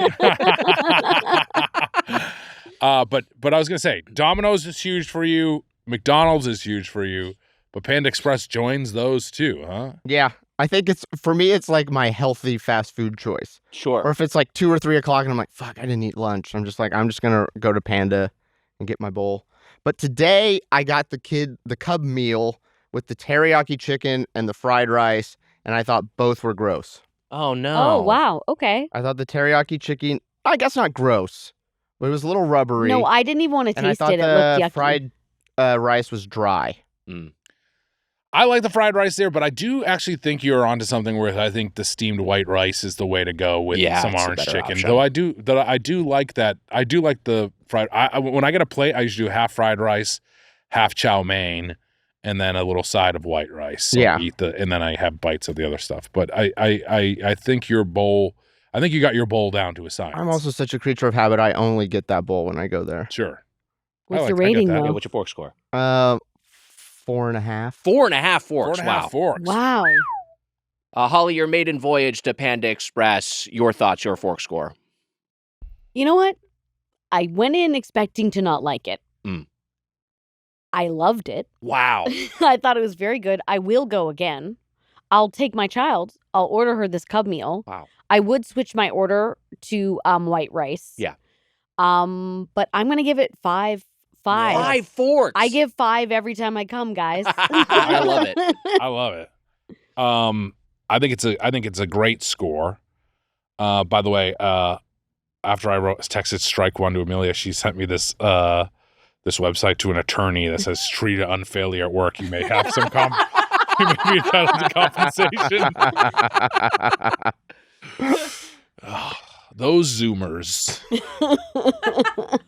But I was gonna say, Domino's is huge for you. McDonald's is huge for you. But Panda Express joins those too, huh? Yeah. I think for me, it's like my healthy fast food choice. Sure. Or if it's like 2 or 3 o'clock and I'm like, fuck, I didn't eat lunch. I'm just going to go to Panda and get my bowl. But today I got the Cub meal with the teriyaki chicken and the fried rice. And I thought both were gross. Oh, no. Oh, wow. Okay. I thought the teriyaki chicken, I guess not gross, but it was a little rubbery. No, I didn't even want to and I taste thought it. It looked the yucky. fried rice was dry. I like the fried rice there, but I do actually think you're onto something where I think the steamed white rice is the way to go with some it's a orange better chicken. option. Though I do like that. I do like the fried. When I get a plate, I usually do half fried rice, half chow mein, and then a little side of white rice. So I eat and then I have bites of the other stuff. But I think your bowl. I think you got your bowl down to a science. I'm also such a creature of habit. I only get that bowl when I go there. Sure. What's the rating, though? Yeah, what's your fork score? 4.5. 4.5 forks. 4.5 forks. Wow. Holly, your maiden voyage to Panda Express, your thoughts, your fork score. You know what? I went in expecting to not like it. I loved it. Wow. I thought it was very good. I will go again. I'll take my child. I'll order her this Cub meal. Wow. I would switch my order to white rice. Yeah. But I'm going to give it 5. 5 forks. I give 5 every time I come, guys. I love it. I love it. I think it's a great score. By the way, after I texted strike one to Amelia, she sent me this website to an attorney that says treated unfairly at work. You may have some you may be entitled to compensation. Those Zoomers.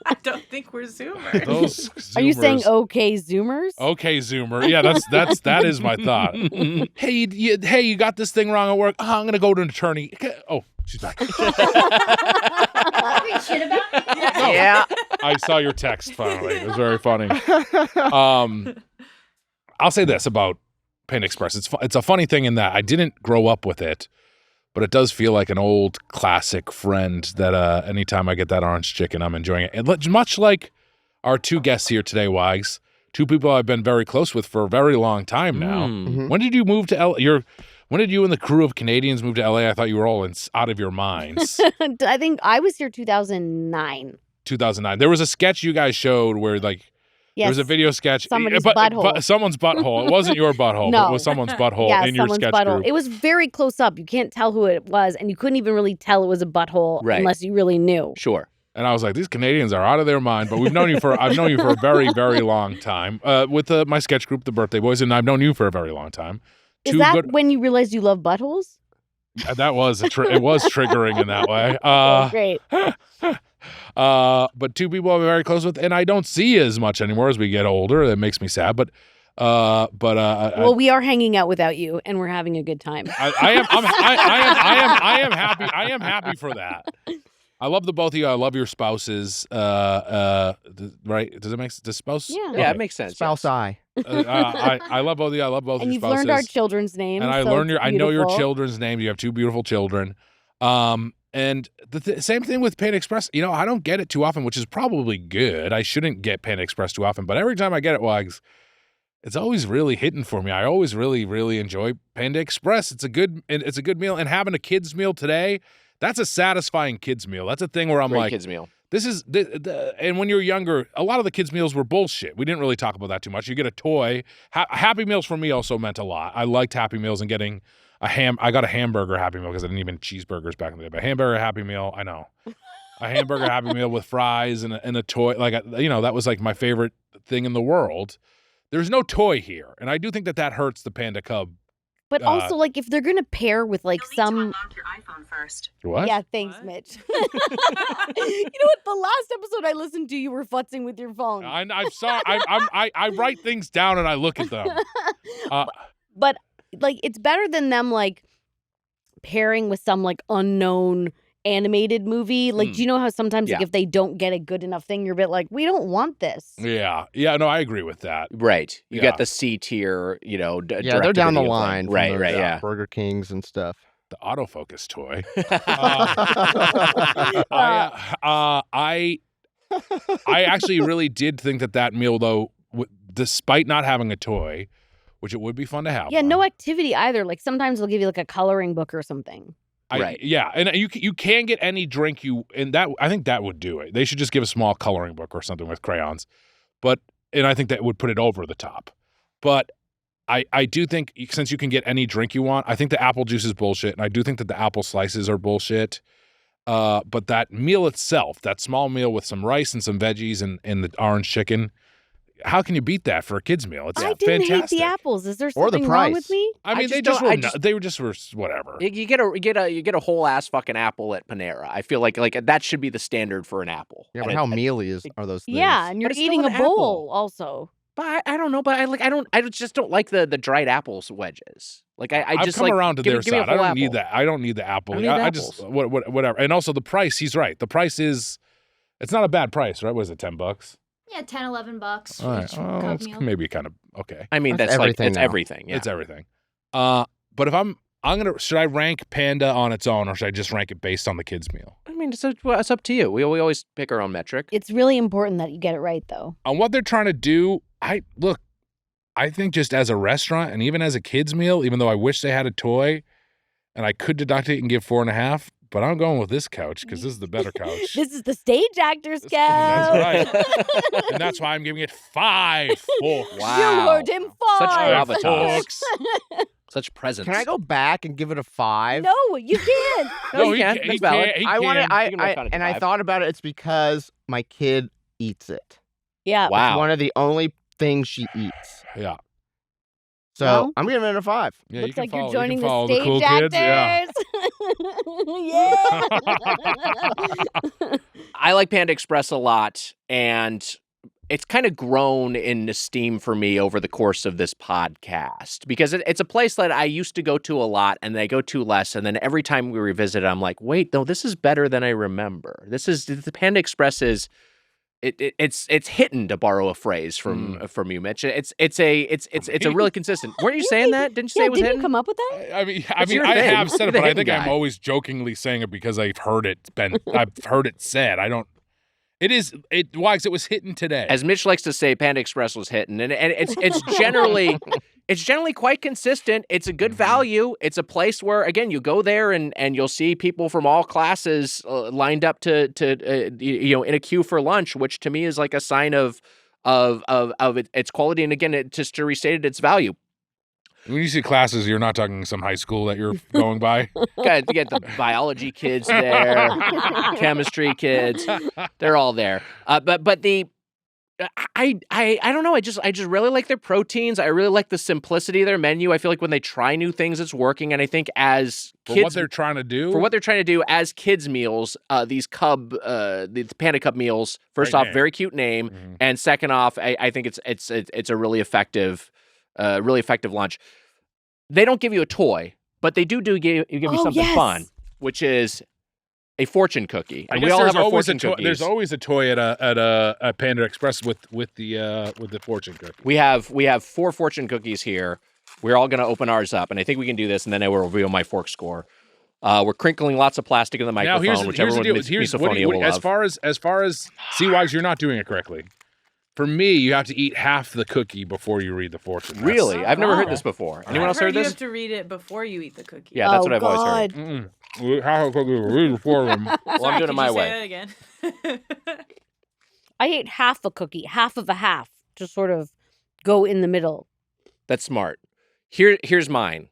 I don't think we're Zoomers. Those Zoomers. Are you saying okay Zoomers? Okay, Zoomer. Yeah, that is my thought. Hey, you got this thing wrong at work. I'm gonna go to an attorney. Oh, she's back. Shit about it? Yeah. I saw your text finally. It was very funny. I'll say this about Panda Express. It's a funny thing in that I didn't grow up with it, but it does feel like an old classic friend that anytime I get that orange chicken, I'm enjoying it. And much like our 2 guests here today, Wags, 2 people I've been very close with for a very long time now. When did you move to LA? When did you and the crew of Canadians move to LA? I thought you were all out of your minds. I think I was here 2009. 2009. There was a sketch you guys showed where there was a video sketch. Somebody's butthole. Someone's butthole. It wasn't your butthole, but it was someone's butthole in your sketch butthole. group. It was very close up. You can't tell who it was, and you couldn't even really tell it was a butthole unless you really knew. Sure. And I was like, these Canadians are out of their mind. But I've known you for a very, very long time. With my sketch group, the Birthday Boys, and I've known you for a very long time. Is that when you realized you love buttholes? That was it was triggering in that way. Great. But 2 people I'm very close with, and I don't see as much anymore as we get older. That makes me sad. But we are hanging out without you, and we're having a good time. I am happy. I am happy for that. I love the both of you. I love your spouses. Right? Does it make sense? Does spouse? Yeah. Yeah, it makes sense. Spouse yes. I love both of you. I love both and your you've spouses. learned our children's names. And I know your children's names. You have 2 beautiful children. And the same thing with Panda Express. I don't get it too often, which is probably good. I shouldn't get Panda Express too often, but every time I get it, Wags, it's always really hitting for me. I always really, really enjoy Panda Express. It's a good meal, and having a kids meal today, that's a satisfying kids meal. That's a thing where I'm Great like, kids meal. this is and when you're younger, a lot of the kids meals were bullshit. We didn't really talk about that too much. You get a toy. Happy Meals for me also meant a lot. I liked Happy Meals and getting I got a hamburger Happy Meal because I didn't even cheeseburgers back in the day. But hamburger Happy Meal, I know. A hamburger Happy Meal with fries and a toy. Like, that was like my favorite thing in the world. there's no toy here, and I do think that hurts the Panda Cub. But also, like, if they're gonna pair with like some. Unlock your iPhone first. What? Yeah, thanks, Mitch. You know what? The last episode I listened to, you were futzing with your phone. I'm sorry. I write things down and I look at them. But like, it's better than them like pairing with some like unknown animated movie. Like, do you know how sometimes like if they don't get a good enough thing, you're a bit like, we don't want this. Yeah. No, I agree with that. Right. You got the C tier, they're down the line. Right, those, yeah. Burger Kings and stuff. The autofocus toy. I actually really did think that meal, though, despite not having a toy, which it would be fun to have. Yeah, no activity either. Like sometimes they'll give you like a coloring book or something. Right. Yeah, and you can get any drink I think that would do it. They should just give a small coloring book or something with crayons. And I think that would put it over the top. But I do think since you can get any drink you want, I think the apple juice is bullshit, and I do think that the apple slices are bullshit. But that meal itself, that small meal with some rice and some veggies and the orange chicken, how can you beat that for a kid's meal? It's I fantastic. didn't hate the apples. Is there Or the something wrong price. with me? I mean, they just were whatever. You get a whole ass fucking apple at Panera. I feel like that should be the standard for an apple. Yeah, but how mealy are those things? Yeah, and you're But it's eating still a an bowl apple. also. But I don't know. But I just don't like the dried apples wedges. Like I've just come like, around to give their me a side. I whole don't need apple. that. I don't need the apple. I don't need the I just apples. whatever. And also the price. He's right. The price is, it's not a bad price, right? Was it $10? Yeah, $10, $11 All right. each Oh, Cub it's meal. maybe kind of okay. I mean, That's that's like everything it's now. everything. Yeah. It's everything. But if should I rank Panda on its own, or should I just rank it based on the kids' meal? I mean, it's up to you. We always pick our own metric. It's really important that you get it right, though. On what they're trying to do, I think just as a restaurant and even as a kid's meal, even though I wish they had a toy, and I could deduct it and give 4.5. But I'm going with this couch because this is the better couch. This is the stage actor's couch. That's right. And that's why I'm giving it 5 forks. Wow. You heard him Such five. gravitas. Such presence. Can I go back and give it a 5? No, you can't. No, he you can't. can- That's he valid. can- he I want can. to. You can work on it to And I 5. thought about it. It's because my kid eats it. Yeah. Wow. It's one of the only things she eats. Yeah. So Well, I'm giving it a 5. Yeah, Looks you can like follow, you're joining you can follow the the stage cool kids. Yeah. actors. Yeah. I like Panda Express a lot, and it's kind of grown in esteem for me over the course of this podcast because it's a place that I used to go to a lot and I go to less. And then every time we revisit it, I'm like, wait, no, this is better than I remember. The Panda Express is. It's hitting, to borrow a phrase from you, Mitch. It's a really consistent. Weren't you saying that? Didn't you say it was didn't hitting? you come up with that? I mean, your I thing. have said it, The but I hidden think I'm guy. always jokingly saying it because I've heard it said. I don't. Why? Because it was hitting today. As Mitch likes to say, Panda Express was hitting, and it's generally quite consistent. It's a good value. It's a place where, again, you go there and you'll see people from all classes lined up to in a queue for lunch, which to me is like a sign of its quality. And again, just to restate its value. When you see classes, you're not talking some high school that you're going by. You get the biology kids there, chemistry kids, they're all there. But the I don't know. I just really like their proteins. I really like the simplicity of their menu. I feel like when they try new things, it's working. And I think as kids, For what they're trying to do as kids meals, these the Panda Cub meals. First Great off, name. very cute name, Mm-hmm. and second off, I think it's a really effective lunch. They don't give you a toy, but they do give you something yes. fun, which is a fortune cookie. I And guess we all there's have our always fortune cookies. There's always a toy at a Panda Express with the fortune cookie. We have 4 fortune cookies here. We're all going to open ours up, and I think we can do this, and then I will reveal my fork score. We're crinkling lots of plastic in the Now microphone, which everyone in misophonia will love. As far as C-Wise, you're not doing it correctly. For me, you have to eat half the cookie before you read the fortune. Really? I've never heard wow. this before. Anyone else I've heard heard you this? have to read it before you eat the cookie. Yeah, that's what I've always heard. God. Half a cookie, read before them. Well, I'm doing it my way. Say that again. I ate half a cookie, half of a half, to sort of go in the middle. That's smart. Here's mine.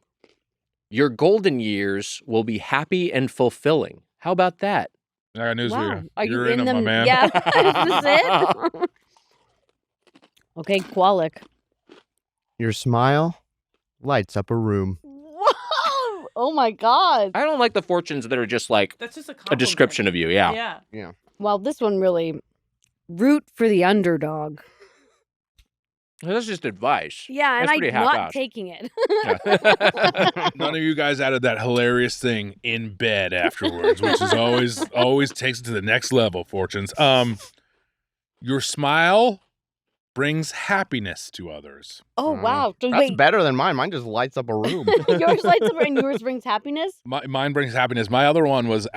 Your golden years will be happy and fulfilling. How about that? I got news for Wow. you. Are You're you in in them, them? my man. Yeah. Is this it? Okay, Kowalick. Your smile lights up a room. Whoa! Oh my god. I don't like the fortunes that are just like That's just a a description of you. Yeah. Yeah. Yeah. Well, this one really root for the underdog. That's just advice. Yeah, and That's pretty I'm not half-assed. taking it. None of you guys added that hilarious thing in bed afterwards, which is always takes it to the next level, Fortunes. Your smile brings happiness to others. Oh wow. So That's wait, better than mine. Mine just lights up a room. yours lights up and yours brings happiness? Mine brings happiness. My other one was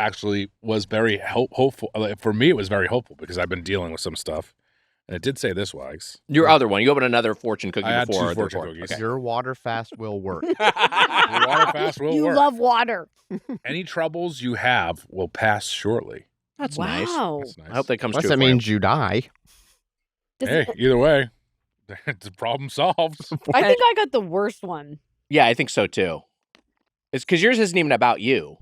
very hopeful. For me, it was very hopeful because I've been dealing with some stuff. And it did say this, Wags. Your other one. You opened another fortune cookie I had before. two or fortune before. cookies. Okay. Your water fast will work. Your water fast will You work. love water. Any troubles you have will pass shortly. That's Wow. nice. That's nice. I hope that comes Unless true. that for you. means you die. Does Hey, it- either way, it's a problem solved. I think I got the worst one. Yeah, I think so too. It's because yours isn't even about you.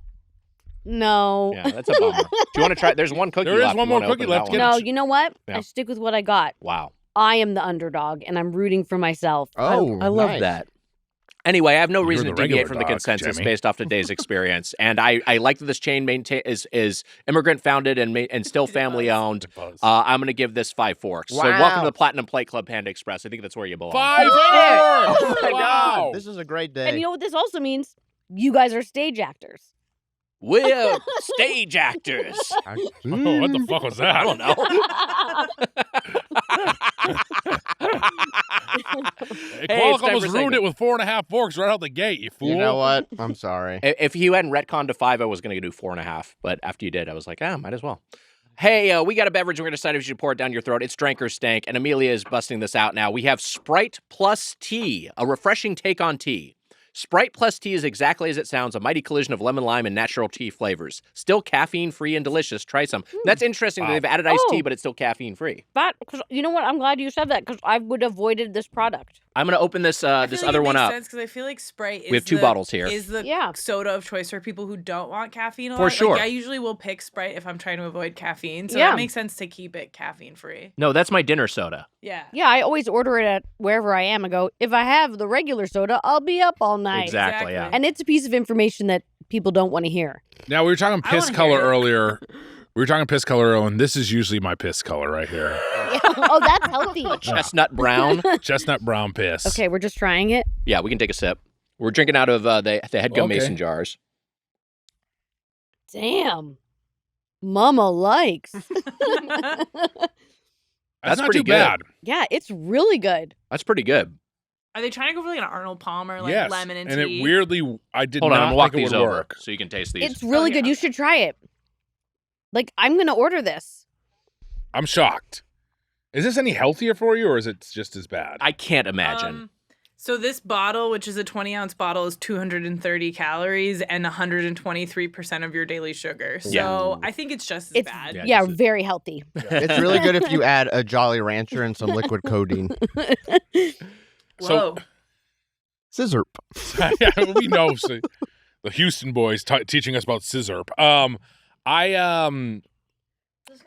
No. Yeah, that's a bummer. Do you want to try? There's one cookie There is left. one You more wanna cookie open that left. one? Get No, it. you know what? Yeah. I stick with what I got. Wow. I am the underdog and I'm rooting for myself. Oh, I love nice. that. Anyway, I have no You're reason the to deviate regular from the dog, consensus Jimmy. based off today's experience, and I like that this chain is immigrant founded and still family owned. I'm going to give this 5 forks. So welcome Wow. to the Platinum Plate Club, Panda Express. I think that's where you belong. 5 Oh forks! my Wow. God. This is a great day. And you know what this also means? You guys are stage actors. We're stage actors. Oh, what the fuck was that? I don't know. Hey, Hey, it's Kowalick time almost for ruined segment. it with 4.5 forks right out the gate, you fool. You know what? I'm sorry. If you hadn't retconned to 5, I was going to do 4.5. But after you did, I was like, might as well. Hey, we got a beverage. We're going to decide if you should pour it down your throat. It's Drank or Stank, and Amelia is busting this out now. We have Sprite+Tea, a refreshing take on tea. Sprite+Tea is exactly as it sounds, a mighty collision of lemon, lime, and natural tea flavors. Still caffeine-free and delicious. Try some. That's interesting that they've added iced tea, but it's still caffeine-free. Cause you know what? I'm glad you said that because I would have avoided this product. I'm going to open this this like other it one makes up. sense because I feel like Sprite is We have 2 bottles here. Is the Yeah. soda of choice for people who don't want caffeine a For lot. sure. Like, I usually will pick Sprite if I'm trying to avoid caffeine. So Yeah. that makes sense to keep it caffeine free. No, that's my dinner soda. Yeah. Yeah, I always order it at wherever I am. I go, if I have the regular soda, I'll be up all night. Exactly, yeah. And it's a piece of information that people don't want to hear. Now, we were talking I piss wanna color hear it. earlier. We were talking piss color earlier, and this is usually my piss color right here. Oh, that's healthy. Chestnut brown. Chestnut brown piss. Okay, we're just trying it. Yeah, we can take a sip. We're drinking out of the Headgum Okay. mason jars. Damn. Mama likes. That's That's not pretty too good. bad. Yeah, it's really good. That's pretty good. Are they trying to go for like an Arnold Palmer, like Yes. lemon and and tea? it weirdly, I did Hold on, I'm not gonna walk think it these would over work. so you can taste these. It's really good. yeah. You should try it. Like, I'm going to order this. I'm shocked. Is this any healthier for you, or is it just as bad? I can't imagine. So this bottle, which is a 20-ounce bottle, is 230 calories and 123% of your daily sugar. So Yeah. I think it's just as It's bad. yeah, just- very healthy. It's really good if you add a Jolly Rancher and some liquid codeine. Whoa. Scissor. Yeah, we know the Houston boys teaching us about scissorp.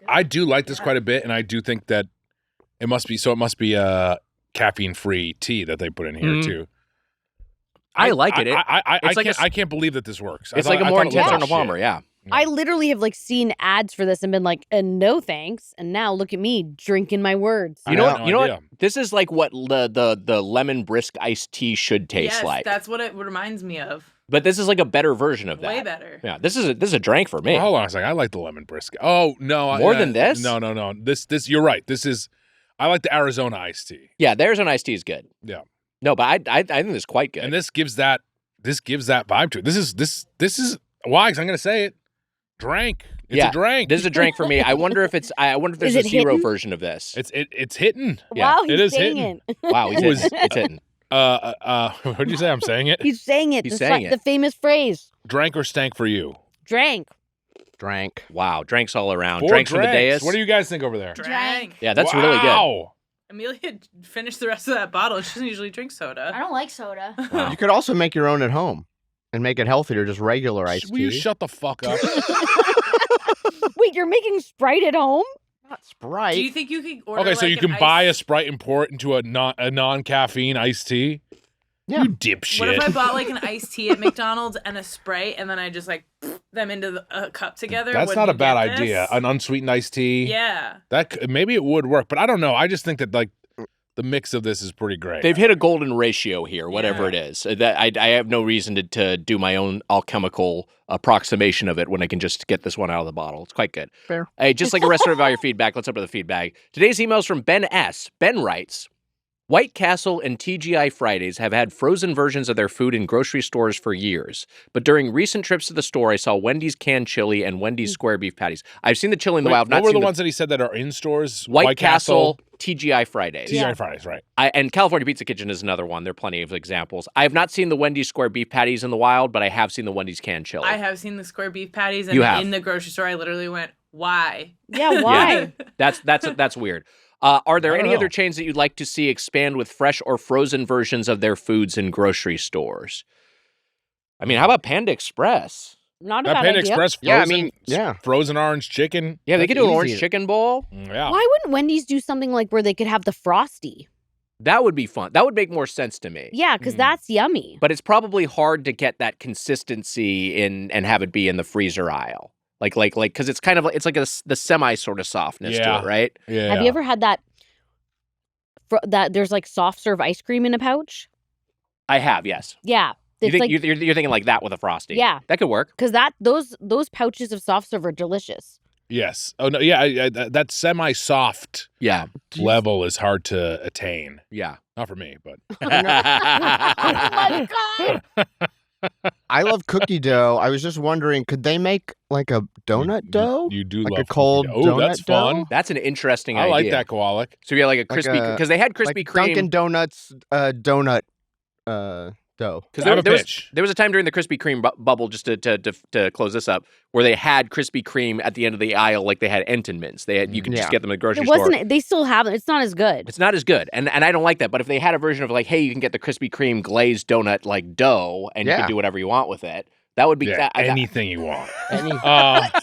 I do like this quite a bit, and I do think that it must be caffeine-free tea that they put in here Mhm. too. I like it. It's like I can't believe that this works. It's like a more intense Arnold Palmer. Palmer, yeah. I literally have like seen ads for this and been like, no thanks. And now look at me drinking my words. You know I what? have You no know idea. what? This is like what the lemon brisk iced tea should taste Yes, like. that's what it reminds me of. But this is like a better version of that. Way better. Yeah, this is a drink for me. Well, hold on a second. I like the lemon brisk. Oh no, More than this? No. This you're right. I like the Arizona iced tea. Yeah, there's an iced tea is good. Yeah. No, but I think this is quite good. And this gives that vibe to it. This is Wags, I'm gonna say it. Drank. It's a drink. This is a drink for me. I wonder if there's Is a it zero hidden? version of this. It's hitting. Yeah, wow, he's it is saying hitting. it. Wow, Who is- it's hitting. What did you say? I'm saying it. He's saying it. He's the, saying it. The famous phrase. Drank or stank for you? Drank. Drank. Wow, drinks all around. 4 Drinks from the drinks. dais. What do you guys think over there? Drank. Yeah, that's really good. Wow. Amelia finished the rest of that bottle. She doesn't usually drink soda. I don't like soda. You could also make your own at home and make it healthier, just regular iced Will you tea. shut the fuck up? Wait, you're making Sprite at home? Not Sprite. Do you think you could order? Okay, so like, you can an buy a ice- Sprite and pour it into a non-caffeine iced tea? Yeah. You dipshit. What if I bought like an iced tea at McDonald's and a Sprite, and then I just like them into a cup together? That's Would not you a bad get idea. this? An unsweetened iced tea. Yeah. Maybe it would work, but I don't know. I just think that like the mix of this is pretty great. They've hit a golden ratio here, whatever Yeah. it is. That I have no reason to do my own alchemical approximation of it when I can just get this one out of the bottle. It's quite good. Fair. Hey, just like a rest of your feedback, let's open the feedback. Today's email is from Ben S. Ben writes, White Castle and TGI Fridays have had frozen versions of their food in grocery stores for years. But during recent trips to the store, I saw Wendy's canned chili and Wendy's square beef patties. I've seen the chili in the wild. What were the ones that he said that are in stores? White Castle, TGI Fridays. TGI Fridays, right. And California Pizza Kitchen is another one. There are plenty of examples. I have not seen the Wendy's square beef patties in the wild, but I have seen the Wendy's canned chili. I have seen the square beef patties, and You have. in the grocery store, I literally went, "Why?" Yeah, why? That's weird. Are there I don't any know. other chains that you'd like to see expand with fresh or frozen versions of their foods in grocery stores? I mean, how about Panda Express? Not a That bad Panda idea. Express Yeah, I frozen, mean, yeah. frozen orange chicken. Yeah, they could do an That's orange easy. chicken bowl. Yeah. Why wouldn't Wendy's do something like where they could have the Frosty? That would be fun. That would make more sense to me. Yeah, because that's yummy. But it's probably hard to get that consistency in and have it be in the freezer aisle. Like, because it's kind of like, it's like the semi sort of softness to Yeah. it, right? Yeah. Have you ever had that? That there's like soft serve ice cream in a pouch. I have, yes. Yeah, You it's think like you're thinking like that with a Frosty? Yeah. That could work. because those pouches of soft serve are delicious. Yes. Oh no. Yeah. That semi-soft Yeah, level is hard to attain. yeah. Not for me, but Oh my god! I love cookie dough. I was just wondering, could they make like a donut dough? You do Like a love cold cookie dough. Oh, that's donut dough? fun. That's an interesting I idea. like that, Kowalick. So yeah, like a Like crispy a- because they had Krispy like Kreme. Dunkin' Donuts donut dough. Because I have a there pitch. was a time during the Krispy Kreme bubble, just to close this up, where they had Krispy Kreme at the end of the aisle, like they had Entenmann's. They had you could just Yeah. get them at the grocery It store. wasn't. They still have it. It's not as good. It's not as good, and I don't like that. But if they had a version of like, hey, you can get the Krispy Kreme glazed donut like dough, and you Yeah. can do whatever you want with it. That would be Yeah, that. anything you want. Any- What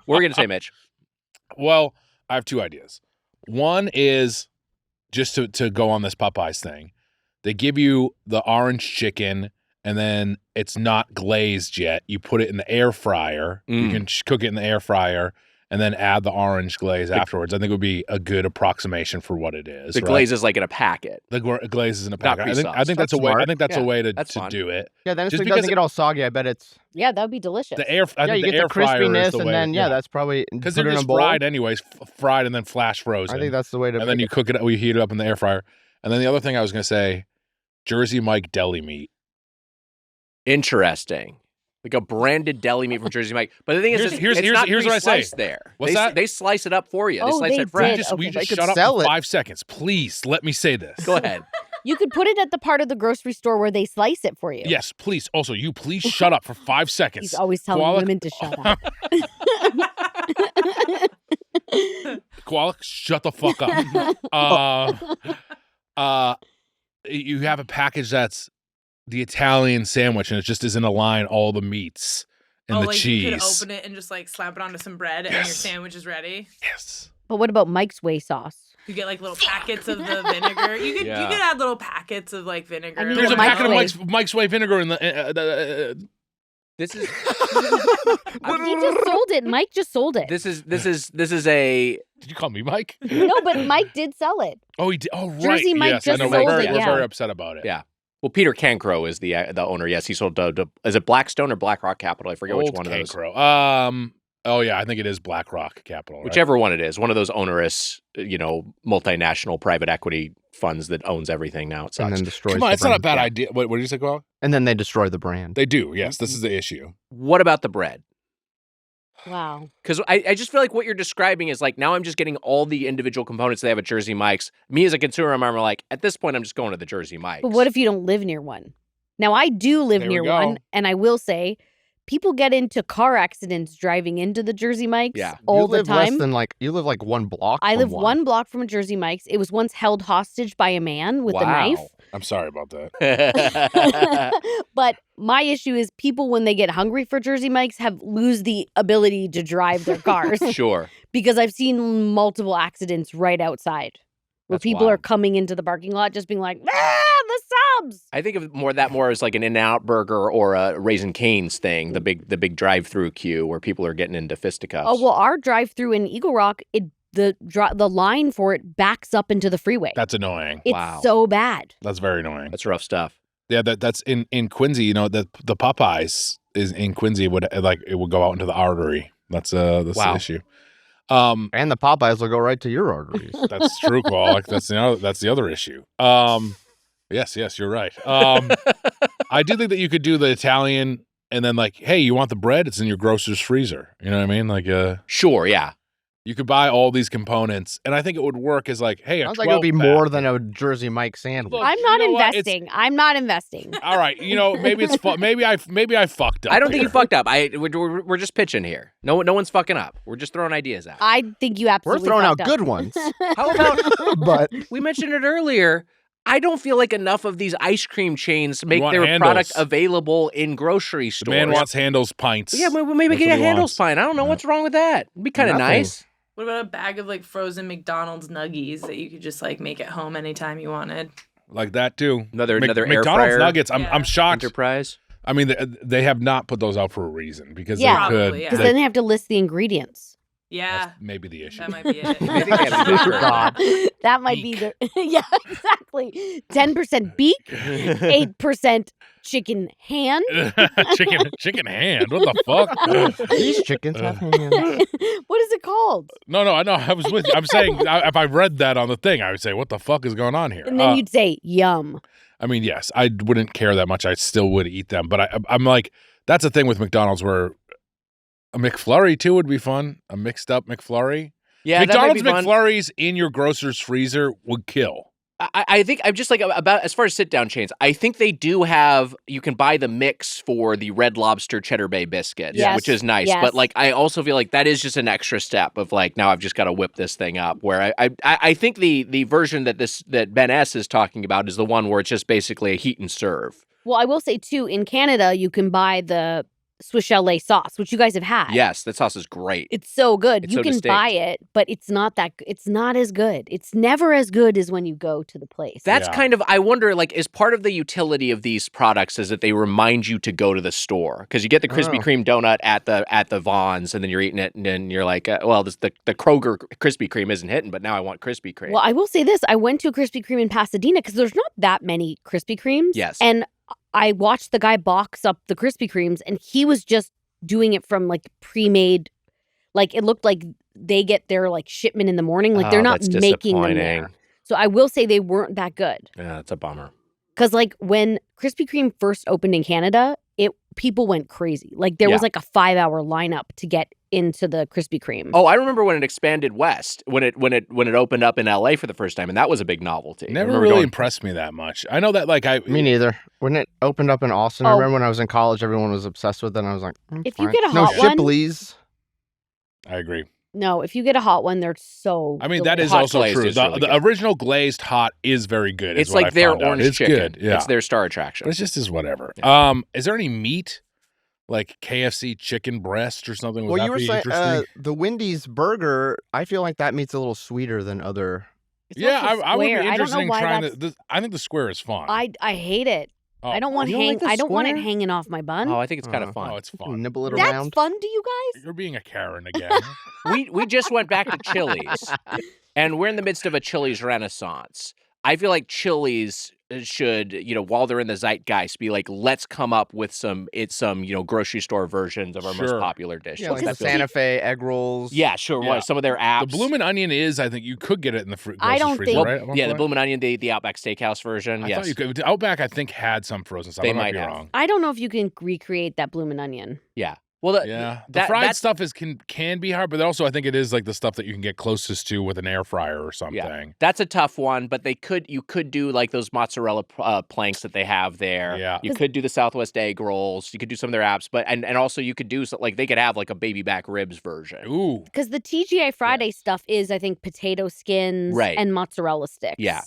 were we gonna say, Mitch? Well, I have two ideas. One is just to go on this Popeyes thing. They give you the orange chicken, and then it's not glazed yet. You put it in the air fryer. You can cook it in the air fryer, and then add the orange glaze afterwards. I think it would be a good approximation for what it is. The right? glaze is like in a packet. The glaze is in a Not packet. I think pre-sauced. that's That's a way. I smart. think that's a Yeah, way to that's fun. do it. Yeah, then Just so it because doesn't get all soggy. I bet it's Yeah, that would be delicious. The air. I yeah. think You the get air the fryer is crispiness, the and way, then that's probably because put they're it in a just bowl. fried anyways, fried and then flash frozen. I think that's the way to. and then make you cook it. We heat it up in the air fryer, and then the other thing I was gonna say, Jersey Mike deli meat. Interesting. Like a branded deli meat from Jersey Mike. But the thing is, Here's it's not what I say. pre-sliced there. What's they, that? They slice it up for you. They Oh, slice they it fresh. did. We Okay. just They could shut up sell for it. 5 seconds, please. Let me say this. Go ahead. You could put it at the part of the grocery store where they slice it for you. Yes, please. Also, you please shut up for 5 seconds. He's always telling Kowalick- women to shut up. Kowalick, shut the fuck up. You have a package that's the Italian sandwich, and it just is in a line all the meats and the like cheese. you could open it and just like slap it onto some bread, and your Yes. sandwich is ready. Yes. But what about Mike's Way sauce? You get like little packets of the vinegar. You could add little packets of like vinegar. I need There's a Mike's packet of Way. Mike's Way vinegar in the. This is He just sold it. Mike just sold it. this is a Did you call me Mike? No, but Mike did sell it. Oh, he did. Oh, right. Jersey Mike yes, just I know. sold We're it, We're yeah. very upset about it. Yeah. Well, Peter Cancro is the owner. Yes, he sold. Is it Blackstone or BlackRock Capital? I forget which Old one of those. Cancro. Oh yeah, I think it is BlackRock Capital. Right? Whichever one it is, one of those onerous, multinational private equity funds that owns everything now. It and sucks. then destroys. Come on, the it's not a brand. bad Yeah. idea. What did you say, Kowal? And then they destroy the brand. They do. Yes, this is the issue. What about the bread? Wow. Because I just feel like what you're describing is like, now I'm just getting all the individual components they have at Jersey Mike's. Me as a consumer, I'm like, at this point, I'm just going to the Jersey Mike's. But what if you don't live near one? Now, I do live There we near go. one, and I will say, people get into car accidents driving into the Jersey Mike's Yeah. all you the live less time. than you live like 1 block. I from live one block from a Jersey Mike's. It was once held hostage by a man with a knife. I'm sorry about that. But my issue is people, when they get hungry for Jersey Mike's, lose the ability to drive their cars. Sure. Because I've seen multiple accidents right outside where That's people are wild. coming into the parking lot just being like, the subs. I think of more as like an In-N-Out burger or a Raising Cane's thing, the big drive-through queue where people are getting into fisticuffs. Oh, well, our drive-through in Eagle Rock, the line for it backs up into the freeway. That's annoying. It's so bad. That's very annoying. That's rough stuff. Yeah, that's in Quincy. You know, the Popeyes is in Quincy would go out into the artery. That's the issue. And the Popeyes will go right to your arteries. That's true, Kowalick. That's the other issue. Yes, you're right. I do think that you could do the Italian and then like, hey, you want the bread? It's in your grocer's freezer. You know what I mean? Like, sure, yeah. You could buy all these components, and I think it would work as like, hey, sounds like it would be more than a Jersey Mike sandwich. Look, I'm not you know what? investing. I'm not investing. All right, maybe it's maybe I fucked up. I don't think here. you fucked up. We're just pitching here. No one's fucking up. We're just throwing ideas out. I think you absolutely We're throwing out fucked up. good ones. How about? But we mentioned it earlier. I don't feel like enough of these ice cream chains make want their handles. product available in grocery The stores. man wants handles pints. Yeah, maybe That's get what a he handles wants. pint. I don't know what's wrong with that. It'd be kind of Nothing. nice. What about a bag of like frozen McDonald's nuggies that you could just like make at home anytime you wanted? Like that too. Another air McDonald's fryer nuggets. I'm shocked. Enterprise. I mean, they have not put those out for a reason because Yeah. they could. Probably, yeah. Because then they have to list the ingredients. Yeah, That's maybe the issue. that might be it. I think they have to do it. God. That might be the yeah, exactly. 10% beak, 8% chicken hand. chicken hand. What the fuck? these chickens have hands. What is it called? No, I know. I was with you. I'm saying if I read that on the thing, I would say, what the fuck is going on here? And then you'd say yum. I mean, yes, I wouldn't care that much. I still would eat them, but I'm like, that's the thing with McDonald's where a McFlurry too would be fun. A mixed up McFlurry. Yeah, McDonald's that might be fun. McFlurries in your grocer's freezer would kill. I think I'm just like about as far as sit down chains. I think they do have. You can buy the mix for the Red Lobster Cheddar Bay biscuits, Yes, which is nice. yes. But like, I also feel like that is just an extra step of like, now I've just got to whip this thing up. Where I think the version that Ben S is talking about is the one where it's just basically a heat and serve. Well, I will say too, in Canada, you can buy the Swiss chalet sauce, which you guys have had. Yes, that sauce is great. It's so good. It's You so can distinct. buy it, but it's not as good. It's never as good as when you go to the place. That's Yeah. kind of, I wonder, like, is part of the utility of these products is that they remind you to go to the store because you get the Krispy Oh. Kreme donut at the Vons and then you're eating it and then you're like, the Kroger Krispy Kreme isn't hitting, but now I want Krispy Kreme. Well, I will say this. I went to a Krispy Kreme in Pasadena because there's not that many Krispy Kremes. Yes. And I watched the guy box up the Krispy Kremes and he was just doing it from like pre-made. Like it looked like they get their like shipment in the morning. Like they're not that's making them disappointing. there. So I will say they weren't that good. Yeah, that's a bummer. Because like when Krispy Kreme first opened in Canada, people went crazy. Like there was Yeah. like a 5-hour lineup to get into the Krispy Kreme. Oh, I remember when it expanded west, when it opened up in LA for the first time, and that was a big novelty. I Never remember really going- impressed me that much. I know that like Me neither. When it opened up in Austin, I Oh. remember when I was in college, everyone was obsessed with it, and I was like, If you fine. get a no hot one- Shipley's. I agree. No, if you get a hot one, they're so I mean, that is Hot also glazed true. is The, really the good. original glazed hot is very good. It's is what like I their found out. orange It's chicken. good. Yeah. It's their star attraction. But it's just whatever. Yeah. Is there any meat? Like KFC chicken breast or something? Would Well, that you were be saying interesting? the Wendy's burger. I feel like that meat's a little sweeter than other. It's Yeah, also I would be square. I don't interested know in why trying that's. I think the square is fun. I hate it. Oh. I don't want You don't like the I don't want it square? hanging off my bun. Oh, I think it's kind of fun. Oh, it's fun. Nibble it That's around. fun to you guys? You're being a Karen again. We just went back to Chili's, and we're in the midst of a Chili's renaissance. I feel like Chili's should, while they're in the zeitgeist, be like, let's come up with some grocery store versions of our most Sure. popular dishes. Yeah, like Because the Santa Fe egg rolls. Yeah, sure. Yeah. What, some of their apps. The Bloomin' Onion is, I think you could get it in the I don't freezer, think- right? at one Yeah, the point? Bloomin' Onion, the Outback Steakhouse version. I yes. thought you could. Outback, I think, had some frozen stuff. They I might might be have. wrong. I don't know if you can recreate that bloomin' onion. Yeah. Well, Yeah, the that- fried that's- stuff can be hard, but also I think it is like the stuff that you can get closest to with an air fryer or something. That's a tough one, but you could do like those mozzarella planks that they have there. Yeah. You could do the Southwest egg rolls. You could do some of their apps, but and also you could do like they could have like a baby back ribs version. Ooh, Because the TGI Friday stuff is, I think, potato skins Right. and mozzarella sticks. Yeah.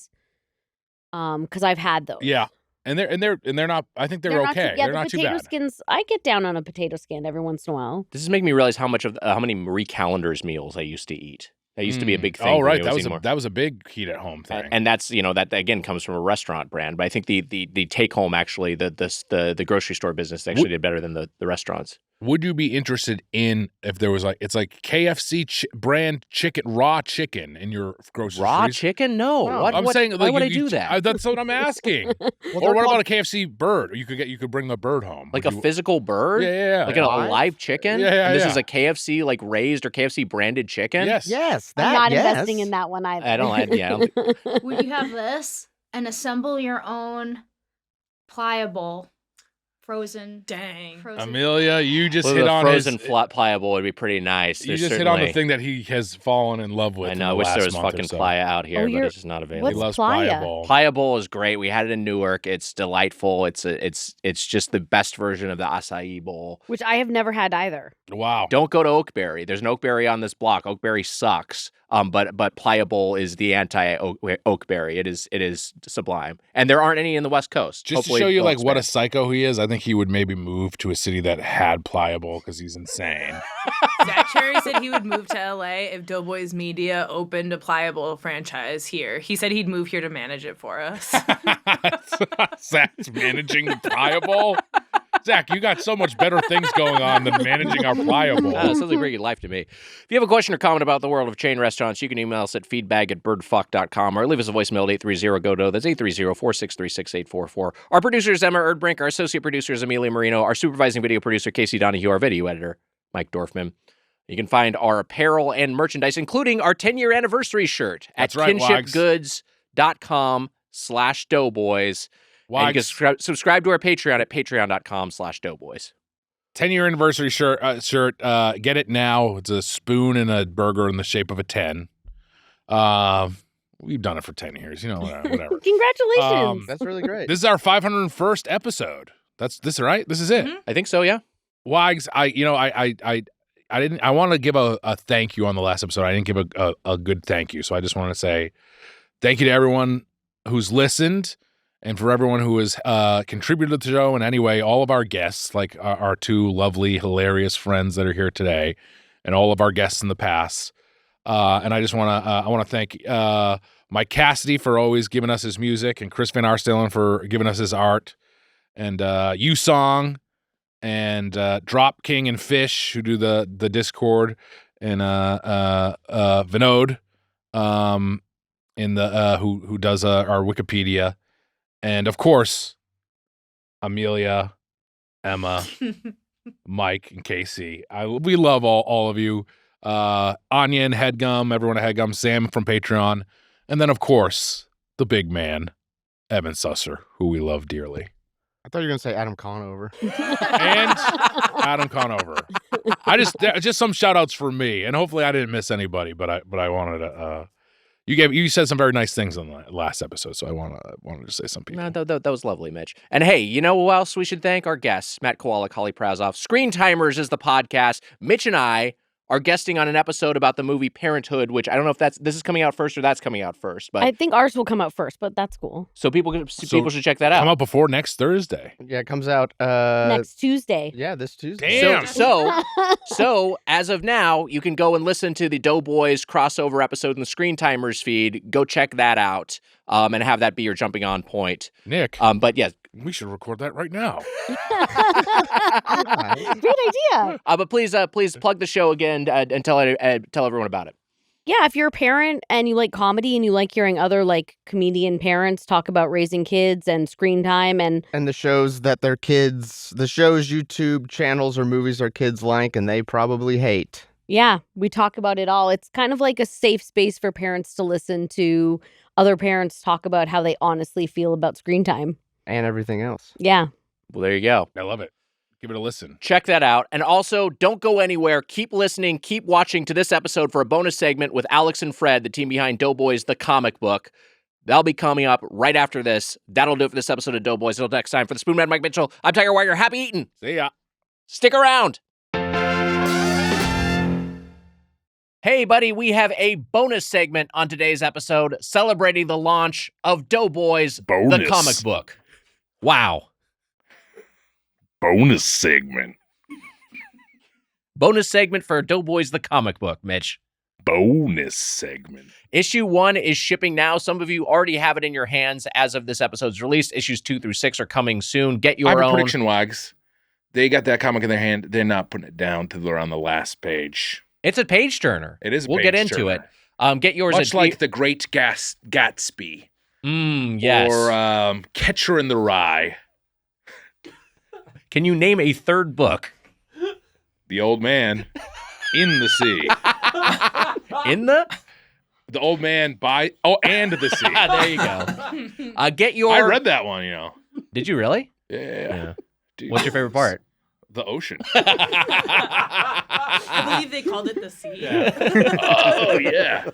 because I've had those. Yeah. And they're not. I think they're okay. Yeah, they're the not too potato bad. skins. I get down on a potato skin every once in a while. This is making me realize how many Marie Callender's meals I used to eat. That used to be a big thing. Oh, right. That That was a big heat at home thing. And that's that again comes from a restaurant brand. But I think the take home actually the grocery store business actually did better than the restaurants. Would you be interested in if there was it's like KFC brand chicken, raw chicken in your grocery Raw freezer? chicken? No. What? I'm saying, why would I do that? That's what I'm asking. Or what about a KFC bird? You could bring the bird home. Like a physical bird? Yeah. Like a live chicken? Yeah. And this is a KFC raised or KFC branded chicken? Yes. I'm not investing in that one either. I don't Would you have this and assemble your own pliable frozen? Dang. Amelia, you just Well, hit the on frozen his flat pliable would be pretty nice. You just hit on the thing that he has fallen in love with. I know. I wish there was fucking Playa out here, but it's just not available. He loves Playa? Pliable. Pliable is great. We had it in Newark. It's delightful. It's just the best version of the acai bowl. Which I have never had either. Wow. Don't go to Oakberry. There's an Oakberry on this block. Oakberry sucks. But Pliable is the anti Oakberry. It is sublime. And there aren't any in the West Coast. Just Hopefully to show you they'll what a expand. psycho he is, I think he would maybe move to a city that had Pliable because he's insane. Zach Cherry said he would move to LA if Doughboys Media opened a Pliable franchise here. He said he'd move here to manage it for us. Zach's managing the Pliable. Zach, you got so much better things going on than managing our Pliable. Sounds like a pretty good life to me. If you have a question or comment about the world of chain restaurants, you can email us at feedback@birdfuck.com or leave us a voicemail at 830-GO-DO. That's 830-463-6844. Our producer is Emma Erdbrink. Our associate producer is Amelia Marino. Our supervising video producer, Casey Donahue. Our video editor, Mike Dorfman. You can find our apparel and merchandise, including our 10-year anniversary shirt at kinshipgoods.com/doughboys. And you can subscribe to our Patreon at patreon.com/doughboys. 10-year anniversary shirt. Get it now. It's a spoon and a burger in the shape of a 10. We've done it for 10 years. Whatever. Congratulations. That's really great. This is our 501st episode. That's this, right? This is it. I think so, yeah. Wags, I want to give a thank you on the last episode. I didn't give a good thank you. So I just want to say thank you to everyone who's listened. And for everyone who has contributed to the show in any way, all of our guests, like our two lovely, hilarious friends that are here today, and all of our guests in the past. And I just want to thank Mike Cassidy for always giving us his music, and Chris Van Arsdalen for giving us his art, and U-Song, and Drop King and Fish who do the Discord, and Vinod, who does our Wikipedia. And, of course, Amelia, Emma, Mike, and Casey. We love all of you. Anya and Headgum, everyone at Headgum, Sam from Patreon. And then, of course, the big man, Evan Susser, who we love dearly. I thought you were going to say Adam Conover. And Adam Conover. Just some shout-outs for me. And hopefully I didn't miss anybody, but I wanted to... You said some very nice things on the last episode, so I wanted to say some people. No, that was lovely, Mitch. And hey, you know who else we should thank? Our guests, Matt Kowalick, Holly Prazoff. Screentimers is the podcast. Mitch and I are guesting on an episode about the movie Parenthood, which I don't know if this is coming out first or that's coming out first. But I think ours will come out first, but that's cool. So people should check that out. Come out before next Thursday. Yeah, it comes out next Tuesday. Yeah, this Tuesday. Damn. So as of now, you can go and listen to the Doughboys crossover episode in the Screentimers feed. Go check that out, and have that be your jumping on point. Nick. But yeah. We should record that right now. Great idea. But please plug the show again and tell everyone about it. Yeah, if you're a parent and you like comedy and you like hearing other comedian parents talk about raising kids and screen time and the shows that their kids, the shows, YouTube channels or movies their kids like and they probably hate. Yeah, we talk about it all. It's kind of like a safe space for parents to listen to other parents talk about how they honestly feel about screen time. And everything else. Yeah. Well, there you go. I love it. Give it a listen. Check that out. And also, don't go anywhere. Keep listening. Keep watching to this episode for a bonus segment with Alex and Fred, the team behind Doughboys, the comic book. That'll be coming up right after this. That'll do it for this episode of Doughboys. Until next time, for the Spoonman, Mike Mitchell, I'm Tiger Warrior. Happy eating. See ya. Stick around. Hey, buddy, we have a bonus segment on today's episode celebrating the launch of Doughboys, the comic book. Wow. Bonus segment. Bonus segment for Doughboys, the comic book, Mitch. Bonus segment. Issue 1 is shipping now. Some of you already have it in your hands as of this episode's release. Issues 2 through 6 are coming soon. Get your I have own. a prediction, Wags. They got that comic in their hand. They're not putting it down till they're on the last page. It's a page turner. It is a We'll page get into turner. it. Get yours Much at like The Great Gatsby. Yes. Or Catcher in the Rye. Can you name a third book? The Old Man in the Sea. In the Old Man by and the Sea. There you go. Get your. I read that one, Did you really? Yeah. Dude, What's your favorite part? The ocean. I believe they called it the sea. Oh yeah.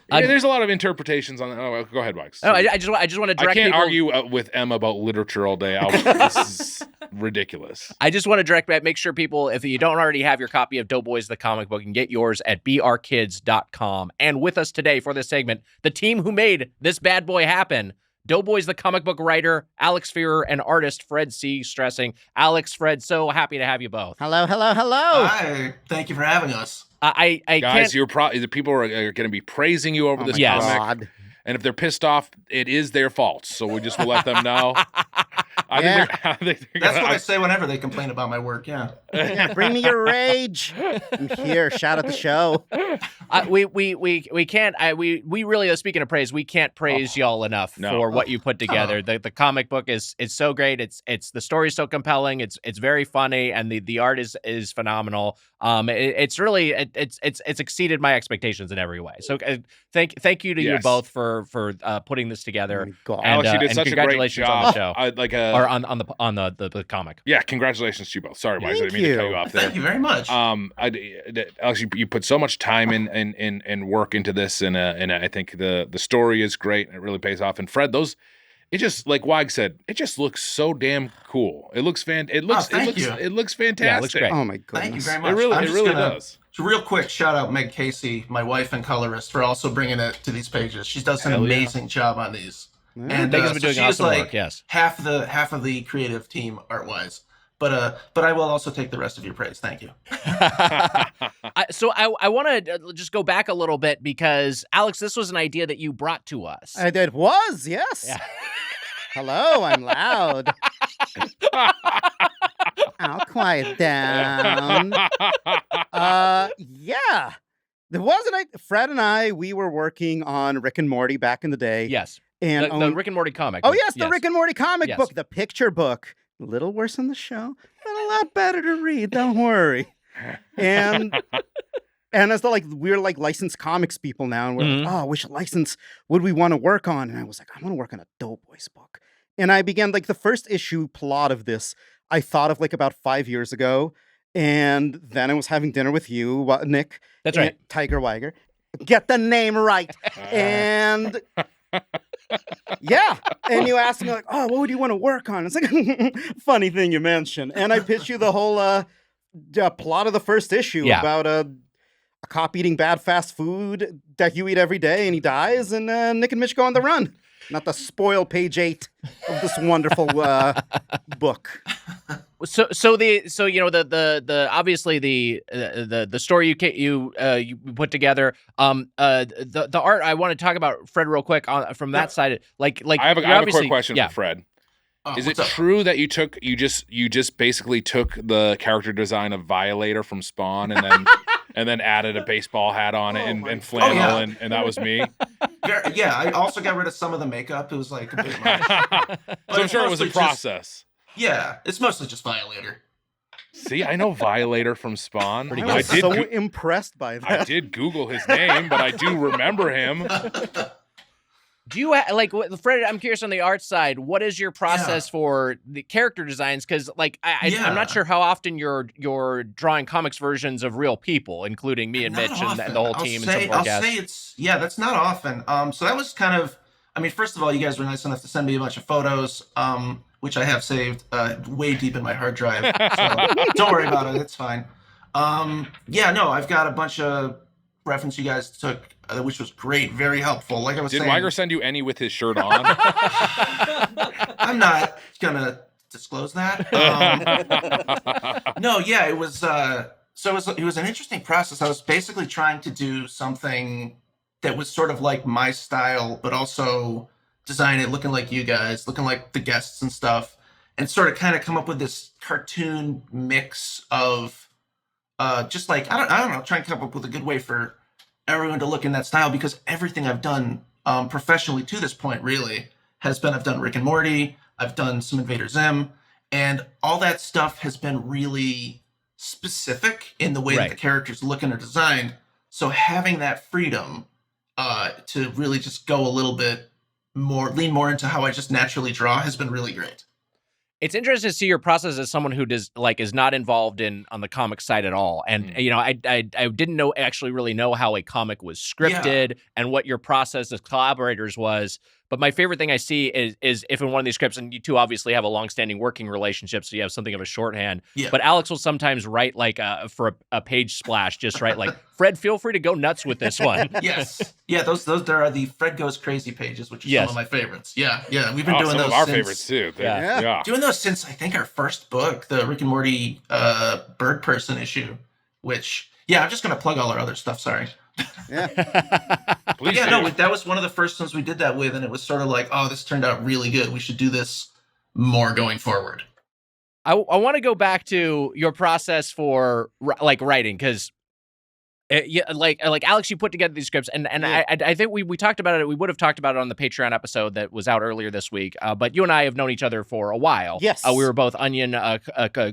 There's a lot of interpretations on that. Oh, go ahead, Wags. Oh, I just want to direct. I can't people... argue with Emma about literature all day. This is ridiculous. I just want to direct back. Make sure people, if you don't already have your copy of Doughboys the comic book, and get yours at brkids.com. And with us today for this segment, the team who made this bad boy happen. Doughboys the comic book writer, Alex Fearer, and artist Fred C. Stresing. Alex, Fred, so happy to have you both. Hello. Hi, thank you for having us. I Guys, the people are going to be praising you over this comic. God. And if they're pissed off, it is their fault. So we just will let them know. That's what I say whenever they complain about my work. Yeah. Bring me your rage. I'm here. Shout out the show. We can't. We really, speaking of praise, we can't praise y'all enough for what you put together. The comic book is so great. It's the story is so compelling. It's very funny, and the art is phenomenal. It's really it's exceeded my expectations in every way. So thank you to you both for putting this together. God. Alex, you did such a great congratulations job on the show. or on the comic. Yeah, congratulations to you both. Sorry, Mike, I didn't mean to cut you off there. Thank you very much. Alex, you put so much time and work into this, and I think the story is great, and it really pays off. And Fred, it just, like Wag said, it just looks so damn cool. It looks fantastic. It looks fantastic. Yeah, it looks great. Oh my goodness. Thank you very much. It really does. So real quick, shout out Meg Casey, my wife and colorist, for also bringing it to these pages. She does an amazing job on these. And Meg has been doing she's awesome like work. Yes, half of the creative team art wise. But I will also take the rest of your praise. Thank you. So I want to just go back a little bit because Alex, this was an idea that you brought to us. It was, yes. Yeah. Hello, I'm loud. I'll quiet down. Yeah. There wasn't Fred and I, we were working on Rick and Morty back in the day. Yes. And the Rick and Morty comic. Oh, yes, the Rick and Morty comic Yes. book, the picture book. A little worse than the show, but a lot better to read, don't worry. And as we're like licensed comics people now, and we're like, which license would we want to work on? And I was like, I want to work on a Doughboys book. And I began the first issue plot of this, I thought of about 5 years ago. And then I was having dinner with you, Nick. That's right. Tiger Weiger. Get the name right. And yeah. And you asked me what would you want to work on? It's like, funny thing you mentioned. And I pitched you the whole plot of the first issue about a cop eating bad fast food that you eat every day and he dies, and Nick and Mitch go on the run. Not to spoil page 8 of this wonderful book. So the obviously the story you put together, the art. I want to talk about Fred real quick from that side. Like I have a quick question for Fred. Is it true that you just basically took the character design of Violator from Spawn and then added a baseball hat on it and flannel and that was me? Yeah, I also got rid of some of the makeup. It was a bit much. So I'm sure it was a process. Yeah, it's mostly just Violator. See, I know Violator from Spawn. I was so impressed by that. I did Google his name, but I do remember him. Do you Fred? I'm curious on the art side. What is your process for the character designs? Because I'm not sure how often you're drawing comics versions of real people, including me and Mitch and the whole team and some of our guests. That's not often. So that was kind of. I mean, first of all, you guys were nice enough to send me a bunch of photos, which I have saved way deep in my hard drive. So don't worry about it; it's fine. I've got a bunch of reference you guys took, which was great, very helpful. Like I was saying, did Weiger send you any with his shirt on? I'm not gonna disclose that. No, yeah, it was. So it was an interesting process. I was basically trying to do something that was sort of like my style, but also design it looking like you guys, looking like the guests and stuff, and sort of kind of come up with this cartoon mix of just like I don't know, trying to come up with a good way for everyone to look in that style, because everything I've done professionally to this point really has been, I've done Rick and Morty, I've done some Invader Zim, and all that stuff has been really specific in the way that the characters look and are designed. So having that freedom to really just go a little bit more, lean more into how I just naturally draw has been really great. It's interesting to see your process as someone who is not involved on the comic side at all. And, you know, I didn't actually really know how a comic was scripted and what your process as collaborators was. But my favorite thing I see is if in one of these scripts, and you two obviously have a longstanding working relationship, so you have something of a shorthand. Yeah. But Alex will sometimes write like for a page splash, just write like, Fred, feel free to go nuts with this one. Yes. Yeah, those there are the Fred Goes Crazy pages, which are some of my favorites. Yeah. We've been doing some those of our since, favorites too. Yeah. Doing those since I think our first book, the Rick and Morty Bird Person issue, which I'm just gonna plug all our other stuff, sorry. Yeah. That was one of the first ones we did that with, and it was sort of like, oh, this turned out really good. We should do this more going forward. I want to go back to your process for like writing, because like Alex, you put together these scripts, and I think we talked about it. We would have talked about it on the Patreon episode that was out earlier this week. But you and I have known each other for a while. Yes, we were both Onion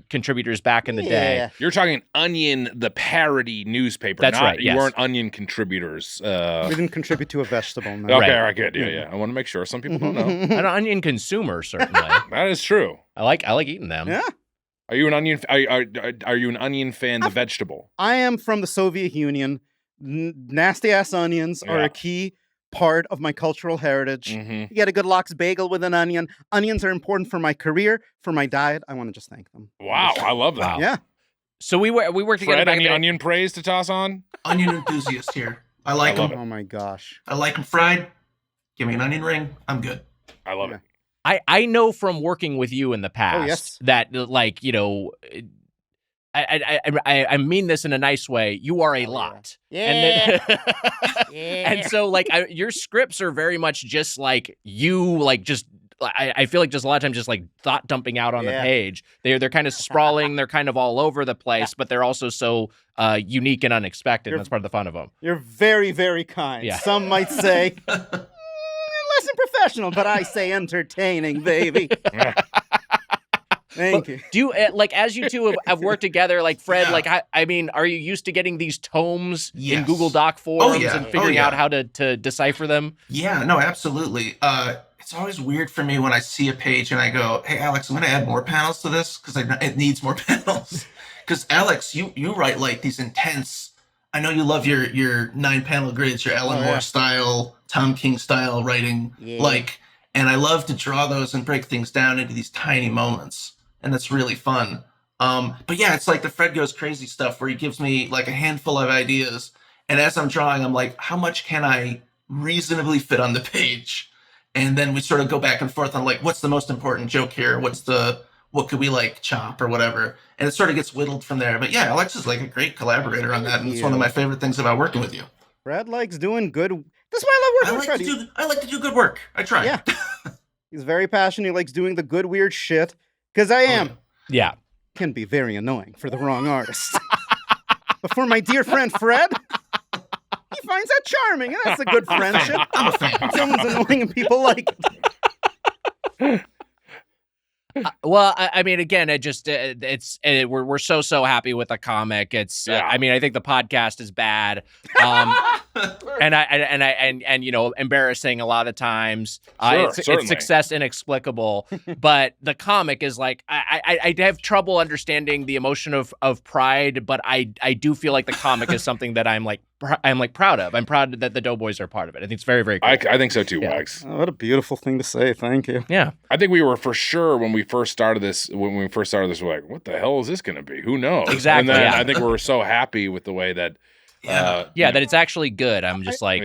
contributors back in the day. You're talking Onion, the parody newspaper. That's right. You weren't Onion contributors. We didn't contribute to a vegetable. No. Okay, all right, good. Yeah. I want to make sure some people don't know. An Onion consumer, certainly. That is true. I like eating them. Yeah. Are you an onion? Are you an onion fan? The vegetable. I am from the Soviet Union. Nasty ass onions are a key part of my cultural heritage. You get a good lox bagel with an onion. Onions are important for my career, for my diet. I want to just thank them. Wow, I love that. Yeah. So we work together. Fred, any onion praise to toss on? Onion enthusiast here. I like them. Oh my gosh. I like them fried. Give me an onion ring. I'm good. I love it. I know from working with you in the past that, like, you know, I mean this in a nice way. You are a lot. Yeah. And and so, like, your scripts are very much just like you, like, just. I feel like just a lot of times just like thought dumping out on the page. They're kind of sprawling. They're kind of all over the place, but they're also so unique and unexpected. And that's part of the fun of them. You're very, very kind. Yeah. Some might say less than professional, but I say entertaining, baby. Thank you. Do you like, as you two have worked together, like Fred? Like, I mean, are you used to getting these tomes in Google Doc forums and figuring out how to decipher them? Yeah, no, absolutely. It's always weird for me when I see a page and I go, "Hey, Alex, I'm going to add more panels to this because it needs more panels." Because Alex, you write like these intense. I know you love your 9-panel grids, your Alan Moore style, Tom King style writing, and I love to draw those and break things down into these tiny moments, and that's really fun. But yeah, it's like the Fred Goes Crazy stuff where he gives me like a handful of ideas, and as I'm drawing, I'm like, how much can I reasonably fit on the page? And then we sort of go back and forth on like, what's the most important joke here? What could we like chop or whatever? And it sort of gets whittled from there. But yeah, Alex is like a great collaborator on that. And it's one of my favorite things about working with you. Brad likes doing good. That's why I love working with Fred. I like to do good work. I try. Yeah. He's very passionate. He likes doing the good, weird shit. Because I am. Yeah. Can be very annoying for the wrong artist. But for my dear friend Fred, he finds that charming. That's a good friendship. I'm a fan. Someone's annoying and people like it. Well, I mean, again, we're so happy with the comic. It's, I mean, I think the podcast is bad, and you know, embarrassing a lot of times. It's success inexplicable, but the comic is like I have trouble understanding the emotion of pride, but I do feel like the comic is something that I'm proud of. I'm proud that the Doughboys are part of it. I think it's very, very cool. I think so too, Wags. Oh, what a beautiful thing to say. Thank you. Yeah. I think we were for sure when we first started this, we're like, what the hell is this going to be? Who knows? Exactly. And then I think we were so happy with the way that Yeah. that it's actually good. I'm just like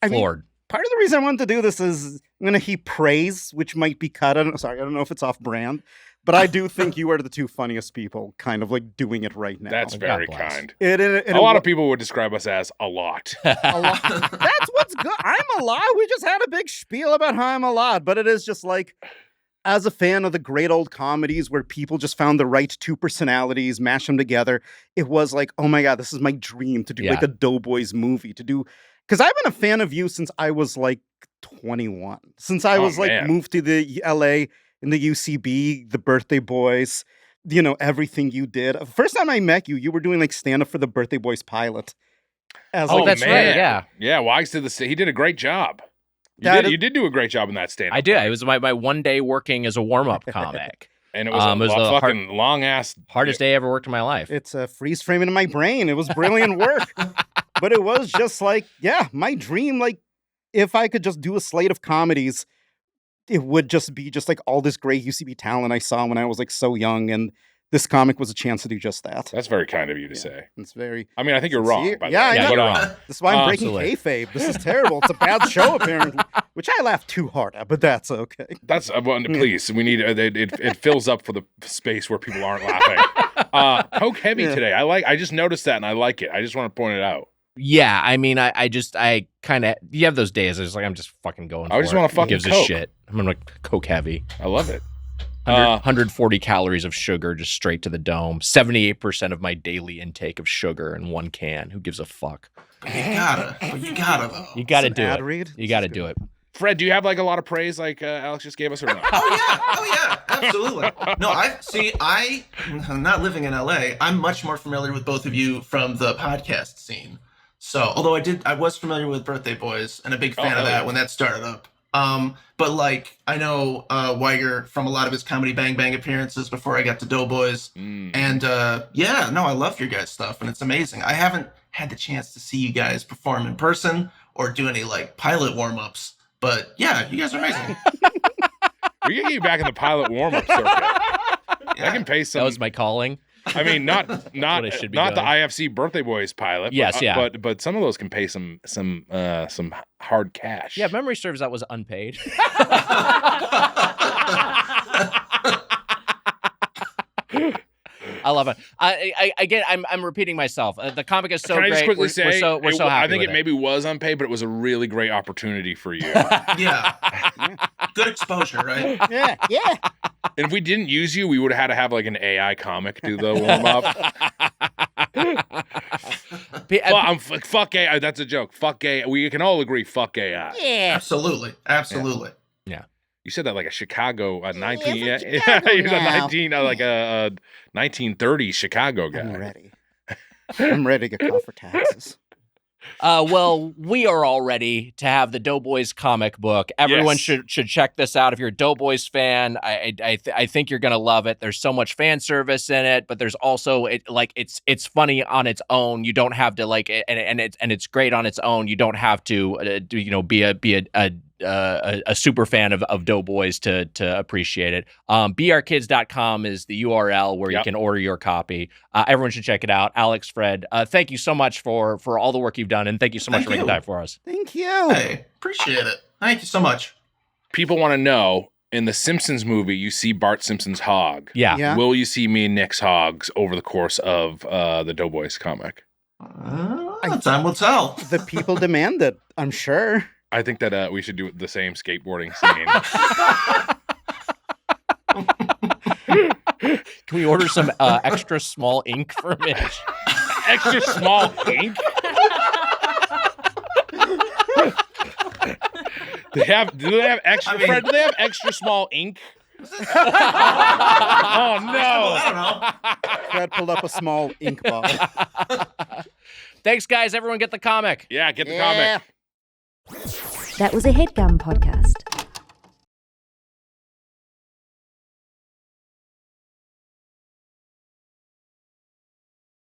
floored. Part of the reason I wanted to do this is I'm going to heap praise, which might be cut. I don't know if it's off brand, but I do think you are the two funniest people kind of like doing it right now. That's very kind. A lot of people would describe us as a lot. A lot. That's what's good. I'm a lot. We just had a big spiel about how I'm a lot, but it is just like, as a fan of the great old comedies where people just found the right two personalities, mash them together, it was like, oh my God, this is my dream to do like a Doughboys movie, to do. Because I've been a fan of you since I was like 21. Since I was like moved to the LA in the UCB, the Birthday Boys, everything you did. First time I met you, you were doing like stand-up for the Birthday Boys pilot. That's right, yeah. Yeah, Wags did he did a great job. You did do a great job in that stand-up. I did. It was my one day working as a warm-up comic. And it was a fucking long-ass... Hardest day I ever worked in my life. It's a freeze framing in my brain. It was brilliant work. But it was just like, my dream, like, if I could just do a slate of comedies, it would just be just like all this great UCB talent I saw when I was like so young, and this comic was a chance to do just that. That's very kind of you to say. It's very... I mean, I think you're wrong. I know. You're wrong. This is why I'm breaking kayfabe. This is terrible. It's a bad show, apparently, which I laughed too hard at, but that's okay. That's please. We need it fills up for the space where people aren't laughing. Coke heavy today. I just noticed that and I like it. I just want to point it out. Yeah, I mean, I kind of, you have those days. I'm just fucking going. I just want to fucking gives Coke. a shit. I'm like Coke heavy. I love it. 140 calories of sugar just straight to the dome. 78% of my daily intake of sugar in one can. Who gives a fuck? You gotta though. You gotta do it. You gotta do it. Fred, do you have like a lot of praise like Alex just gave us or not? Oh yeah, absolutely. No, I'm not living in LA. I'm much more familiar with both of you from the podcast scene. So, although I was familiar with Birthday Boys and a big fan of that when that started up. But like I know Weiger from a lot of his Comedy Bang Bang appearances before I got to Doughboys. And I love your guys' stuff and it's amazing. I haven't had the chance to see you guys perform in person or do any like pilot warm-ups, but yeah, you guys are amazing. We can get you back in the pilot warm-up circuit. I can pay some. That was my calling. I mean, not the IFC Birthday Boys pilot. Yes, but some of those can pay some hard cash. Yeah, memory serves that was unpaid. I love it. Again, I'm repeating myself. The comic is so great. Can I just quickly say, we're so happy I think with it maybe was unpaid, but it was a really great opportunity for you. Yeah. Good exposure, right? Yeah. And if we didn't use you, we would have had to have like an AI comic do the warm up. Fuck AI. That's a joke. Fuck AI. We can all agree. Fuck AI. Yeah. Absolutely. Yeah. You said that like a Chicago 19. Yeah, You're a 1930s Chicago guy. I'm ready. I'm ready to get caught for taxes. Well, we are all ready to have the Doughboys Comic Book. Everyone should check this out. If you're a Doughboys fan, I think you're gonna love it. There's so much fan service in it, but there's also it's funny on its own. You don't have to and it's great on its own. You don't have to be a super fan of Doughboys to appreciate it. BRKids.com is the URL where you can order your copy. Everyone should check it out. Alex, Fred, thank you so much for all the work you've done, and thank you so much for making time for us. Thank you. Hey, appreciate it. Thank you so much. People want to know, in the Simpsons movie, you see Bart Simpson's hog. Yeah. Will you see me and Nick's hogs over the course of the Doughboys comic? Time will tell. The people demand it, I'm sure. I think that we should do the same skateboarding scene. Can we order some extra small ink for Mitch? Extra small ink? Do they have extra? Fred, do they have extra small ink? Oh no! I don't know. Fred pulled up a small ink bottle. Thanks, guys. Everyone, get the comic. Yeah, get the comic. That was a Headgum podcast.